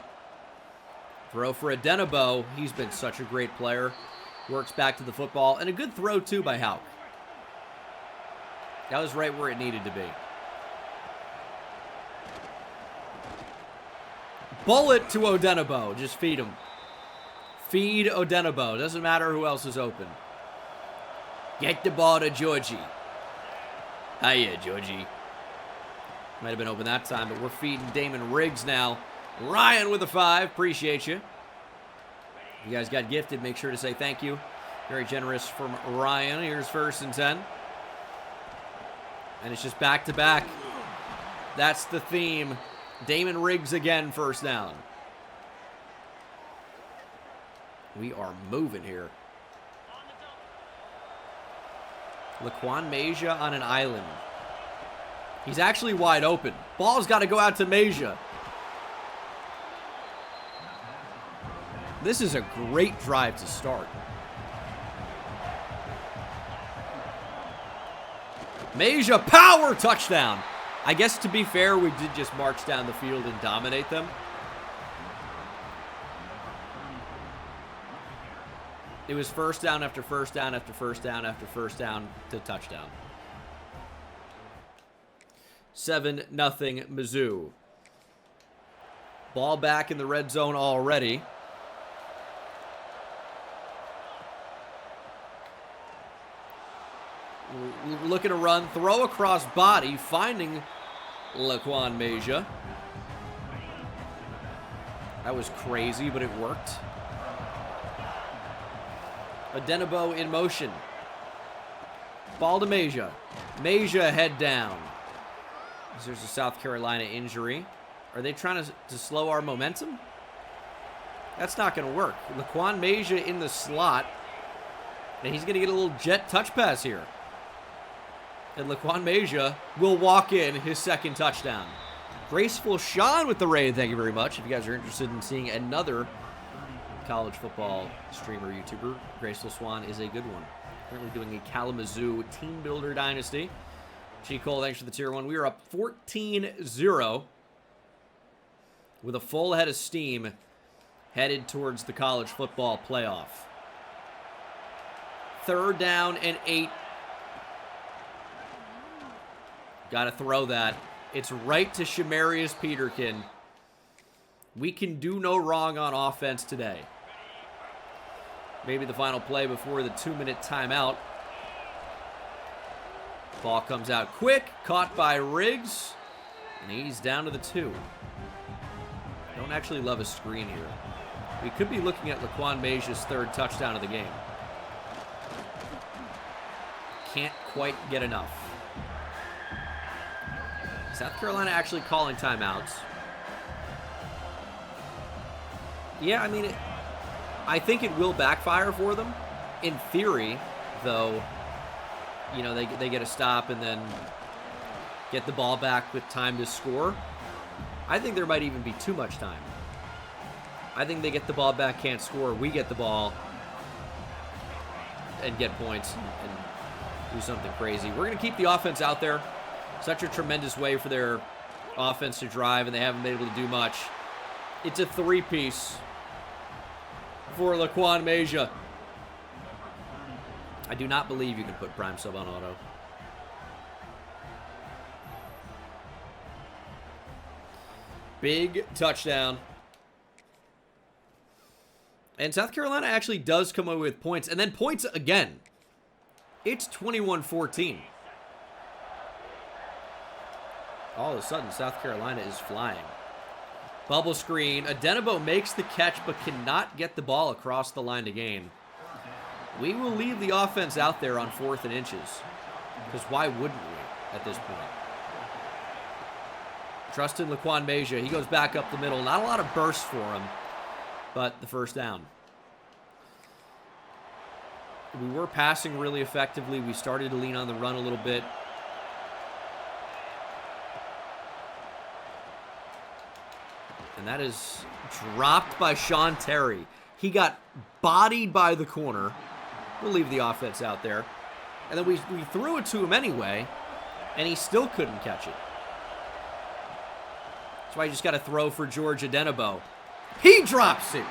Throw for Adenabo. He's been such a great player. Works back to the football. And a good throw, too, by Houck. That was right where it needed to be. Bullet to Odenabo. Just feed him. Feed Odenabo. Doesn't matter who else is open. Get the ball to Georgie. Hiya, Georgie. Might have been open that time, but we're feeding Damon Riggs now. Ryan with a 5. Appreciate you. You guys got gifted. Make sure to say thank you. Very generous from Ryan. Here's 1st and 10. And it's just back-to-back. That's the theme. Damon Riggs again, 1st down. We are moving here. Laquan Mejia on an island. He's actually wide open. Ball's got to go out to Mejia. This is a great drive to start. Mejia, power touchdown. I guess to be fair, we did just march down the field and dominate them. It was 1st down after 1st down after 1st down after 1st down to touchdown. 7-0 Mizzou. Ball back in the red zone already. Looking to run, throw across body, finding Laquan Mejia. That was crazy, but it worked. Adenabo in motion. Ball to Mejia. Mejia head down. There's a South Carolina injury. Are they trying to slow our momentum? That's not going to work. Laquan Mejia in the slot. And he's going to get a little jet touch pass here. And Laquan Mejia will walk in his 2nd touchdown. Graceful Sean with the raid. Thank you very much. If you guys are interested in seeing another college football streamer, YouTuber, Graceful Swan is a good one. Currently doing a Kalamazoo Team Builder Dynasty. G. Cole, thanks for the tier 1. We are up 14-0 with a full head of steam headed towards the college football playoff. 3rd down and 8. Got to throw that. It's right to Shamarius Peterkin. We can do no wrong on offense today. Maybe the final play before the 2-minute timeout. Ball comes out quick. Caught by Riggs. And he's down to the 2. Don't actually love a screen here. We could be looking at Laquan Mejia's 3rd touchdown of the game. Can't quite get enough. South Carolina actually calling timeouts. Yeah, I mean, I think it will backfire for them. In theory, though, you know, they get a stop and then get the ball back with time to score. I think there might even be too much time. I think they get the ball back, can't score. We get the ball and get points and do something crazy. We're going to keep the offense out there. Such a tremendous way for their offense to drive, and they haven't been able to do much. It's a 3-piece for Laquan Mejia. I do not believe you can put Prime Sub on auto. Big touchdown. And South Carolina actually does come away with points, and then points again. It's 21-14. All of a sudden, South Carolina is flying. Bubble screen. Adenabo makes the catch but cannot get the ball across the line to gain. We will leave the offense out there on 4th and inches. Because why wouldn't we at this point? Trust in Laquan Mejia. He goes back up the middle. Not a lot of bursts for him, but the first down. We were passing really effectively. We started to lean on the run a little bit. And that is dropped by Sean Terry. He got bodied by the corner. We'll leave the offense out there. And then we threw it to him anyway, and he still couldn't catch it. That's why you just got to throw for George Adenabo. He drops it.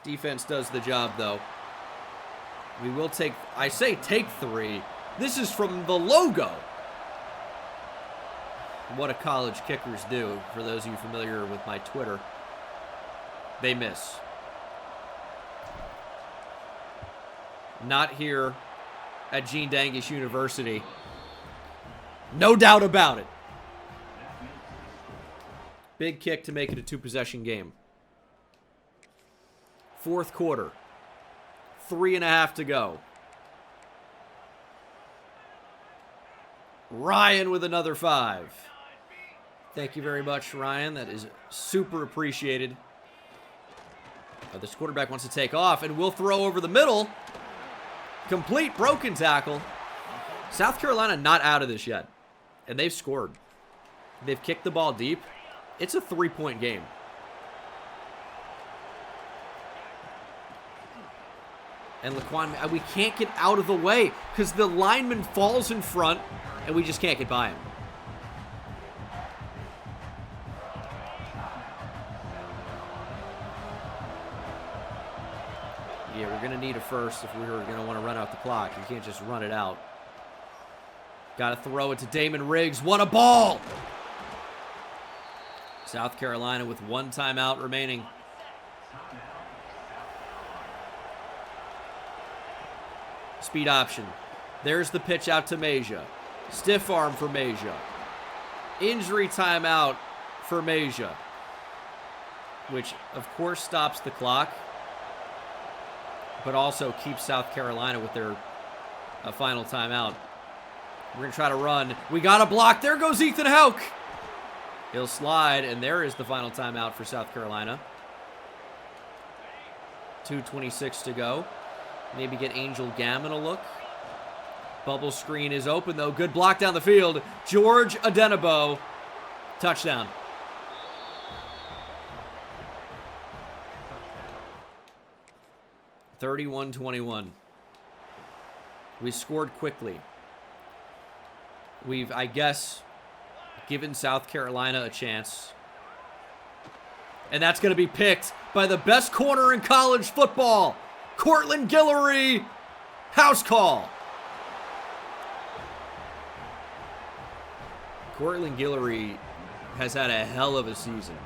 Defense does the job, though. We will take, I say take 3. This is from the logo. What do college kickers do? For those of you familiar with my Twitter, they miss. Not here at Gene Dangish University. No doubt about it. Big kick to make it a 2-possession game. 4th quarter. 3.5 to go. Ryan with another 5. Thank you very much, Ryan. That is super appreciated. This quarterback wants to take off, and we'll throw over the middle. Complete broken tackle. South Carolina not out of this yet, and they've scored. They've kicked the ball deep. It's a 3-point game. And Laquan, we can't get out of the way because the lineman falls in front, and we just can't get by him. Yeah, we're going to need a first if we're going to want to run out the clock. You can't just run it out. Got to throw it to Damon Riggs. What a ball! South Carolina with 1 timeout remaining. Speed option. There's the pitch out to Mejia. Stiff arm for Mejia. Injury timeout for Mejia, which of course stops the clock, but also keeps South Carolina with their final timeout. We're going to try to run. We got a block. There goes Ethan Houck. He'll slide, and there is the final timeout for South Carolina. 2:26 to go. Maybe get Angel Gammon a look. Bubble screen is open, though. Good block down the field. George Adenabo. Touchdown. (31-21). We scored quickly. We've, I guess, given South Carolina a chance. And that's going to be picked by the best corner in college football, Cortland Guillory. House call. Cortland Guillory has had a hell of a season.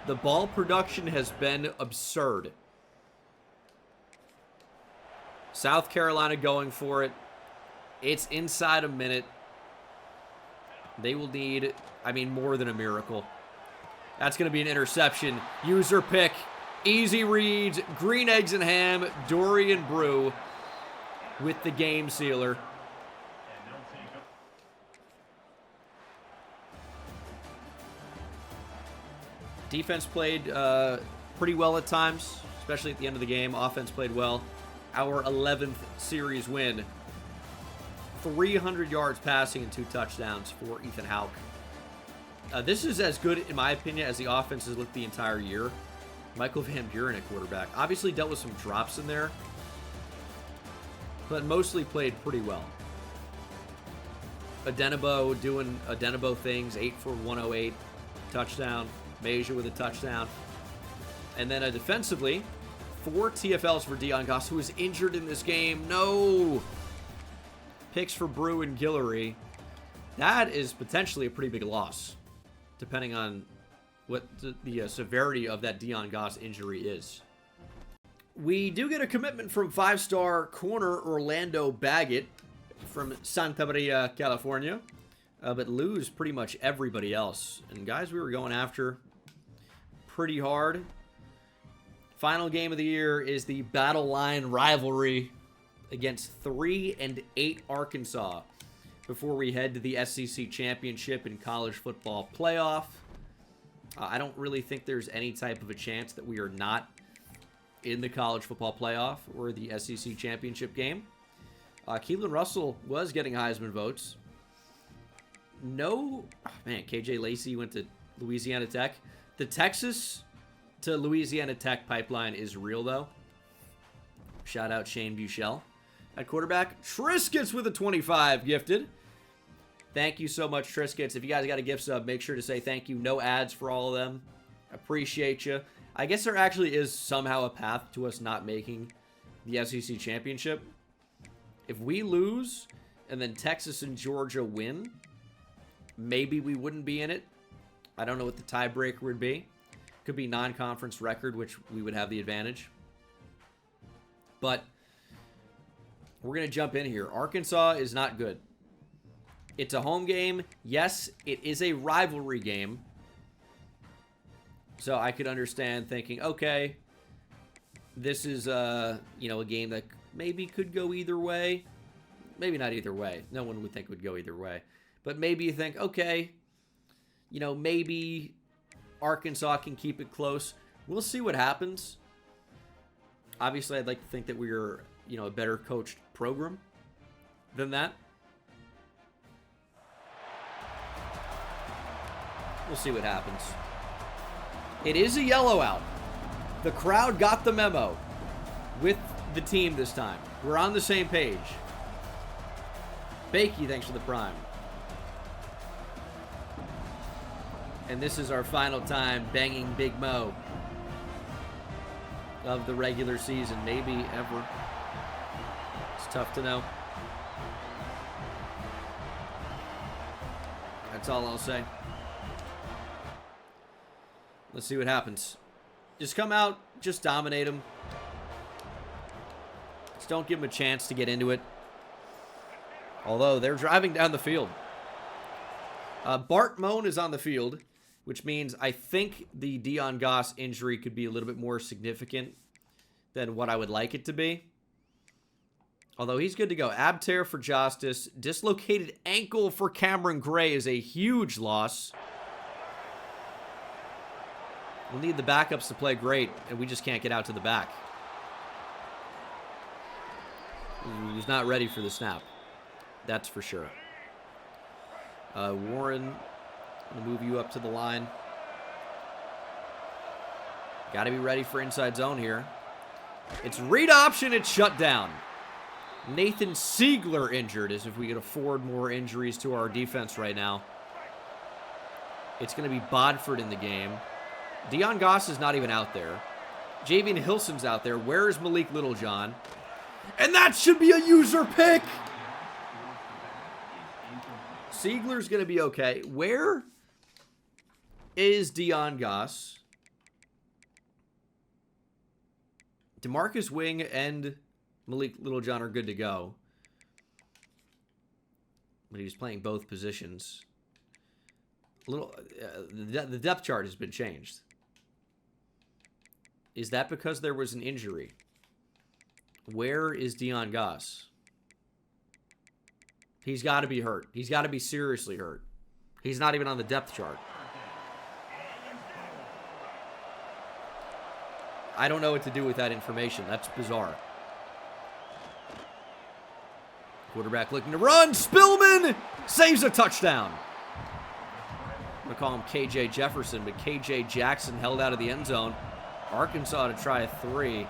The ball production has been absurd. South Carolina going for it. It's inside a minute. They will need, more than a miracle. That's going to be an interception. User pick. Easy reads. Green Eggs and Ham. Dorian Brew with the game sealer. Defense played pretty well at times, especially at the end of the game. Offense played well. Our 11th series win. 300 yards passing and 2 touchdowns for Ethan Houck. This is as good, in my opinion, as the offense has looked the entire year. Michael Van Buren at quarterback. Obviously dealt with some drops in there, but mostly played pretty well. Adenabo doing Adenabo things. 8 for 108. Touchdown. Mejia with a touchdown. And then defensively, 4 TFLs for Dion Goss, who was injured in this game. No! Picks for Brew and Guillory. That is potentially a pretty big loss, depending on what the severity of that Dion Goss injury is. We do get a commitment from 5-star corner Orlando Baggett from Santa Maria, California. but lose pretty much everybody else. And guys we were going after pretty hard. Final game of the year is the Battle Line rivalry against 3-8 Arkansas before we head to the SEC Championship and College Football Playoff. I don't really think there's any type of a chance that we are not in the College Football Playoff or the SEC Championship game. Keelan Russell was getting Heisman votes. No, oh man, KJ Lacey went to Louisiana Tech. The Texas to Louisiana Tech pipeline is real, though. Shout out Shane Buechele. At quarterback, Triscuits with a 25 gifted. Thank you so much, Triscuits. If you guys got a gift sub, make sure to say thank you. No ads for all of them. Appreciate you. I guess there actually is somehow a path to us not making the SEC Championship. If we lose and then Texas and Georgia win, maybe we wouldn't be in it. I don't know what the tiebreaker would be. Could be non-conference record, which we would have the advantage. But we're going to jump in here. Arkansas is not good. It's a home game. Yes, it is a rivalry game. So I could understand thinking, okay, this is a game that maybe could go either way. Maybe not either way. No one would think it would go either way. But maybe you think, okay, maybe Arkansas can keep it close. We'll see what happens. Obviously, I'd like to think that we're, a better coached program than that. We'll see what happens. It is a yellow out. The crowd got the memo with the team this time. We're on the same page. Bakey, thanks for the prime. And this is our final time banging Big Mo of the regular season. Maybe ever. It's tough to know. That's all I'll say. Let's see what happens. Just come out, just dominate them. Just don't give them a chance to get into it. Although they're driving down the field. Bart Moan is on the field, which means I think the Dion Goss injury could be a little bit more significant than what I would like it to be. Although he's good to go. Ab tear for Justice. Dislocated ankle for Cameron Gray is a huge loss. We'll need the backups to play great, and we just can't get out to the back. He's not ready for the snap. That's for sure. Warren, I'm going to move you up to the line. Got to be ready for inside zone here. It's read option. It's shut down. Nathan Siegler injured, as if we could afford more injuries to our defense right now. It's going to be Bodford in the game. Dion Goss is not even out there. Javian Hilson's out there. Where is Malik Littlejohn? And that should be a user pick! Siegler's going to be okay. Where is Dion Goss? DeMarcus Wing and Malik Littlejohn are good to go. But he's playing both positions. The depth chart has been changed. Is that because there was an injury? Where is Dion Goss? He's got to be hurt. He's got to be seriously hurt. He's not even on the depth chart. I don't know what to do with that information. That's bizarre. Quarterback looking to run. Spillman saves a touchdown. I'm going to call him KJ Jefferson, but KJ Jackson held out of the end zone. Arkansas to try a 3,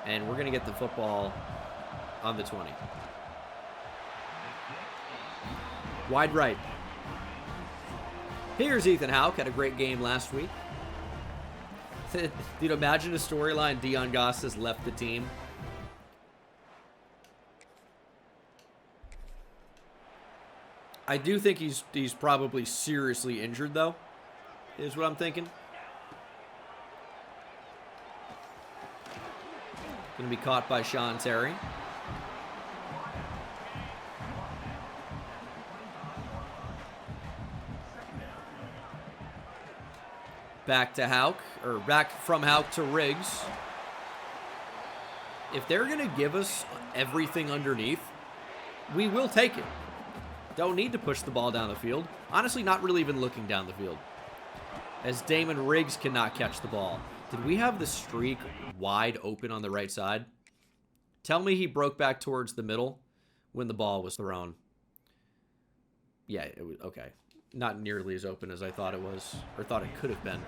and we're going to get the football on the 20. Wide right. Here's Ethan Houck. Had a great game last week. Dude, imagine a storyline Dion Goss has left the team. I do think he's probably seriously injured, though, is what I'm thinking. Going to be caught by Sean Terry. Back to Hauk, or back from Hauk to Riggs. If they're going to give us everything underneath, we will take it. Don't need to push the ball down the field. Honestly, not really even looking down the field, as Damon Riggs cannot catch the ball. Did we have the streak wide open on the right side? Tell me he broke back towards the middle when the ball was thrown. Yeah, it was okay. Not nearly as open as I thought it was, or thought it could have been.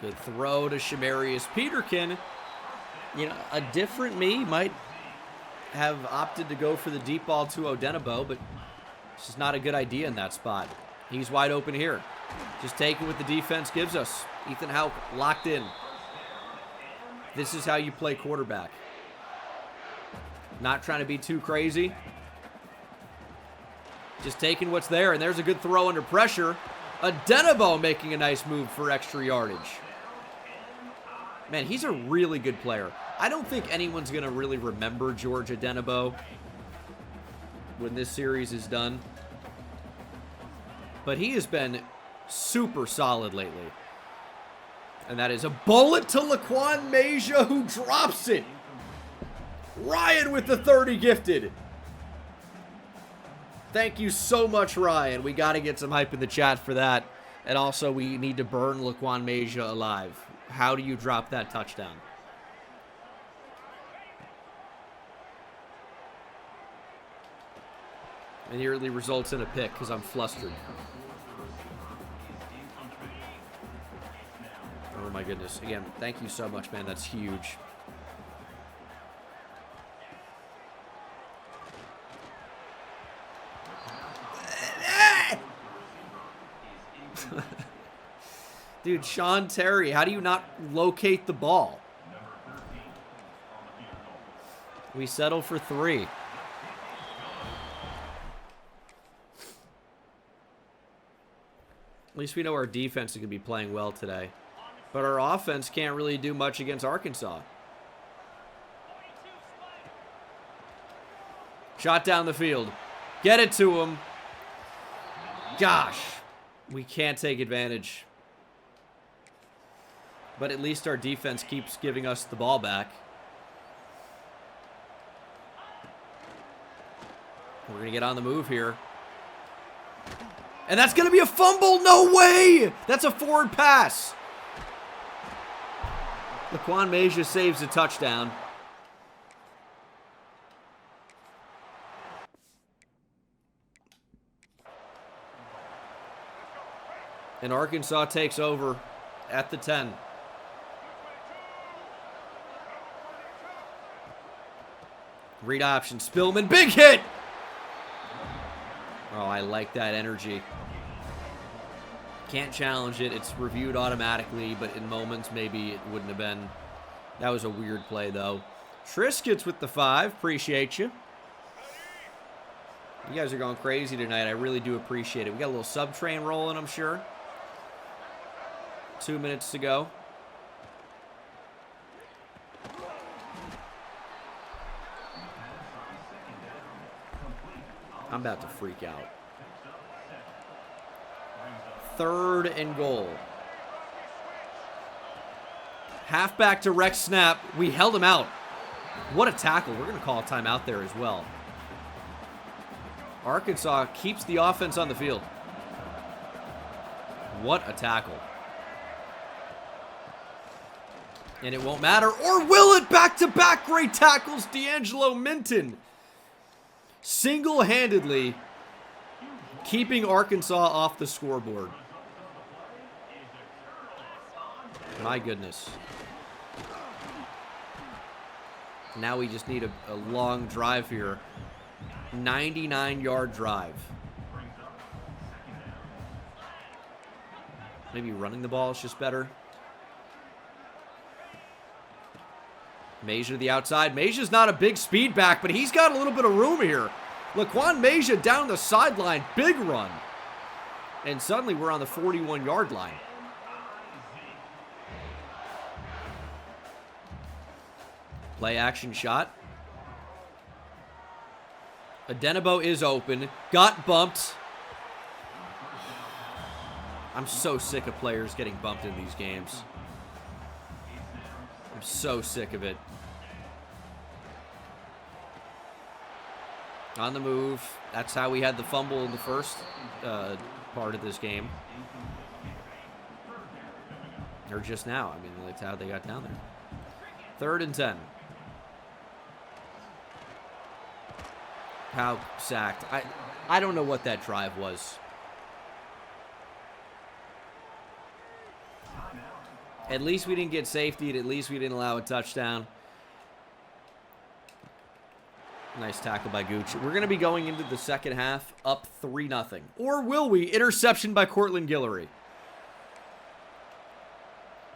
Good throw to Shamarius Peterkin. You know, a different me might have opted to go for the deep ball to Odenabo, but it's just not a good idea in that spot. He's wide open here. Just taking what the defense gives us. Ethan Hauk locked in. This is how you play quarterback. Not trying to be too crazy. Just taking what's there, and there's a good throw under pressure. Odenabo making a nice move for extra yardage. Man, he's a really good player. I don't think anyone's going to really remember George Odenabo when this series is done. But he has been super solid lately. And that is a bullet to Laquan Major, who drops it. Ryan with the 30 gifted. Thank you so much, Ryan. We got to get some hype in the chat for that. And also, we need to burn Laquan Major alive. How do you drop that touchdown? It nearly results in a pick because I'm flustered. Oh my goodness. Again, thank you so much, man. That's huge. Dude, Sean Terry, how do you not locate the ball? We settle for 3. At least we know our defense is going to be playing well today. But our offense can't really do much against Arkansas. Shot down the field. Get it to him. Gosh, we can't take advantage. But at least our defense keeps giving us the ball back. We're going to get on the move here. And that's going to be a fumble. No way. That's a forward pass. Laquan Major saves a touchdown. And Arkansas takes over at the 10. Read option. Spillman. Big hit. Oh, I like that energy. Can't challenge it. It's reviewed automatically, but in moments, maybe it wouldn't have been. That was a weird play, though. Triscuits with the 5. Appreciate you. You guys are going crazy tonight. I really do appreciate it. We got a little sub-train rolling, I'm sure. 2 minutes to go. I'm about to freak out. 3rd and goal. Halfback direct snap. We held him out. What a tackle. We're going to call a timeout there as well. Arkansas keeps the offense on the field. What a tackle. And it won't matter. Or will it? Back-to-back great tackles. D'Angelo Minton. Single-handedly keeping Arkansas off the scoreboard. My goodness. Now we just need a long drive here. 99-yard drive. Maybe running the ball is just better. Major to the outside. Major's not a big speed back, but he's got a little bit of room here. Laquan Major down the sideline. Big run. And suddenly we're on the 41-yard line. Play action shot. Adenabo is open. Got bumped. I'm so sick of players getting bumped in these games. I'm so sick of it. On the move. That's how we had the fumble in the first part of this game. Or just now. I mean, that's how they got down there. 3rd and 10. How sacked. I don't know what that drive was. At least we didn't get safety. At least we didn't allow a touchdown. Nice tackle by Gooch. We're going to be going into the second half up 3-0. Or will we? Interception by Cortland Guillory.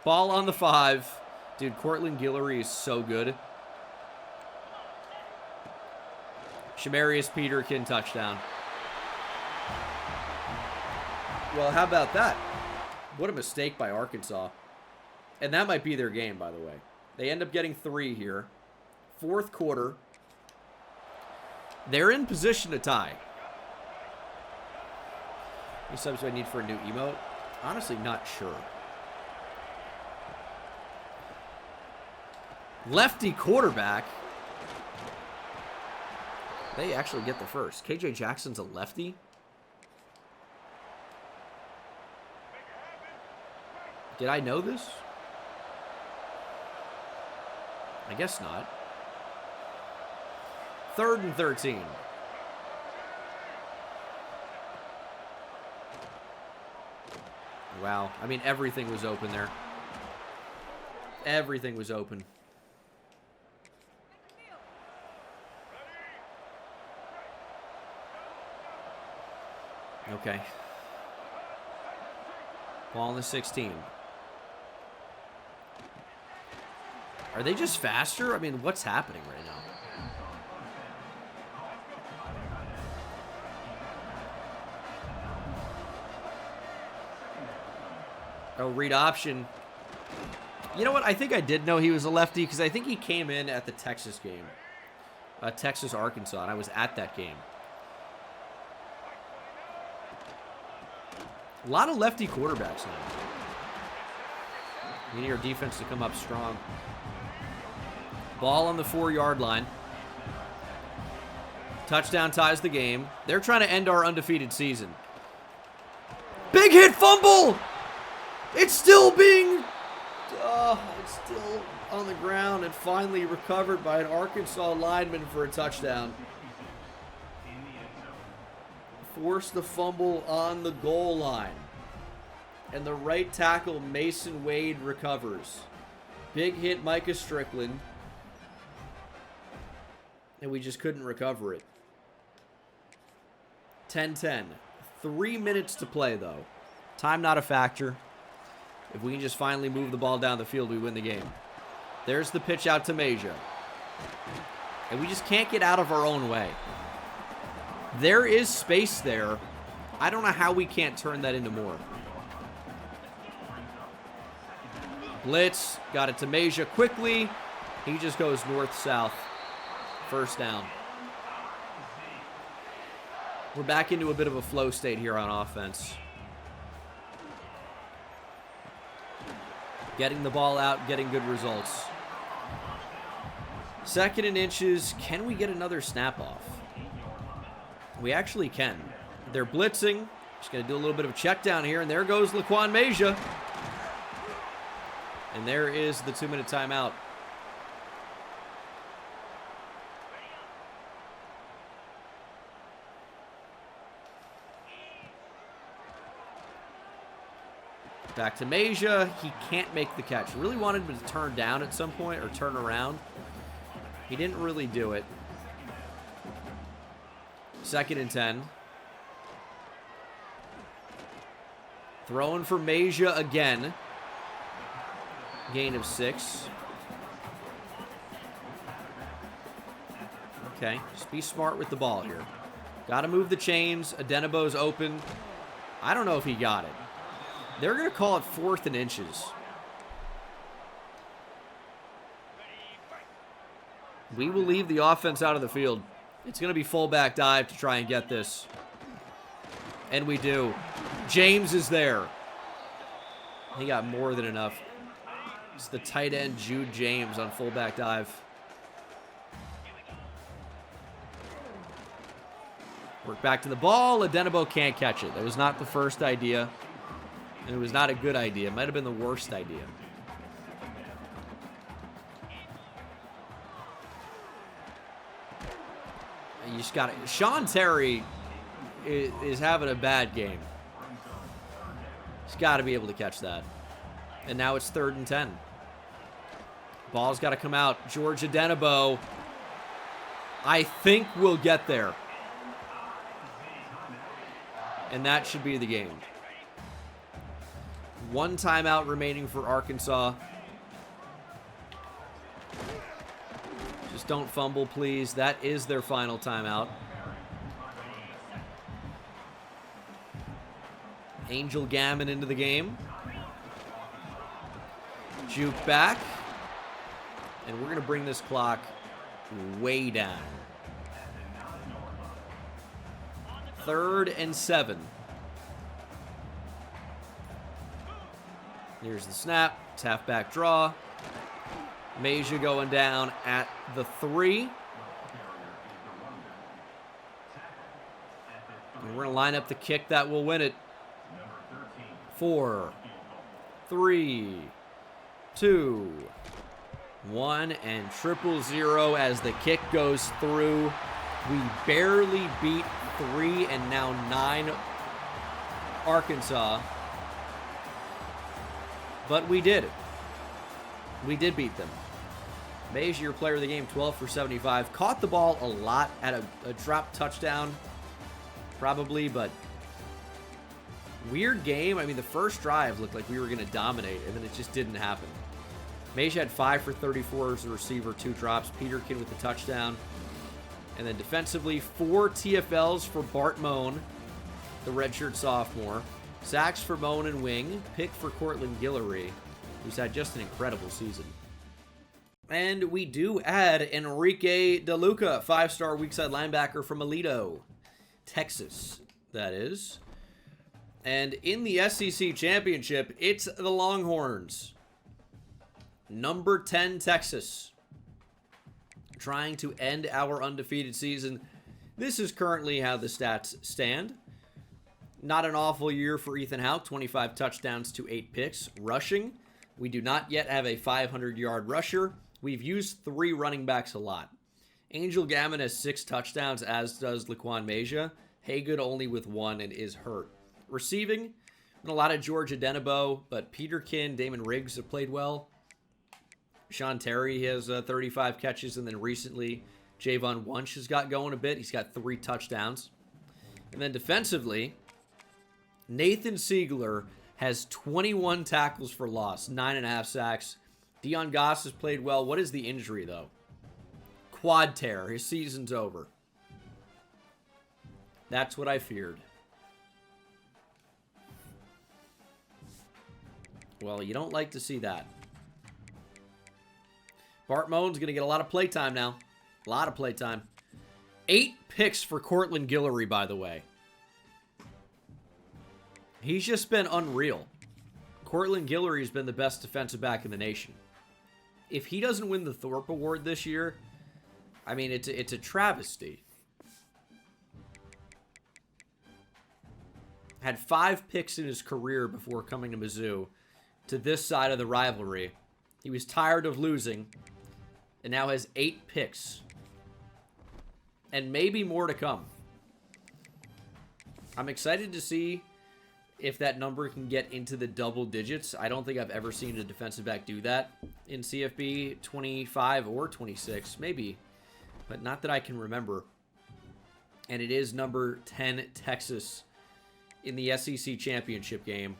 Ball on the 5. Dude, Cortland Guillory is so good. Shamarius Peterkin touchdown. Well, how about that? What a mistake by Arkansas. And that might be their game, by the way. They end up getting 3 here. 4th quarter. They're in position to tie. Any subs do I need for a new emote? Honestly, not sure. Lefty quarterback. They actually get the first. KJ Jackson's a lefty. Did I know this? I guess not. 3rd and 13. Wow. I mean, everything was open there. Everything was open. Okay. Ball in the 16. Are they just faster? I mean, what's happening right now? Oh, read option. You know what? I think I did know he was a lefty because I think he came in at the Texas game. Texas-Arkansas, and I was at that game. A lot of lefty quarterbacks now. You need your defense to come up strong. Ball on the 4-yard line. Touchdown ties the game. They're trying to end our undefeated season. Big hit fumble! It's still being... it's still on the ground and finally recovered by an Arkansas lineman for a touchdown. Force the fumble on the goal line. And the right tackle, Mason Wade, recovers. Big hit, Micah Strickland. And we just couldn't recover it. 10-10. 3 minutes to play, though. Time not a factor. If we can just finally move the ball down the field, we win the game. There's the pitch out to Meja. And we just can't get out of our own way. There is space there. I don't know how we can't turn that into more. Blitz. Got it to Meja quickly. He just goes north-south. First down. We're back into a bit of a flow state here on offense. Getting the ball out, getting good results. 2nd and inches. Can we get another snap off? We actually can. They're blitzing. Just going to do a little bit of a check down here, and there goes Laquan Meja. And there is the 2-minute timeout. Back to Meja. He can't make the catch. Really wanted him to turn down at some point or turn around. He didn't really do it. 2nd and 10. Throwing for Meja again. Gain of 6. Okay, just be smart with the ball here. Got to move the chains. Adenebo's open. I don't know if he got it. They're going to call it 4th and inches. We will leave the offense out of the field. It's going to be fullback dive to try and get this. And we do. James is there. He got more than enough. It's the tight end Jude James on fullback dive. Work back to the ball. Adenabo can't catch it. That was not the first idea. And it was not a good idea. It might have been the worst idea. You just got it. Sean Terry is having a bad game. He's got to be able to catch that. And now it's 3rd and 10. Ball's got to come out. George Adenabo, I think we'll get there. And that should be the game. 1 timeout remaining for Arkansas. Just don't fumble, please. That is their final timeout. Angel Gammon into the game. Juke back. And we're going to bring this clock way down. 3rd and 7. Here's the snap. It's halfback draw. Meja going down at the 3. And we're going to line up the kick that will win it. 4, 3, 2, 1, and 000 as the kick goes through. We barely beat 3 and now 9 Arkansas. But we did. We did beat them. Meja, your player of the game, 12 for 75. Caught the ball a lot at a drop touchdown, probably, but weird game. I mean, the first drive looked like we were going to dominate, and then it just didn't happen. Meja had 5 for 34 as a receiver, 2 drops. Peterkin with the touchdown. And then defensively, 4 TFLs for Bart Moan, the redshirt sophomore. Sacks for Moan and Wing. Pick for Cortland Guillory, who's had just an incredible season. And we do add Enrique DeLuca, 5-star weak side linebacker from Aledo, Texas, that is. And in the SEC Championship, it's the Longhorns. Number 10, Texas. Trying to end our undefeated season. This is currently how the stats stand. Not an awful year for Ethan Houck, 25 touchdowns to 8 picks. Rushing, we do not yet have a 500-yard rusher. We've used 3 running backs a lot. Angel Gammon has 6 touchdowns, as does Laquan Meja. Haygood only with 1 and is hurt. Receiving, a lot of George Adenabo, but Peterkin, Damon Riggs have played well. Sean Terry has 35 catches, and then recently Javon Wunsch has got going a bit. He's got 3 touchdowns. And then defensively, Nathan Siegler has 21 tackles for loss, 9.5 sacks. Dion Goss has played well. What is the injury, though? Quad tear. His season's over. That's what I feared. Well, you don't like to see that. Bart Moan's going to get a lot of playtime now. A lot of playtime. 8 picks for Cortland Guillory, by the way. He's just been unreal. Cortland Guillory has been the best defensive back in the nation. If he doesn't win the Thorpe Award this year, I mean, it's a travesty. Had 5 picks in his career before coming to Mizzou, to this side of the rivalry. He was tired of losing, and now has 8 picks. And maybe more to come. I'm excited to see if that number can get into the double digits. I don't think I've ever seen a defensive back do that in CFB 25 or 26, maybe, but not that I can remember. And it is number 10 Texas in the SEC championship game.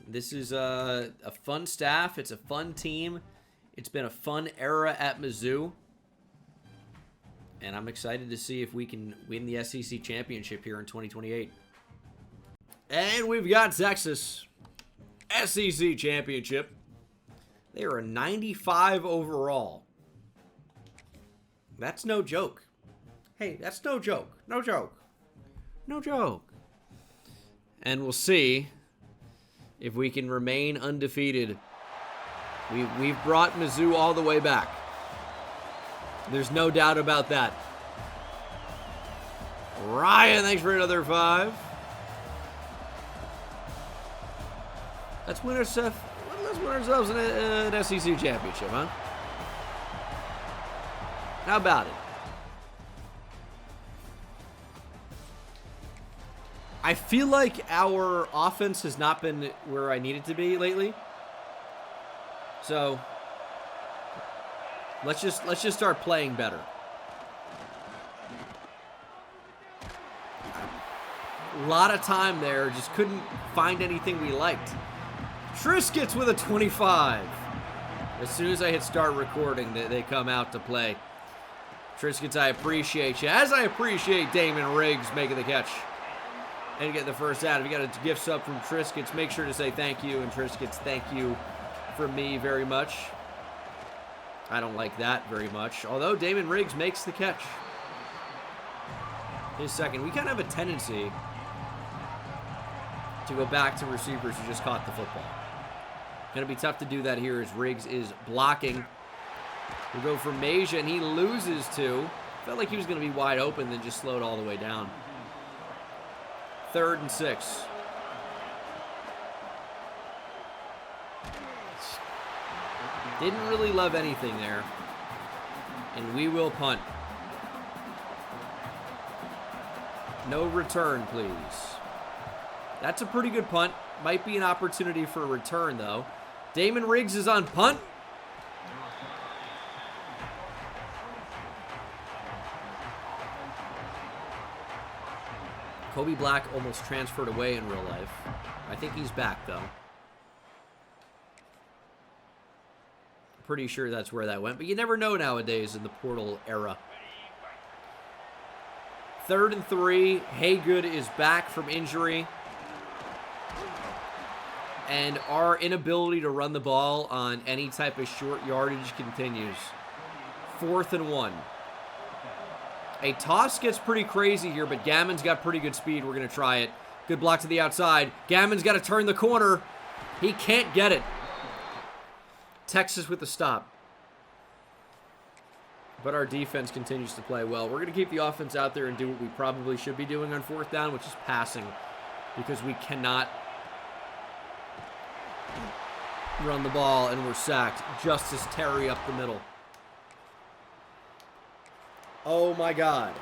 This is a fun staff. It's a fun team. It's been a fun era at Mizzou. And I'm excited to see if we can win the SEC championship here in 2028. And we've got Texas. SEC championship. They are a 95 overall. That's no joke. Hey, that's no joke. No joke. No joke. And we'll see if we can remain undefeated. We've brought Mizzou all the way back. There's no doubt about that. Ryan, thanks for another 5. Let's win ourselves an SEC championship, huh? How about it? I feel like our offense has not been where I need it to be lately. So let's just start playing better. A lot of time there, just couldn't find anything we liked. Triscuits with a 25. As soon as I hit start recording, they come out to play. Triscuits, I appreciate you. As I appreciate Damon Riggs making the catch and getting the first out. If you got a gift sub from Triscuits, make sure to say thank you. And Triscuits, thank you from me very much. I don't like that very much. Although Damon Riggs makes the catch. His second. We kind of have a tendency to go back to receivers who just caught the football. Going to be tough to do that here as Riggs is blocking. We'll go for Maja, and he loses 2. Felt like he was going to be wide open, then just slowed all the way down. 3rd and 6. Didn't really love anything there. And we will punt. No return, please. That's a pretty good punt. Might be an opportunity for a return, though. Damon Riggs is on punt. Kobe Black almost transferred away in real life. I think he's back, though. Pretty sure that's where that went, but you never know nowadays in the portal era. 3rd and 3. Haygood is back from injury. And our inability to run the ball on any type of short yardage continues. 4th and 1. A toss gets pretty crazy here, but Gammon's got pretty good speed. We're going to try it. Good block to the outside. Gammon's got to turn the corner. He can't get it. Texas with the stop. But our defense continues to play well. We're going to keep the offense out there and do what we probably should be doing on 4th down, which is passing. Because we cannot run the ball, and we're sacked. Justice Terry up the middle. Oh my God.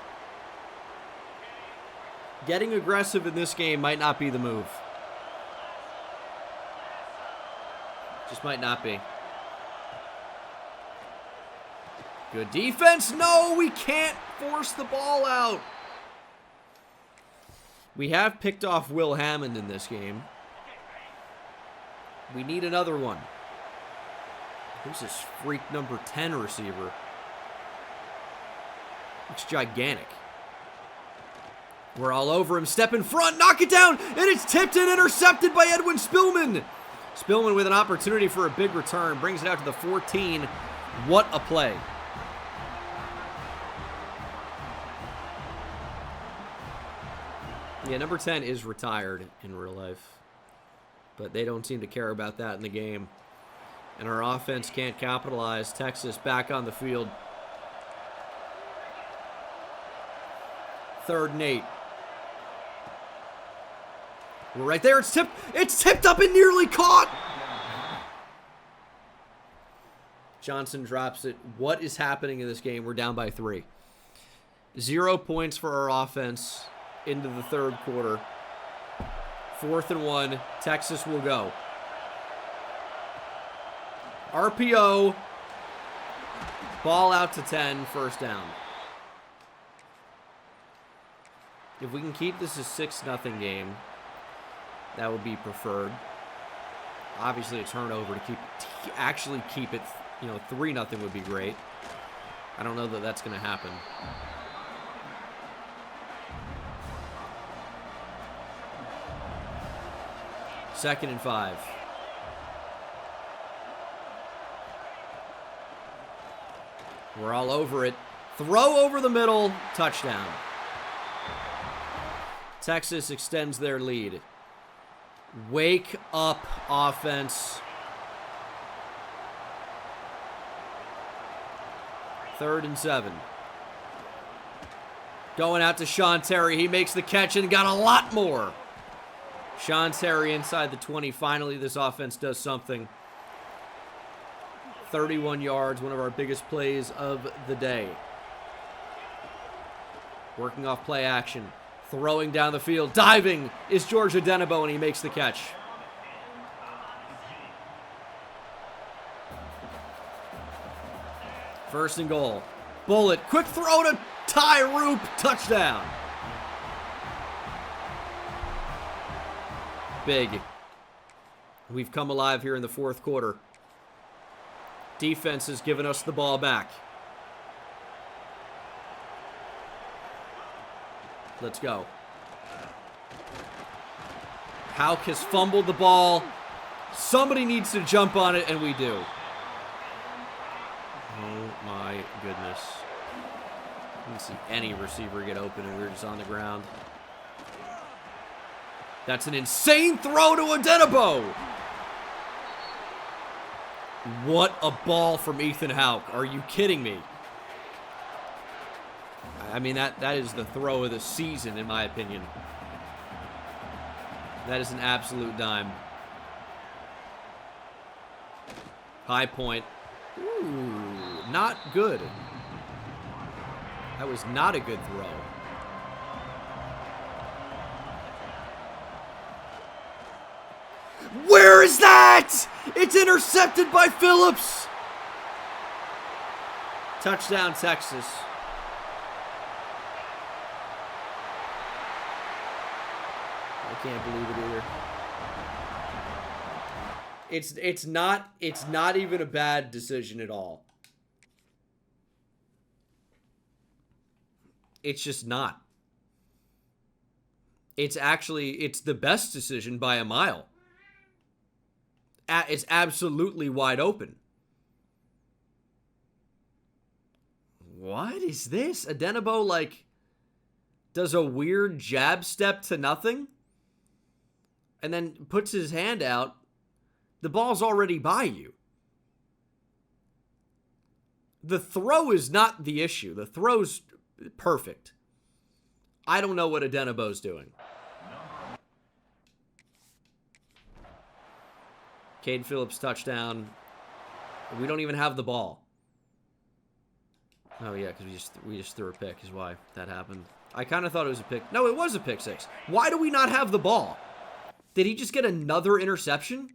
Getting aggressive in this game might not be the move. Just might not be. Good defense. No, we can't force the ball out. We have picked off Will Hammond in this game. We need another one. Who's this freak number 10 receiver? Looks gigantic. We're all over him. Step in front. Knock it down. And it's tipped and intercepted by Edwin Spillman. Spillman with an opportunity for a big return. Brings it out to the 14. What a play. Yeah, number 10 is retired in real life. But they don't seem to care about that in the game. And our offense can't capitalize. Texas back on the field. 3rd and 8. We're right there. It's tipped. It's tipped up and nearly caught. Johnson drops it. What is happening in this game? We're down by 3. 0 points for our offense into the 3rd quarter. 4th and 1. Texas will go. RPO. Ball out to 10. 1st down. If we can keep this a 6-0 game, that would be preferred. Obviously, a turnover to actually keep it, 3-0 would be great. I don't know that that's going to happen. Second and 5. We're all over it. Throw over the middle. Touchdown. Texas extends their lead. Wake up, offense. 3rd and 7. Going out to Sean Terry. He makes the catch and got a lot more. Sean Terry inside the 20. Finally, this offense does something. 31 yards, one of our biggest plays of the day. Working off play action. Throwing down the field. Diving is George Adenabo, and he makes the catch. First and goal. Bullet. Quick throw to Ty Roop. Touchdown. Big. We've come alive here in the 4th quarter. Defense has given us the ball back. Let's go. Hauk has fumbled the ball. Somebody needs to jump on it, and we do. Oh my goodness. I didn't see any receiver get open, and we were just on the ground. That's an insane throw to Adenabo. What a ball from Ethan Hauk. Are you kidding me? I mean, that is the throw of the season, in my opinion. That is an absolute dime. High point. Ooh, not good. That was not a good throw. Where is that? It's intercepted by Phillips. Touchdown, Texas. I can't believe it either. It's not even a bad decision at all. It's just not. It's the best decision by a mile. It's absolutely wide open. What is this? Adenabo, like, does a weird jab step to nothing and then puts his hand out. The ball's already by you. The throw is not the issue. The throw's perfect. I don't know what Adenabo's doing. Cade Phillips touchdown. We don't even have the ball. Oh, yeah, because we just threw a pick is why that happened. I kind of thought it was a pick. No, it was a pick six. Why do we not have the ball? Did he just get another interception?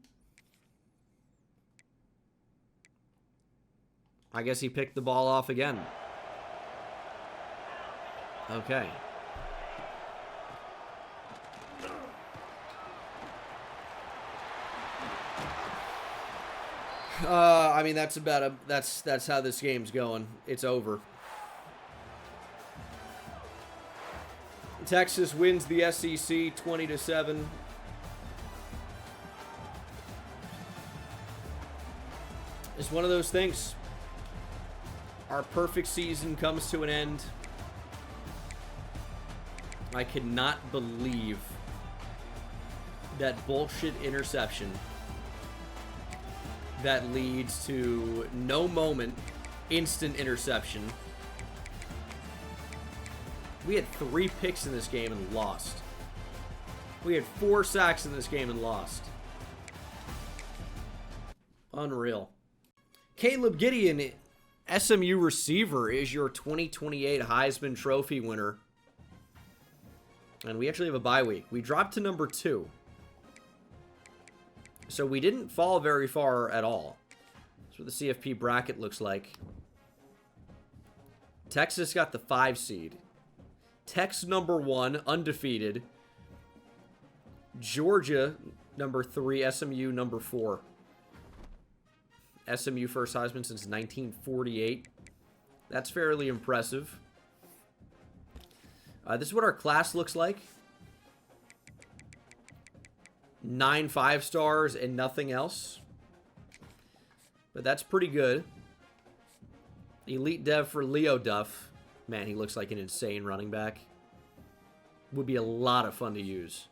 I guess he picked the ball off again. Okay. I mean, that's how this game's going. It's over. Texas wins the SEC 20-7. It's one of those things. Our perfect season comes to an end. I cannot believe that bullshit interception that leads to no moment, instant interception. We had 3 picks in this game and lost. We had 4 sacks in this game and lost. Unreal. Caleb Gideon, SMU receiver, is your 2028 Heisman Trophy winner. And we actually have a bye week. We dropped to number 2. So we didn't fall very far at all. That's what the CFP bracket looks like. Texas got the 5 seed. Tex number 1, undefeated. Georgia number 3, SMU number 4. SMU first Heisman since 1948. That's fairly impressive. This is what our class looks like. 9 5-stars and nothing else. But that's pretty good. Elite Dev for Leo Duff. Man, he looks like an insane running back. Would be a lot of fun to use.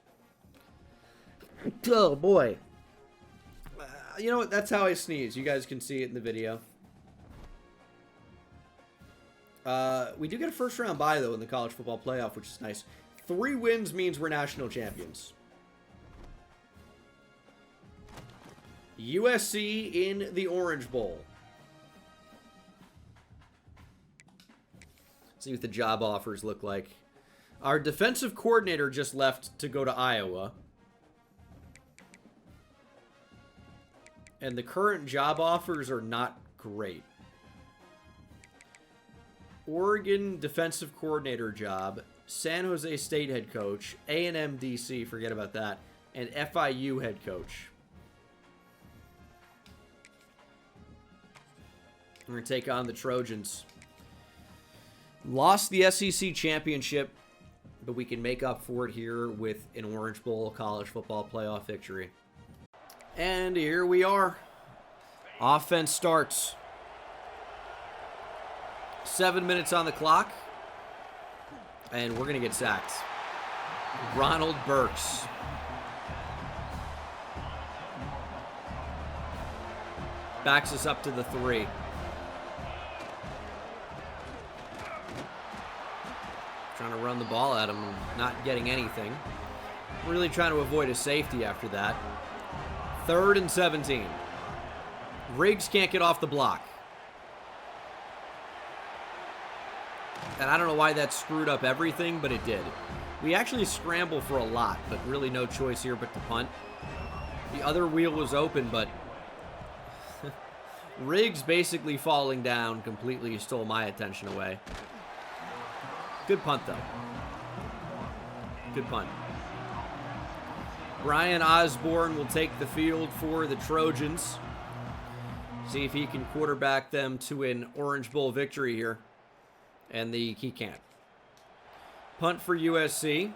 Oh, boy. You know what? That's how I sneeze. You guys can see it in the video. We do get a first-round bye, though, in the college football playoff, which is nice. 3 wins means we're national champions. USC in the Orange Bowl. See what the job offers look like. Our defensive coordinator just left to go to Iowa. And the current job offers are not great. Oregon defensive coordinator job, San Jose State head coach, A&M DC, forget about that, and FIU head coach. We're going to take on the Trojans. Lost the SEC championship, but we can make up for it here with an Orange Bowl college football playoff victory. And here we are. Offense starts. 7 minutes on the clock. And we're going to get sacked. Ronald Burks. Backs us up to the 3. Trying to run the ball at him and not getting anything. Really trying to avoid a safety after that. 3rd and 17. Riggs can't get off the block. And I don't know why that screwed up everything, but it did. We actually scramble for a lot, but really no choice here but to punt. The other wheel was open, but Riggs basically falling down completely stole my attention away. Good punt, though. Good punt. Brian Osborne will take the field for the Trojans. See if he can quarterback them to an Orange Bowl victory here. And he can't. Punt for USC.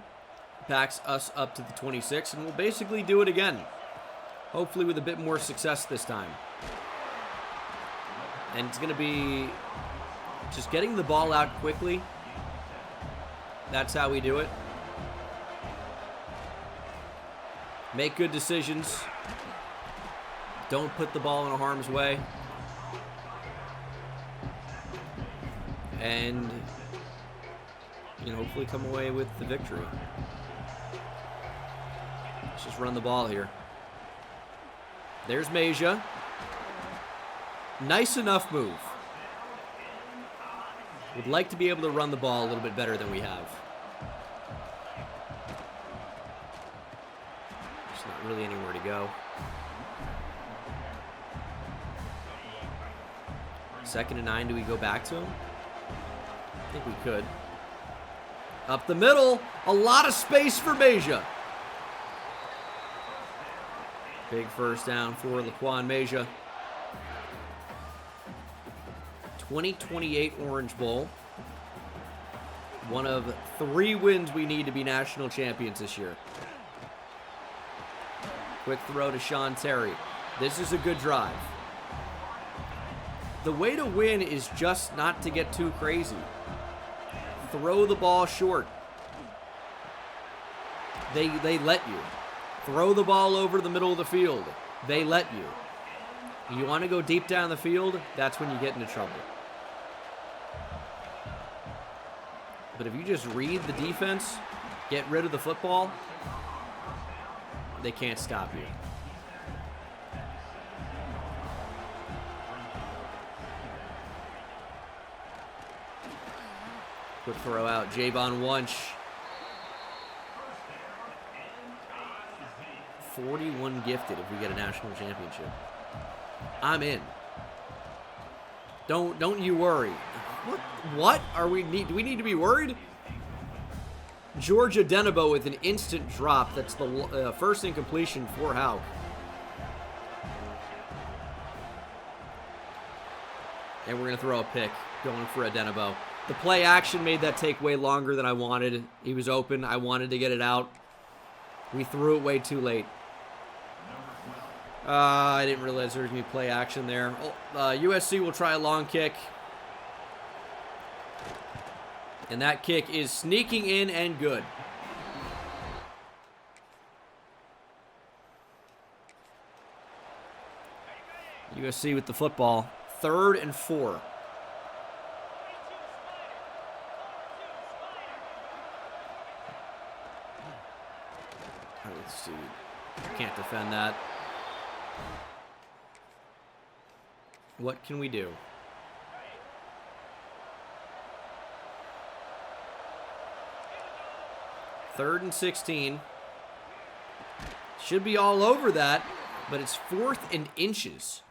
Backs us up to the 26, and we'll basically do it again. Hopefully with a bit more success this time. And it's going to be just getting the ball out quickly. That's how we do it. Make good decisions. Don't put the ball in harm's way. And, you know, hopefully come away with the victory. Let's just run the ball here. There's Meja. Nice enough move. Would like to be able to run the ball a little bit better than we have. There's not really anywhere to go. 2nd and 9, do we go back to him? I think we could. Up the middle, a lot of space for Meja. Big first down for Laquan Meja. 2028 Orange Bowl. One of 3 wins we need to be national champions this year. Quick throw to Sean Terry. This is a good drive. The way to win is just not to get too crazy. Throw the ball short. They let you. Throw the ball over the middle of the field. They let you. You want to go deep down the field, that's when you get into trouble. But if you just read the defense, get rid of the football, they can't stop you. Quick throw out, Javon Wunsch. 41 gifted if we get a national championship. I'm in. Don't you worry. What are we need? Do we need to be worried? Georgia Denebo with an instant drop. That's the first incompletion for Houck. And we're going to throw a pick going for a Denebo. The play action made that take way longer than I wanted. He was open. I wanted to get it out. We threw it way too late. I didn't realize there was going to be play action there. USC will try a long kick. And that kick is sneaking in and good. USC with the football. 3rd and 4. All right, let's see. Can't defend that. What can we do? Third and 16. Should be all over that, but it's 4th and inches.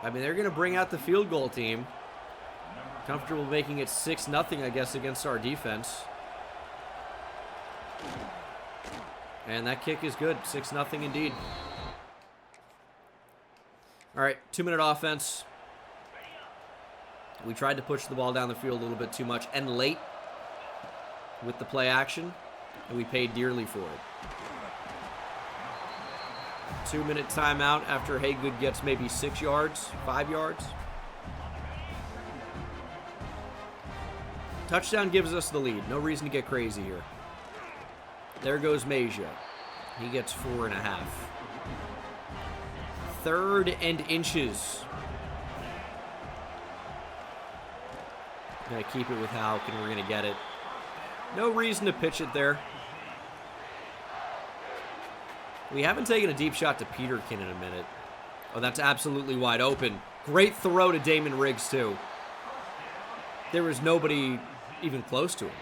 I mean, they're going to bring out the field goal team. Comfortable making it 6-0, I guess, against our defense. And that kick is good. 6-0 indeed. All right, 2-minute offense. We tried to push the ball down the field a little bit too much and late with the play action, and we paid dearly for it. 2-minute timeout after Haygood gets maybe 6 yards, 5 yards. Touchdown gives us the lead. No reason to get crazy here. There goes Majia. He gets 4.5. 3rd and inches. Gonna keep it with Houck, and we're gonna get it. No reason to pitch it there. We haven't taken a deep shot to Peterkin in a minute. Oh, that's absolutely wide open. Great throw to Damon Riggs, too. There was nobody even close to him.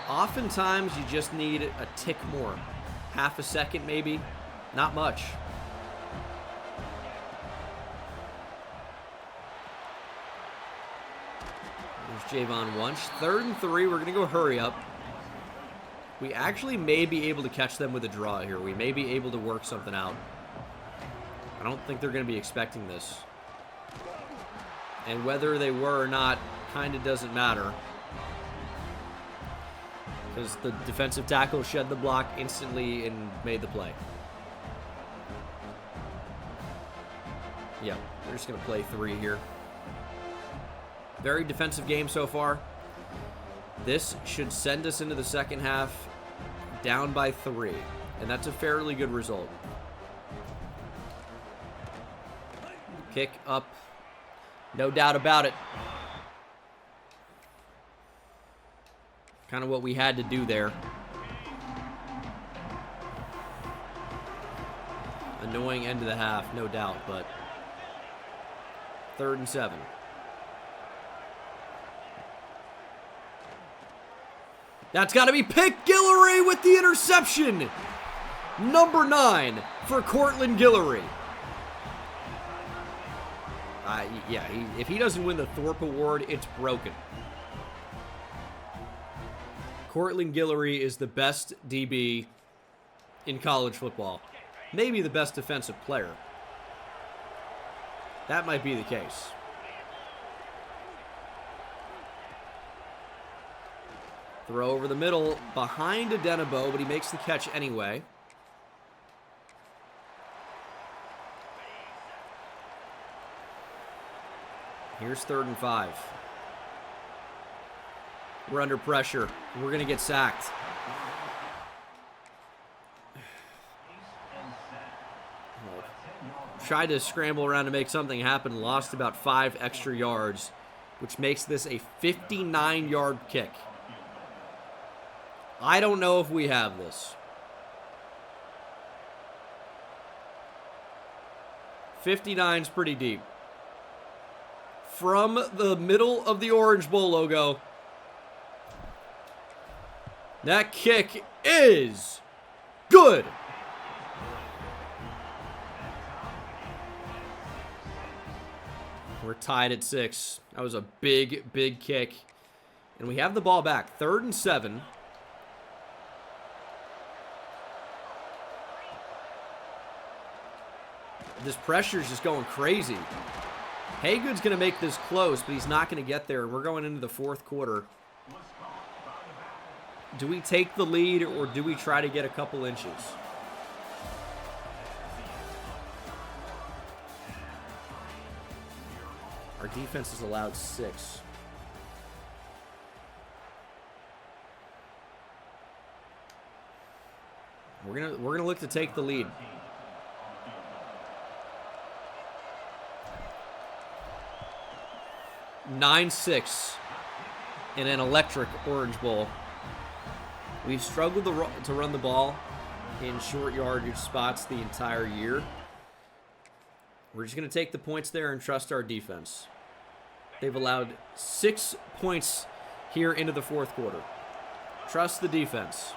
Oftentimes, you just need a tick more. Half a second, maybe. Not much. There's Javon Wunsch. 3rd and 3. We're going to go hurry up. We actually may be able to catch them with a draw here. We may be able to work something out. I don't think they're going to be expecting this. And whether they were or not kind of doesn't matter. Because the defensive tackle shed the block instantly and made the play. Yeah, they're just going to play 3 here. Very defensive game so far. This should send us into the second half down by 3. And that's a fairly good result. Kick up. No doubt about it. Kind of what we had to do there. Annoying end of the half, no doubt, but 3rd and 7. That's got to be Pick Guillory with the interception. Number 9 for Cortland Guillory. Yeah, if he doesn't win the Thorpe Award, it's broken. Cortland Guillory is the best DB in college football. Maybe the best defensive player. That might be the case. Throw over the middle behind Adenabo, but he makes the catch anyway. Here's 3rd and 5. We're under pressure. We're going to get sacked. Tried to scramble around to make something happen. Lost about 5 extra yards, which makes this a 59-yard kick. I don't know if we have this. 59's pretty deep. From the middle of the Orange Bowl logo, that kick is good. We're tied at 6. That was a big, big kick. And we have the ball back. 3rd and 7. This pressure is just going crazy. Haygood's going to make this close, but he's not going to get there. We're going into the 4th quarter. Do we take the lead or do we try to get a couple inches? Our defense has allowed 6. We're gonna look to take the lead. (9-6) in an electric Orange Bowl. We've struggled to run the ball in short yardage spots the entire year. We're just going to take the points there and trust our defense. They've allowed 6 points here into the fourth quarter. Trust the defense.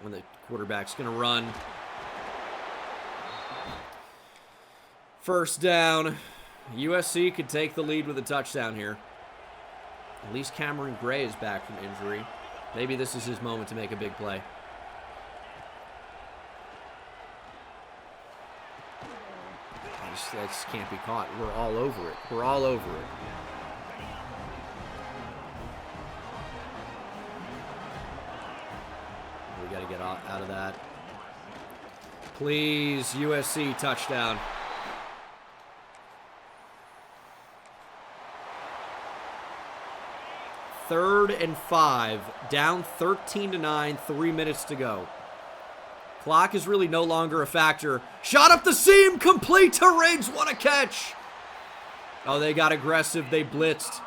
When the quarterback's going to run. First down. USC could take the lead with a touchdown here. At least Cameron Gray is back from injury. Maybe this is his moment to make a big play. That just can't be caught. We're all over it. We're all over it. We got to get out of that. Please, USC touchdown. Third and 5, down 13-9, 3 minutes to go. Clock is really no longer a factor. Shot up the seam, complete to Riggs. What a catch. Oh, they got aggressive. They blitzed.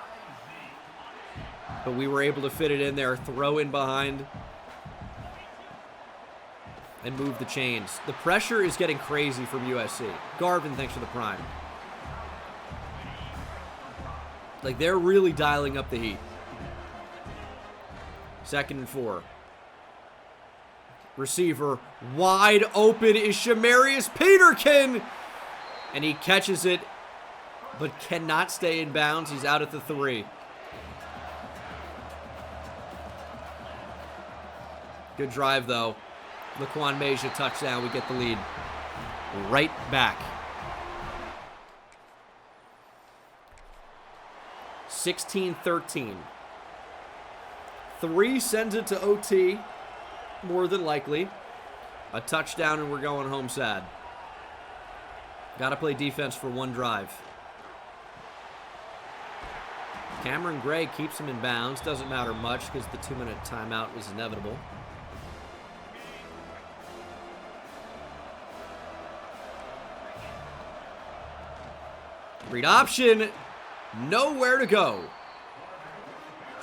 But we were able to fit it in there, throw in behind, and move the chains. The pressure is getting crazy from USC. Garvin, thanks for the prime. Like, they're really dialing up the heat. 2nd and 4. Receiver wide open is Shamarius Peterkin. And he catches it, but cannot stay in bounds. He's out at the 3. Good drive, though. Laquan Mejia touchdown. We get the lead right back. 16-13. 3 sends it to OT, more than likely. A touchdown, and we're going home sad. Got to play defense for one drive. Cameron Gray keeps him in bounds. Doesn't matter much because the 2-minute timeout was inevitable. Read option. Nowhere to go.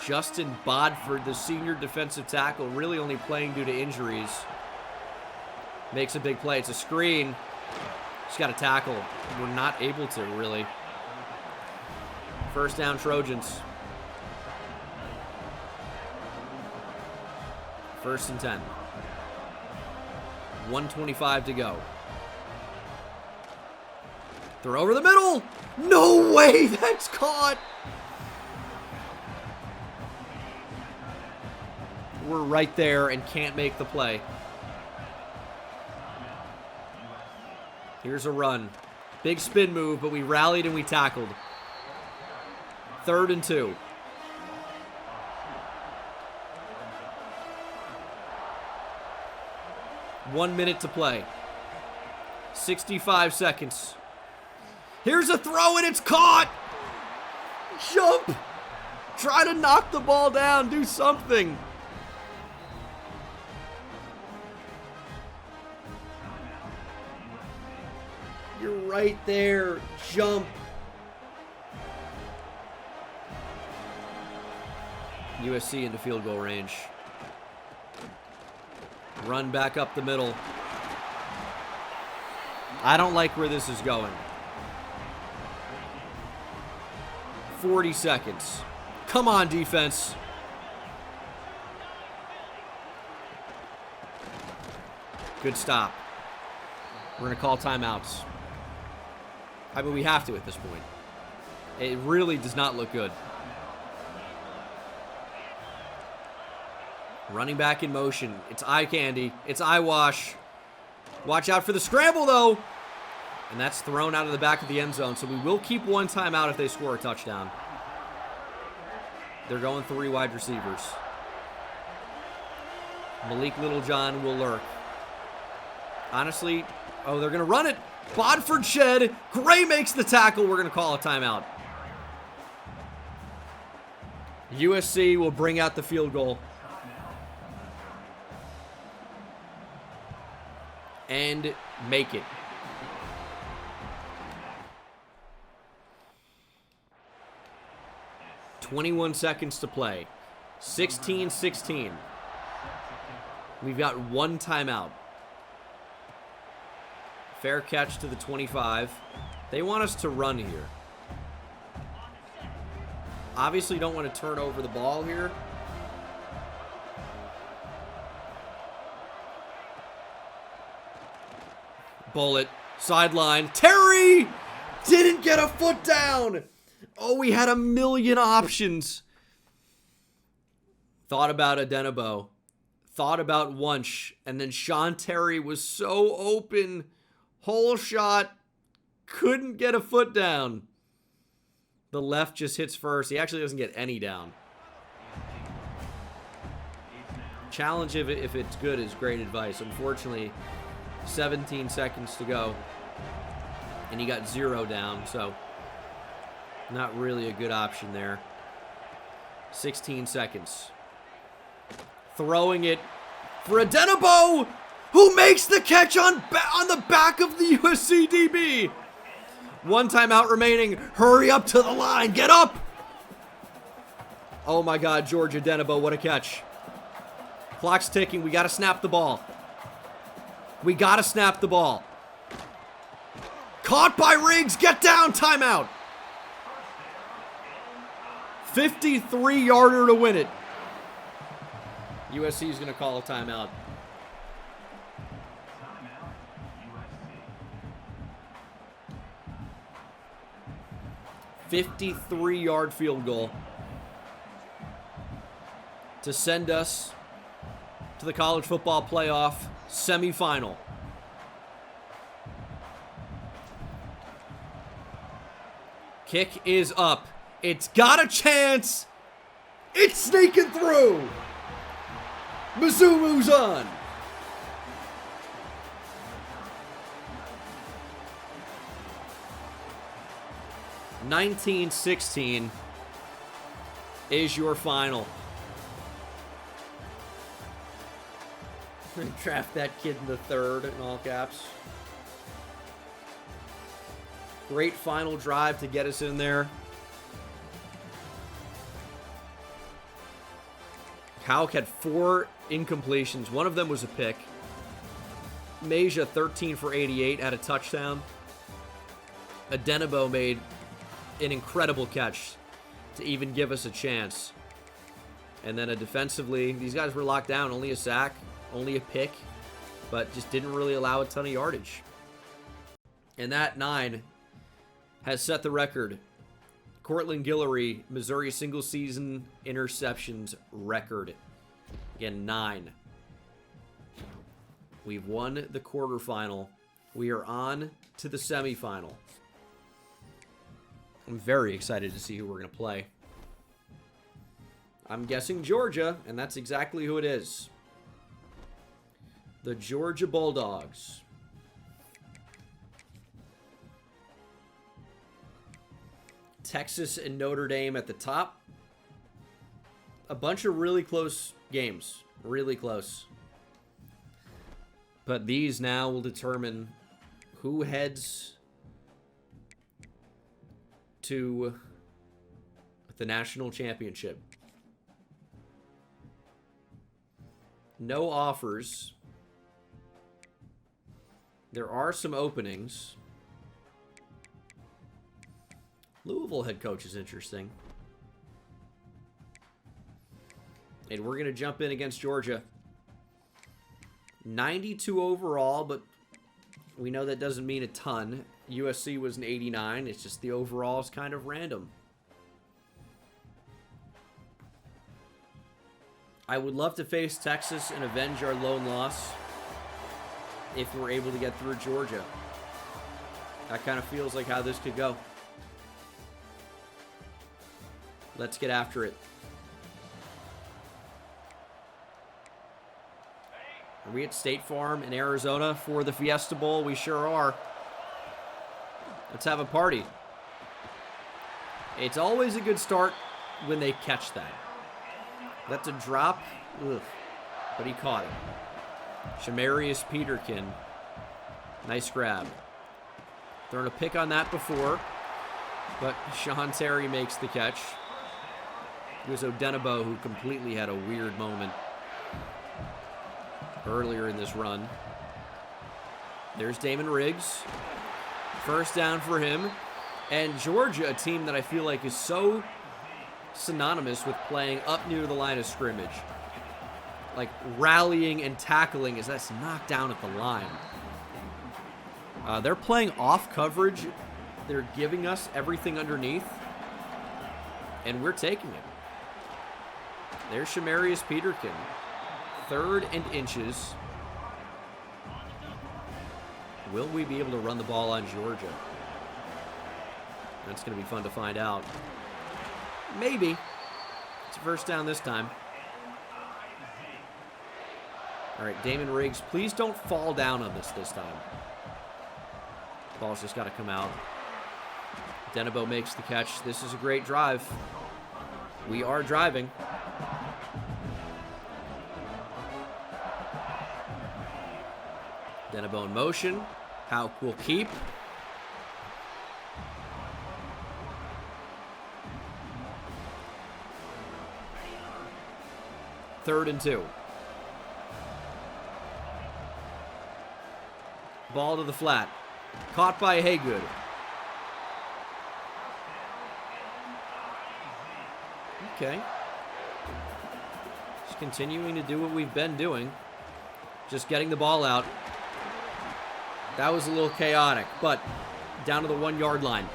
Justin Bodford, the senior defensive tackle, really only playing due to injuries. Makes a big play. It's a screen. Just got a tackle. We're not able to, really. First down, Trojans. 1st and 10. 1:25 to go. Throw over the middle. No way, that's caught. We're right there and can't make the play. Here's a run. Big spin move, but we rallied and we tackled. 3rd and 2. One minute to play. 65 seconds. Here's a throw and it's caught. Jump. Try to knock the ball down. Do something. You're right there. Jump. USC into field goal range. Run back up the middle. I don't like where this is going. 40 seconds. Come on, defense. Good stop. We're going to call timeouts. I mean, we have to at this point. It really does not look good. Running back in motion. It's eye candy. It's eye wash. Watch out for the scramble, though. And that's thrown out of the back of the end zone. So we will keep one timeout if they score a touchdown. They're going 3 wide receivers. Malik Littlejohn will lurk. Honestly, oh, they're going to run it. Bodford shed. Gray makes the tackle. We're going to call a timeout. USC will bring out the field goal. And make it. .21 seconds to play. 16-16. We've got 1 timeout. Fair catch to the 25. They want us to run here. Obviously don't want to turn over the ball here. Bullet. Sideline. Terry didn't get a foot down. Oh, we had a million options. Thought about Adenabo. Thought about Wunsch. And then Sean Terry was so open. Hole shot. Couldn't get a foot down. The left just hits first. He actually doesn't get any down. Challenge if it's good is great advice. Unfortunately, 17 seconds to go. And he got 0 down, so not really a good option there. 16 seconds. Throwing it for Adenabo, who makes the catch on the back of the USC DB. 1 timeout remaining. Hurry up to the line. Get up. Oh my God, George Adenabo, what a catch. Clock's ticking. We got to snap the ball. We got to snap the ball. Caught by Riggs. Get down. Timeout. 53-yarder to win it. USC is going to call a timeout. $53-yard field goal to send us to the college football playoff semifinal. Kick is up. It's got a chance. It's sneaking through. Mizzou moves on. (19-16) is your final. Draft that kid in the 3rd in all caps. Great final drive to get us in there. Hauk had 4 incompletions. One of them was a pick. Meja 13 for 88, had a touchdown. Adenabo made an incredible catch to even give us a chance. And then defensively, these guys were locked down. Only a sack, only a pick, but just didn't really allow a ton of yardage. And that 9 has set the record. Cortland Guillory, Missouri single-season interceptions record. Again, 9. We've won the quarterfinal. We are on to the semifinal. I'm very excited to see who we're going to play. I'm guessing Georgia, and that's exactly who it is. The Georgia Bulldogs. Texas and Notre Dame at the top. A bunch of really close games. Really close. But these now will determine who heads to the national championship. No offers. There are some openings. Louisville head coach is interesting. And we're going to jump in against Georgia. 92 overall, but we know that doesn't mean a ton. USC was an 89. It's just the overall is kind of random. I would love to face Texas and avenge our lone loss if we're able to get through Georgia. That kind of feels like how this could go. Let's get after it. Are we at State Farm in Arizona for the Fiesta Bowl? We sure are. Let's have a party. It's always a good start when they catch that. That's a drop. Ugh. But he caught it. Shamarius Peterkin. Nice grab. Thrown a pick on that before. But Sean Terry makes the catch. It was Odenabo who completely had a weird moment earlier in this run. There's Damon Riggs. First down for him. And Georgia, a team that I feel like is so synonymous with playing up near the line of scrimmage. Like rallying and tackling as that's knocked down at the line. They're playing off coverage. They're giving us everything underneath. And we're taking it. There's Shamarius Peterkin. 3rd and inches. Will we be able to run the ball on Georgia? That's going to be fun to find out. Maybe. It's a first down this time. All right, Damon Riggs, please don't fall down on this time. Ball's just got to come out. Denebo makes the catch. This is a great drive. We are driving. Denebo in motion. Hauk will keep. Third and 2. Ball to the flat. Caught by Haygood. Okay. Just continuing to do what we've been doing. Just getting the ball out. That was a little chaotic, but down to the 1-yard line.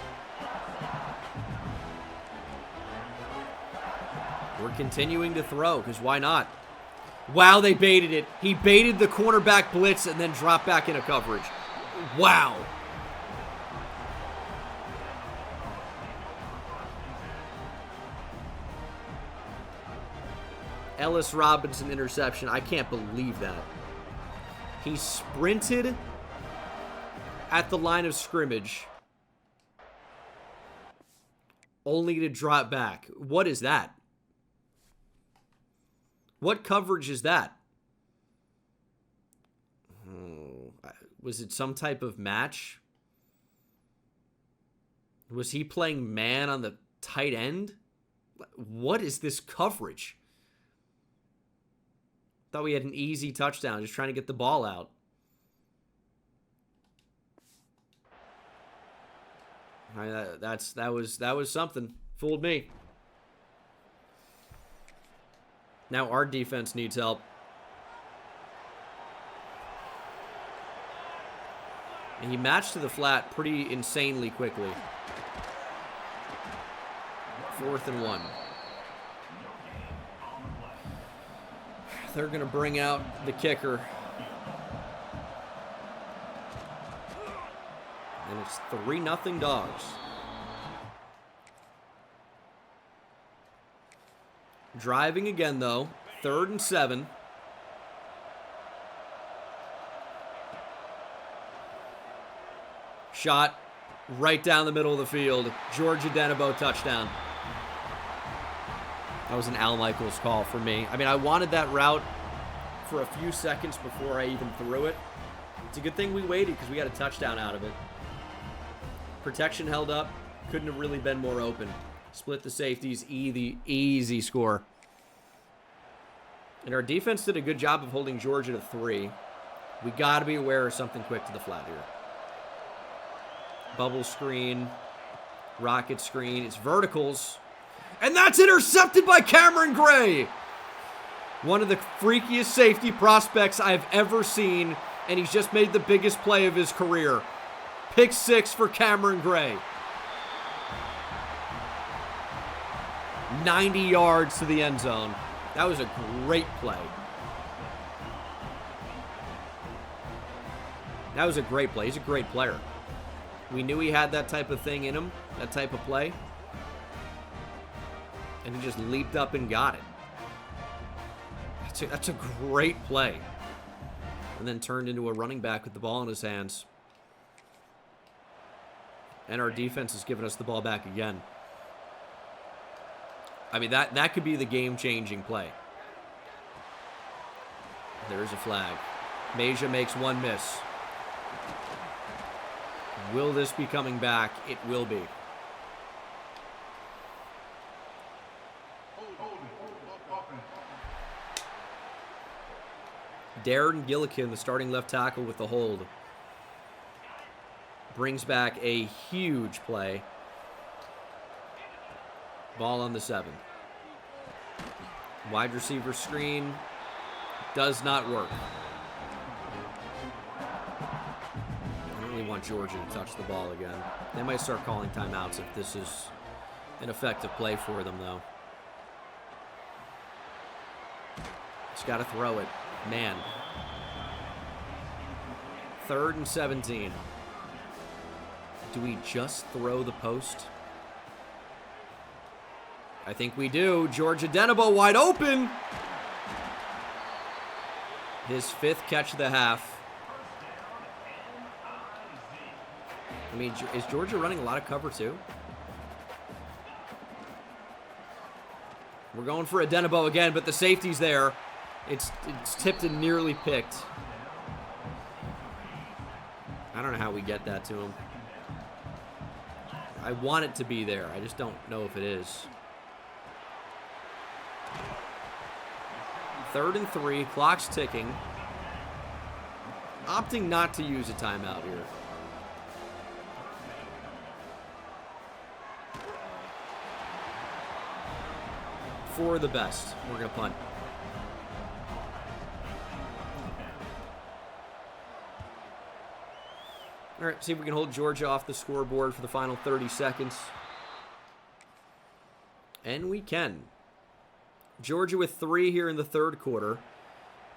We're continuing to throw, because why not? Wow, they baited it. He baited the cornerback blitz and then dropped back into coverage. Wow. Ellis Robinson interception. I can't believe that. He sprinted at the line of scrimmage only to drop back. What is that? What coverage is that? Was it some type of match? Was he playing man on the tight end? What is this coverage? Thought we had an easy touchdown, just trying to get the ball out. That was something. Fooled me. Now our defense needs help. And he matched to the flat pretty insanely quickly. 4th and 1. They're going to bring out the kicker. And it's 3-0 Dogs. Driving again, though. 3rd and 7. Shot right down the middle of the field. Georgia Denebo touchdown. That was an Al Michaels call for me. I mean, I wanted that route for a few seconds before I even threw it. It's a good thing we waited because we got a touchdown out of it. Protection held up. Couldn't have really been more open. Split the safeties. Easy score. And our defense did a good job of holding Georgia to 3. We got to be aware of something quick to the flat here. Bubble screen. Rocket screen. It's verticals. And that's intercepted by Cameron Gray. One of the freakiest safety prospects I've ever seen. And he's just made the biggest play of his career. Pick 6 for Cameron Gray. 90 yards to the end zone. That was a great play. That was a great play. He's a great player. We knew he had that type of thing in him, that type of play. And he just leaped up and got it. That's a great play. and then turned into a running back with the ball in his hands. And our defense has given us the ball back again. I mean, that could be the game-changing play. There's a flag. Meja makes one miss. Will this be coming back? It will be. Darren Gillikin, the starting left tackle, with the hold. Brings back a huge play. Ball on the 7. Wide receiver screen does not work. I don't really want Georgia to touch the ball again. They might start calling timeouts if this is an effective play for them, though. Just got to throw it. Man. 3rd and 17. Do we just throw the post? I think we do. Georgia Denebo wide open. His 5th catch of the half. I mean, is Georgia running a lot of cover too? We're going for a Denebo again, but the safety's there. It's tipped and nearly picked. I don't know how we get that to him. I want it to be there. I just don't know if it is. 3rd and 3. Clock's ticking. Opting not to use a timeout here. For the best. We're going to punt. All right, see if we can hold Georgia off the scoreboard for the final 30 seconds. And we can. Georgia with 3 here in the 3rd quarter.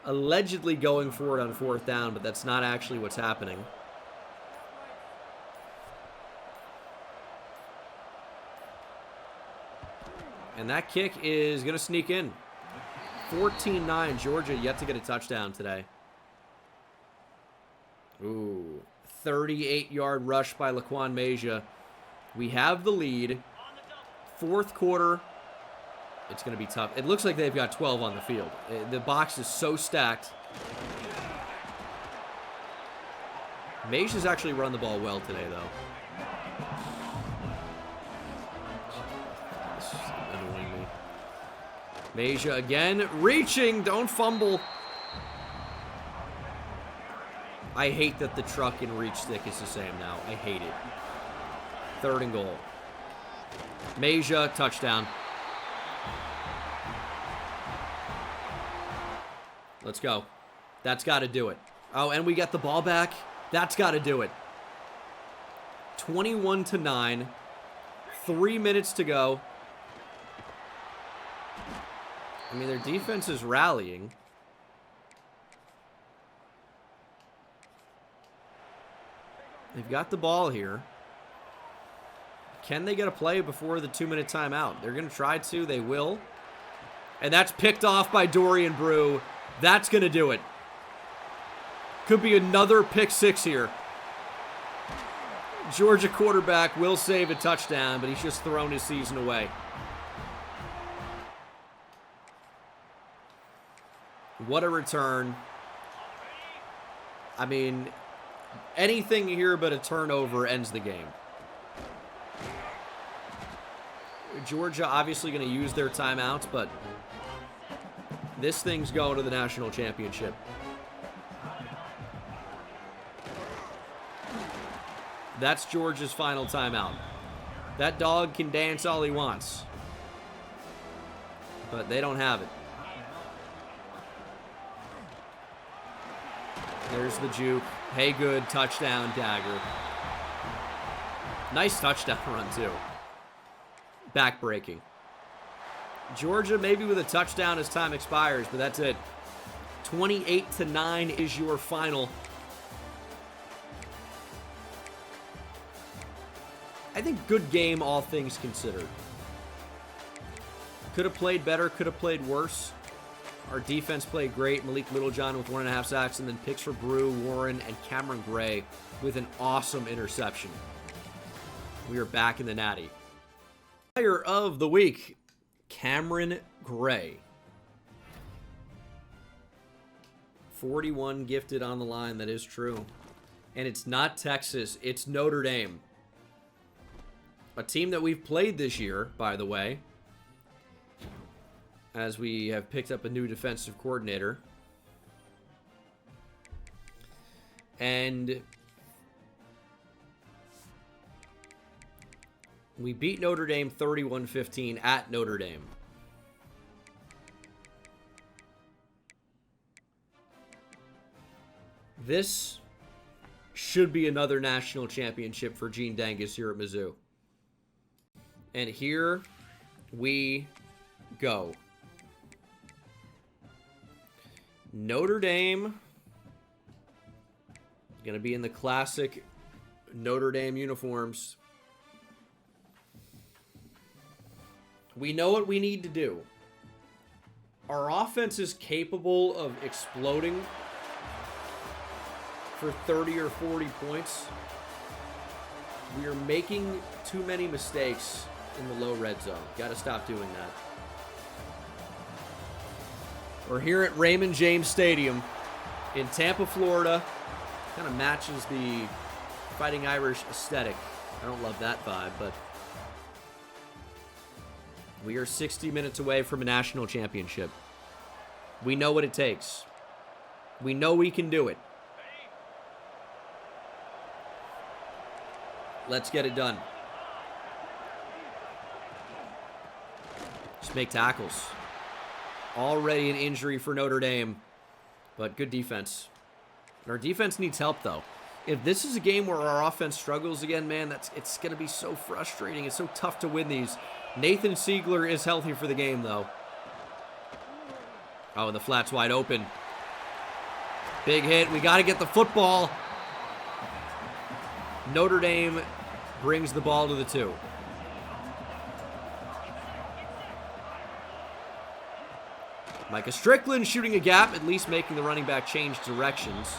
Allegedly going for it on 4th down, but that's not actually what's happening. And that kick is going to sneak in. 14-9. Georgia yet to get a touchdown today. Ooh. 38-yard rush by Laquan Meja. We have the lead. 4th quarter. It's going to be tough. It looks like they've got 12 on the field. The box is so stacked. Meja's actually run the ball well today, though. This is annoying me. Meja again. Reaching. Don't fumble. I hate that the truck and reach stick is the same now. I hate it. 3rd and goal. Meja, touchdown. Let's go. That's got to do it. Oh, and we get the ball back. That's got to do it. 21-9. 3 minutes to go. I mean, their defense is rallying. They've got the ball here. Can they get a play before the 2-minute timeout? They're going to try to. They will. And that's picked off by Dorian Brew. That's going to do it. Could be another pick 6 here. Georgia quarterback will save a touchdown, but he's just thrown his season away. What a return. I mean, anything here but a turnover ends the game. Georgia obviously going to use their timeouts, but this thing's going to the national championship. That's Georgia's final timeout. That dog can dance all he wants, but they don't have it. There's the juke. Hey, good touchdown, Dagger. Nice touchdown run, too. Back-breaking. Georgia maybe with a touchdown as time expires, but that's it. 28-9 is your final. I think good game, all things considered. Could have played better, could have played worse. Our defense played great. Malik Littlejohn with 1.5 sacks, and then picks for Brew, Warren, and Cameron Gray with an awesome interception. We are back in the Natty. Player of the week, Cameron Gray. 41 gifted on the line. That is true. And it's not Texas. It's Notre Dame. A team that we've played this year, by the way, as we have picked up a new defensive coordinator. And we beat Notre Dame 31-15 at Notre Dame. This should be another national championship for Gene Dangus here at Mizzou. And here we go. Notre Dame going to be in the classic Notre Dame uniforms. We know what we need to do. Our offense is capable of exploding for 30 or 40 points. We are making too many mistakes in the low red zone. Got to stop doing that. We're here at Raymond James Stadium in Tampa, Florida. Kind of matches the Fighting Irish aesthetic. I don't love that vibe, but we are 60 minutes away from a national championship. We know what it takes. We know we can do it. Let's get it done. Just make tackles. Already an injury for Notre Dame, but good defense. Our defense needs help, though. If this is a game where our offense struggles again, man, it's going to be so frustrating. It's so tough to win these. Nathan Siegler is healthy for the game, though. Oh, and the flat's wide open. Big hit. We got to get the football. Notre Dame brings the ball to the 2. Micah Strickland shooting a gap, at least making the running back change directions.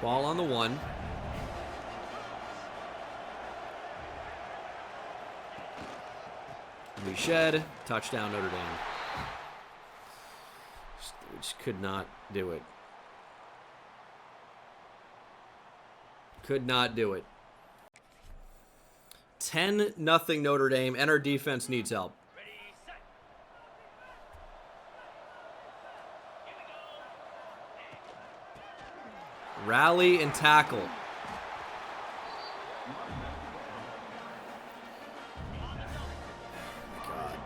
Ball on the 1. We shed. Touchdown, Notre Dame. Just could not do it. Could not do it. 10-0 Notre Dame, and our defense needs help. Rally and tackle. God.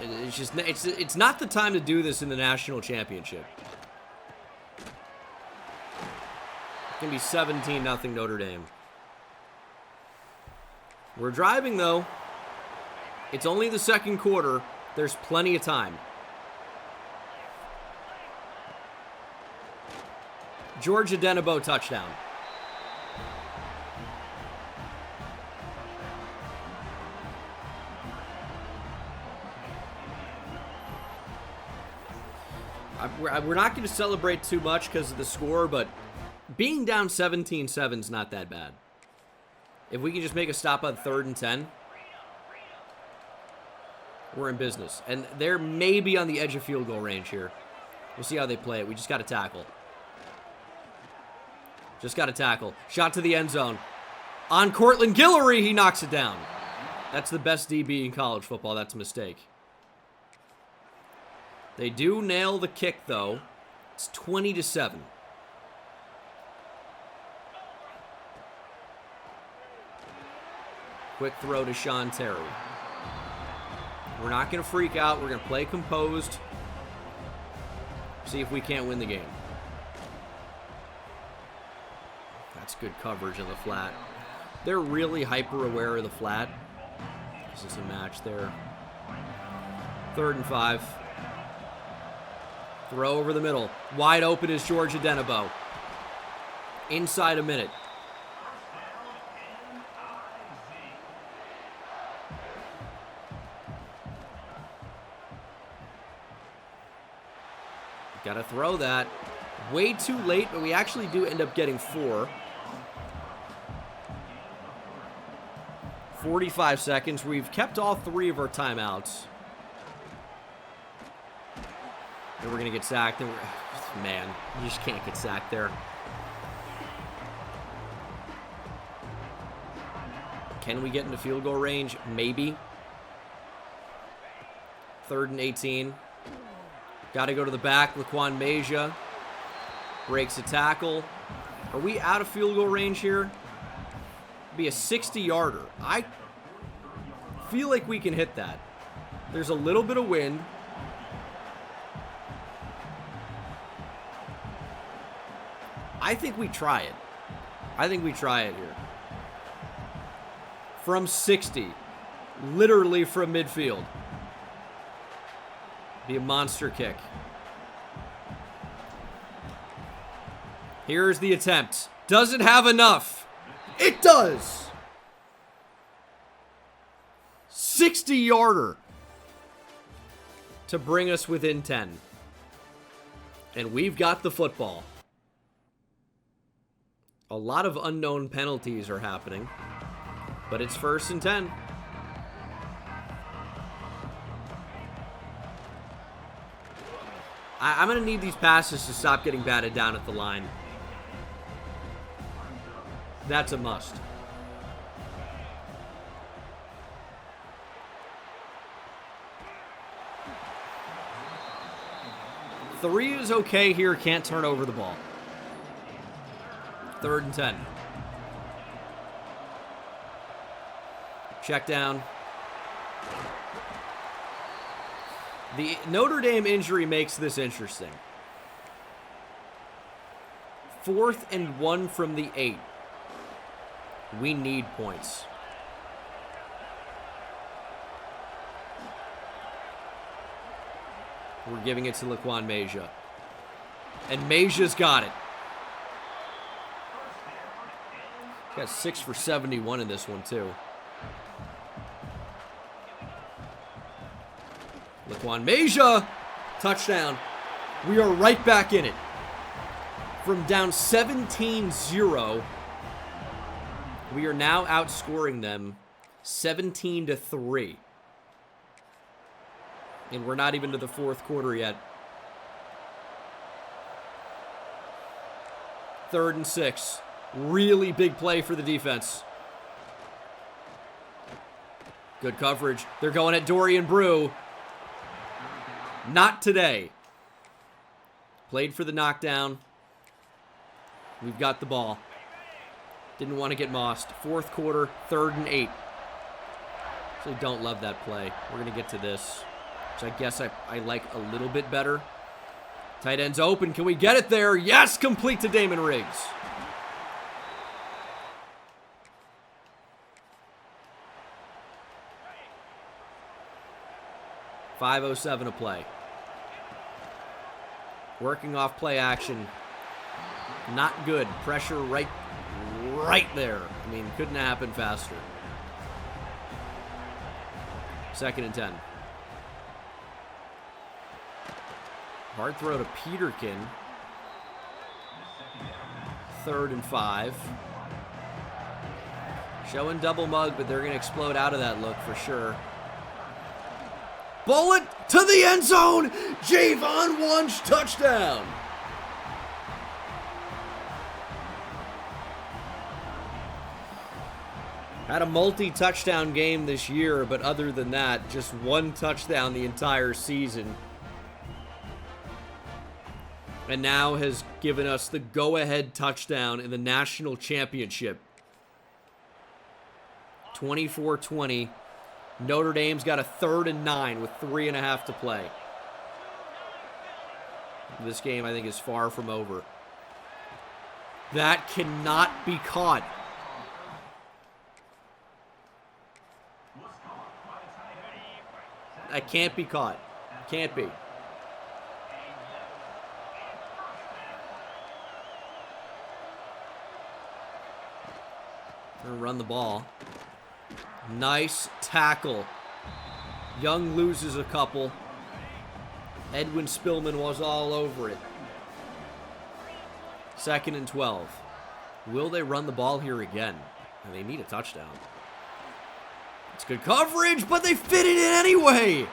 It's just it's not the time to do this in the national championship. It's going to be 17-0 Notre Dame. We're driving, though. It's only the second quarter. There's plenty of time. Georgia Denebo touchdown. We're not going to celebrate too much because of the score, but being down 17-7 is not that bad. If we can just make a stop on 3rd and 10, we're in business. And they're maybe on the edge of field goal range here. We'll see how they play it. We just got to tackle. Just got to tackle. Shot to the end zone. On Cortland Guillory, he knocks it down. That's the best DB in college football. That's a mistake. They do nail the kick, though. It's 20-7. Quick throw to Sean Terry. We're not going to freak out. We're going to play composed. See if we can't win the game. That's good coverage in the flat. They're really hyper-aware of the flat. This is a match there. 3rd and 5. Throw over the middle. Wide open is Georgia Denebo. Inside a minute. Gotta throw that. Way too late, but we actually do end up getting 4. 45 seconds. We've kept all 3 of our timeouts. And we're going to get sacked. And man, you just can't get sacked there. Can we get into field goal range? Maybe. 3rd and 18. Got to go to the back. Laquan Mejia breaks a tackle. Are we out of field goal range here? Be a 60-yarder. I feel like we can hit that. There's a little bit of wind. I think we try it. I think we try it here. From 60. Literally from midfield. Be a monster kick. Here's the attempt. Doesn't have enough. It does. 60-yarder to bring us within 10. And we've got the football. A lot of unknown penalties are happening, but it's 1st and 10. I'm going to need these passes to stop getting batted down at the line. That's a must. Three is okay here. Can't turn over the ball. 3rd and 10. Check down. The Notre Dame injury makes this interesting. 4th and 1 from the 8. We need points. We're giving it to Laquan Mejia. And Mejia's got it. Got 6 for 71 in this one, too. Laquan Mejia. Touchdown. We are right back in it. From down 17-0, we are now outscoring them 17-3. And we're not even to the 4th quarter yet. 3rd and 6. Really big play for the defense. Good coverage. They're going at Dorian Brew. Not today. Played for the knockdown. We've got the ball. Didn't want to get mossed. 4th quarter, 3rd and 8. Actually don't love that play. We're going to get to this, which I guess I like a little bit better. Tight end's open. Can we get it there? Yes, complete to Damon Riggs. .507 to play. Working off play action. Not good. Pressure right there. I mean, couldn't happen faster. 2nd and 10. Hard throw to Peterkin. 3rd and 5. Showing double mug, but they're going to explode out of that look for sure. Bullet to the end zone. Javon Wunsch, touchdown. Had a multi-touchdown game this year, but other than that, just 1 touchdown the entire season. And now has given us the go-ahead touchdown in the national championship. 24-20. Notre Dame's got a 3rd and 9 with 3.5 to play. This game, I think, is far from over. That cannot be caught. That can't be caught. Can't be. Gonna run the ball. Nice tackle. Young loses a couple. Edwin Spillman was all over it. 2nd and 12. Will they run the ball here again? And they need a touchdown. It's good coverage, but they fit it in anyway.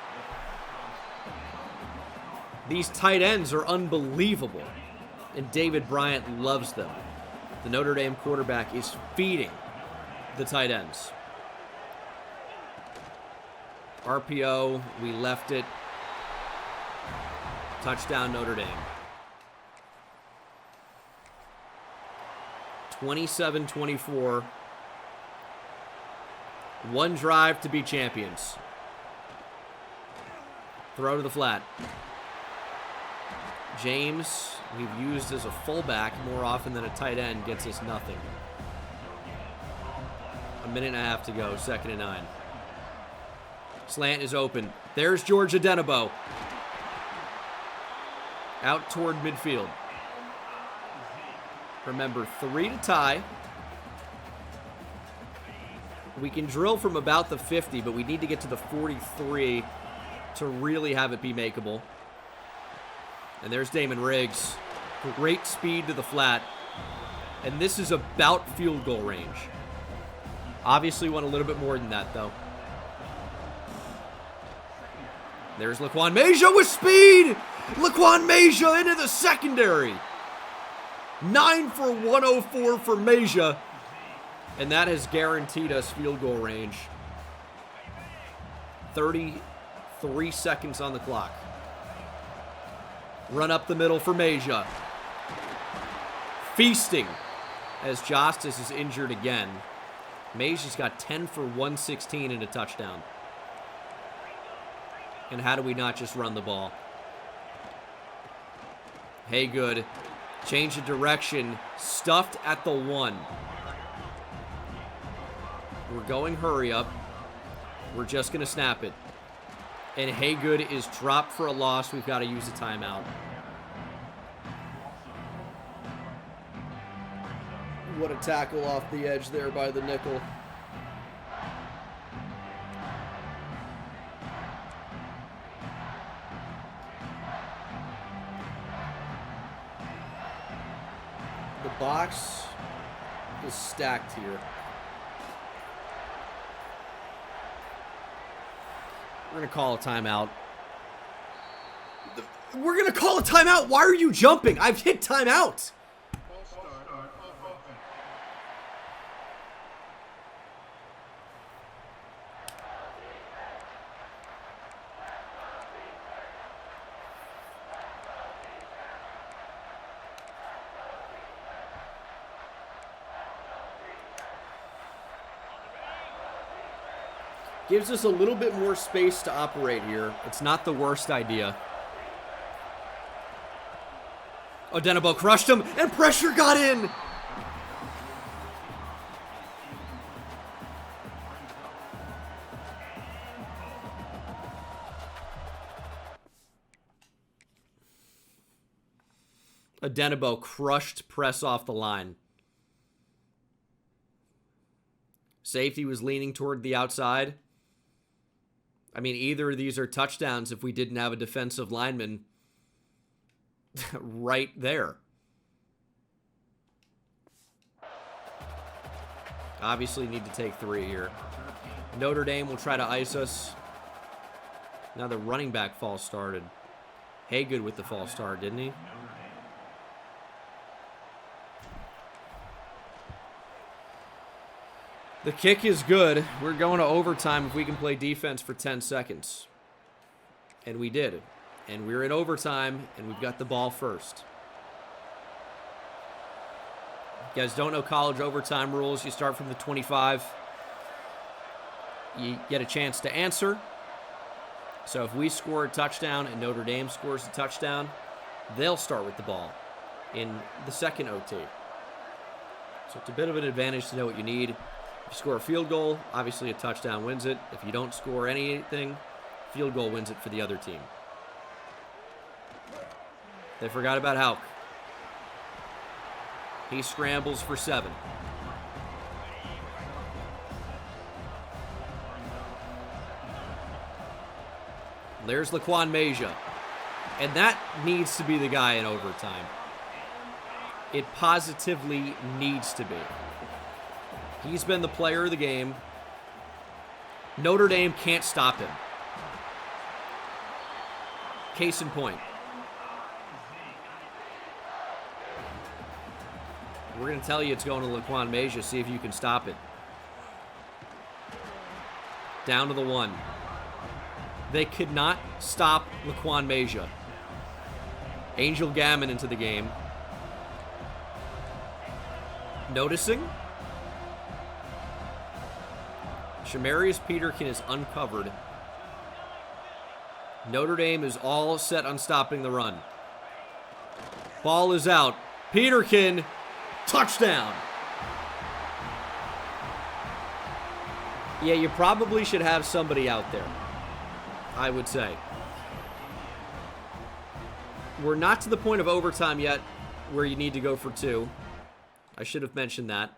These tight ends are unbelievable, and David Bryant loves them. The Notre Dame quarterback is feeding the tight ends. RPO, we left it. Touchdown, Notre Dame. 27-24. One drive to be champions. Throw to the flat. James, we've used as a fullback more often than a tight end, gets us nothing. 1.5 minutes to go, 2nd and 9. Slant is open. There's George Adenabo. Out toward midfield. Remember, 3 to tie. We can drill from about the 50, but we need to get to the 43 to really have it be makeable. And there's Damon Riggs. Great speed to the flat. And this is about field goal range. Obviously want a little bit more than that, though. There's Laquan Major with speed! Laquan Major into the secondary. 9 for 104 for Major. And that has guaranteed us field goal range. 33 seconds on the clock. Run up the middle for Major. Feasting as Justice is injured again. Major's got 10 for 116 and a touchdown. And how do we not just run the ball? Hey, good. Change of direction. Stuffed at the 1. We're going hurry up. We're just going to snap it. And Haygood is dropped for a loss. We've got to use a timeout. What a tackle off the edge there by the nickel. The box is stacked here. We're going to call a timeout. We're going to call a timeout? Why are you jumping? I've hit timeout. Gives us a little bit more space to operate here. It's not the worst idea. Odenabo crushed him, and pressure got in. Odenabo crushed press off the line. Safety was leaning toward the outside. I mean, either of these are touchdowns if we didn't have a defensive lineman right there. Obviously need to take 3 here. Notre Dame will try to ice us. Now the running back false started. Haygood with the false start, didn't he? The kick is good. We're going to overtime if we can play defense for 10 seconds. And we did. And we're in overtime, and we've got the ball first. You guys don't know college overtime rules. You start from the 25. You get a chance to answer. So if we score a touchdown and Notre Dame scores a touchdown, they'll start with the ball in the second OT. So it's a bit of an advantage to know what you need. If you score a field goal, obviously a touchdown wins it. If you don't score anything, field goal wins it for the other team. They forgot about Houck. He scrambles for 7. There's Laquan Major. And that needs to be the guy in overtime. It positively needs to be. He's been the player of the game. Notre Dame can't stop him. Case in point. We're going to tell you it's going to Laquan Major. See if you can stop it. Down to the 1. They could not stop Laquan Major. Angel Gammon into the game. Noticing. Shamarius Peterkin is uncovered. Notre Dame is all set on stopping the run. Ball is out. Peterkin, touchdown. Yeah, you probably should have somebody out there, I would say. We're not to the point of overtime yet where you need to go for 2. I should have mentioned that.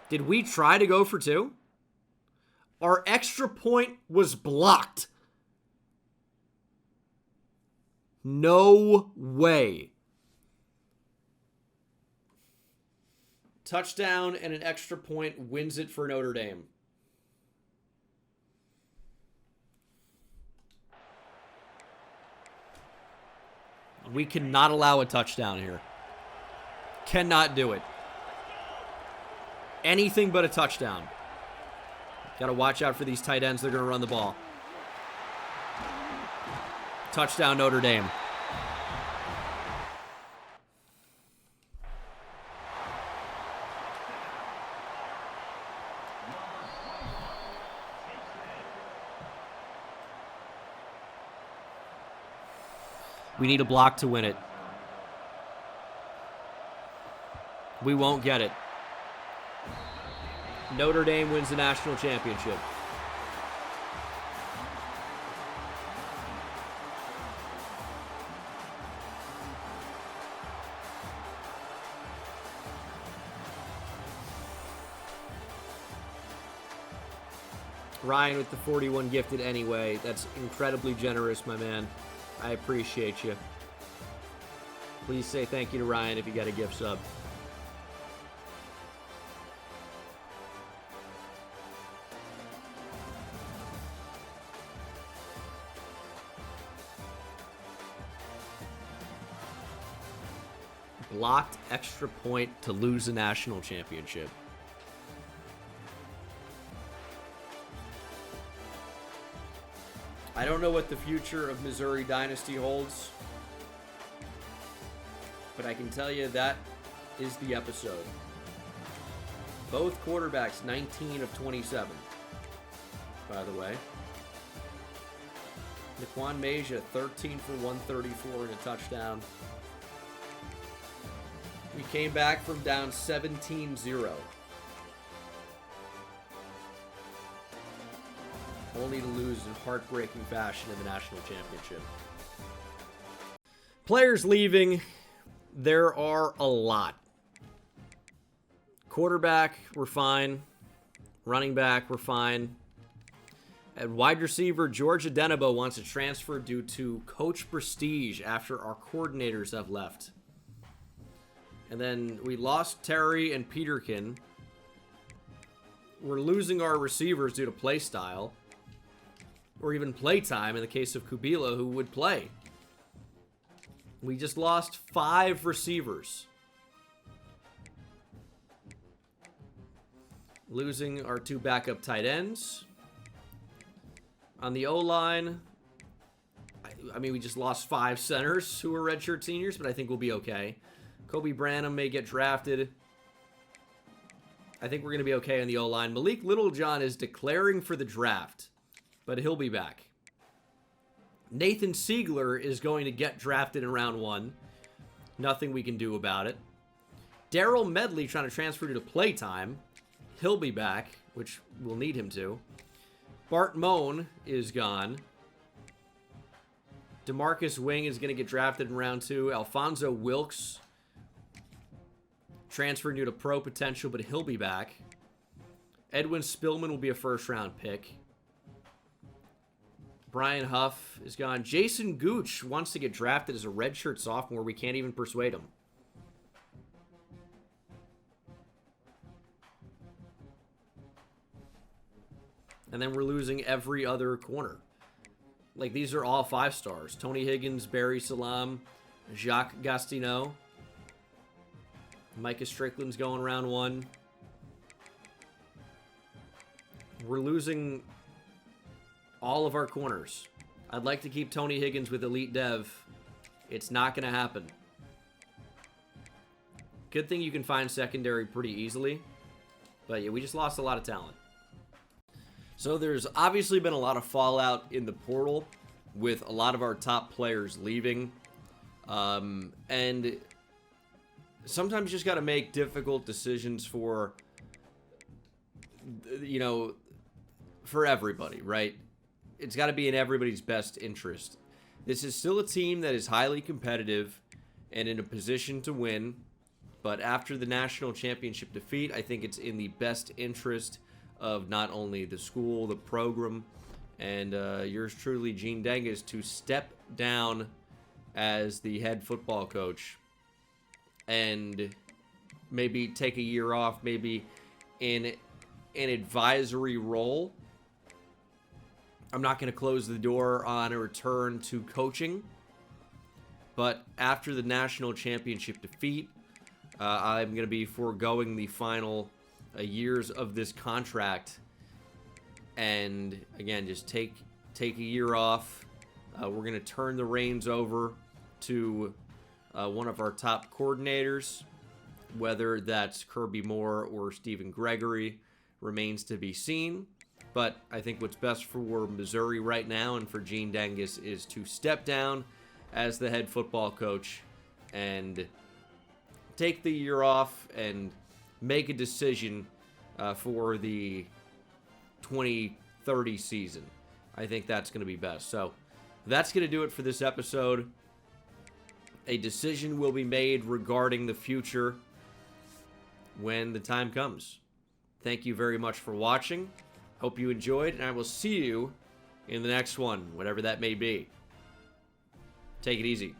Did we try to go for 2? Our extra point was blocked. No way. Touchdown and an extra point wins it for Notre Dame. We cannot allow a touchdown here. Cannot do it. Anything but a touchdown. Got to watch out for these tight ends. They're going to run the ball. Touchdown, Notre Dame. We need a block to win it. We won't get it. Notre Dame wins the national championship. Ryan with the 41 gifted anyway. That's incredibly generous, my man. I appreciate you. Please say thank you to Ryan if you got a gift sub. Blocked extra point to lose a national championship. I don't know what the future of Missouri Dynasty holds, but I can tell you that is the episode. Both quarterbacks 19 of 27, by the way. Laquan Major 13 for 134 and a touchdown. We came back from down 17-0. Only to lose in heartbreaking fashion in the national championship. Players leaving, there are a lot. Quarterback, we're fine. Running back, we're fine. At wide receiver, George Adenabo wants to transfer due to coach prestige after our coordinators have left. And then we lost Terry and Peterkin. We're losing our receivers due to play style. Or even play time in the case of Kubila, who would play. We just lost 5 receivers. Losing our 2 backup tight ends. On the O-line, I mean, we just lost 5 centers who are redshirt seniors, but I think we'll be okay. Kobe Branham may get drafted. I think we're going to be okay on the O-line. Malik Littlejohn is declaring for the draft, but he'll be back. Nathan Siegler is going to get drafted in round 1. Nothing we can do about it. Daryl Medley trying to transfer to playtime. He'll be back, which we'll need him to. Bart Moan is gone. DeMarcus Wing is going to get drafted in round 2. Alfonso Wilkes transferred due to pro potential, but he'll be back. Edwin Spillman will be a first-round pick. Brian Huff is gone. Jason Gooch wants to get drafted as a redshirt sophomore. We can't even persuade him. And then we're losing every other corner. Like, these are all 5 stars. Tony Higgins, Barry Salam, Jacques Gastineau. Micah Strickland's going round 1. We're losing all of our corners. I'd like to keep Tony Higgins with Elite Dev. It's not going to happen. Good thing you can find secondary pretty easily. But yeah, we just lost a lot of talent. So there's obviously been a lot of fallout in the portal with a lot of our top players leaving. And sometimes you just got to make difficult decisions for, you know, for everybody, right? It's got to be in everybody's best interest. This is still a team that is highly competitive and in a position to win. But after the national championship defeat, I think it's in the best interest of not only the school, the program, and yours truly, Gene Dengus, to step down as the head football coach and maybe take a year off, maybe in an advisory role. I'm not going to close the door on a return to coaching, but after the national championship defeat, I'm going to be foregoing the final years of this contract, and again, just take a year off. We're going to turn the reins over to one of our top coordinators, whether that's Kirby Moore or Stephen Gregory remains to be seen. But I think what's best for Missouri right now and for Gene Dengus is to step down as the head football coach and take the year off and make a decision for the 2030 season. I think that's going to be best. So that's going to do it for this episode. A decision will be made regarding the future when the time comes. Thank you very much for watching. Hope you enjoyed, and I will see you in the next one, whatever that may be. Take it easy.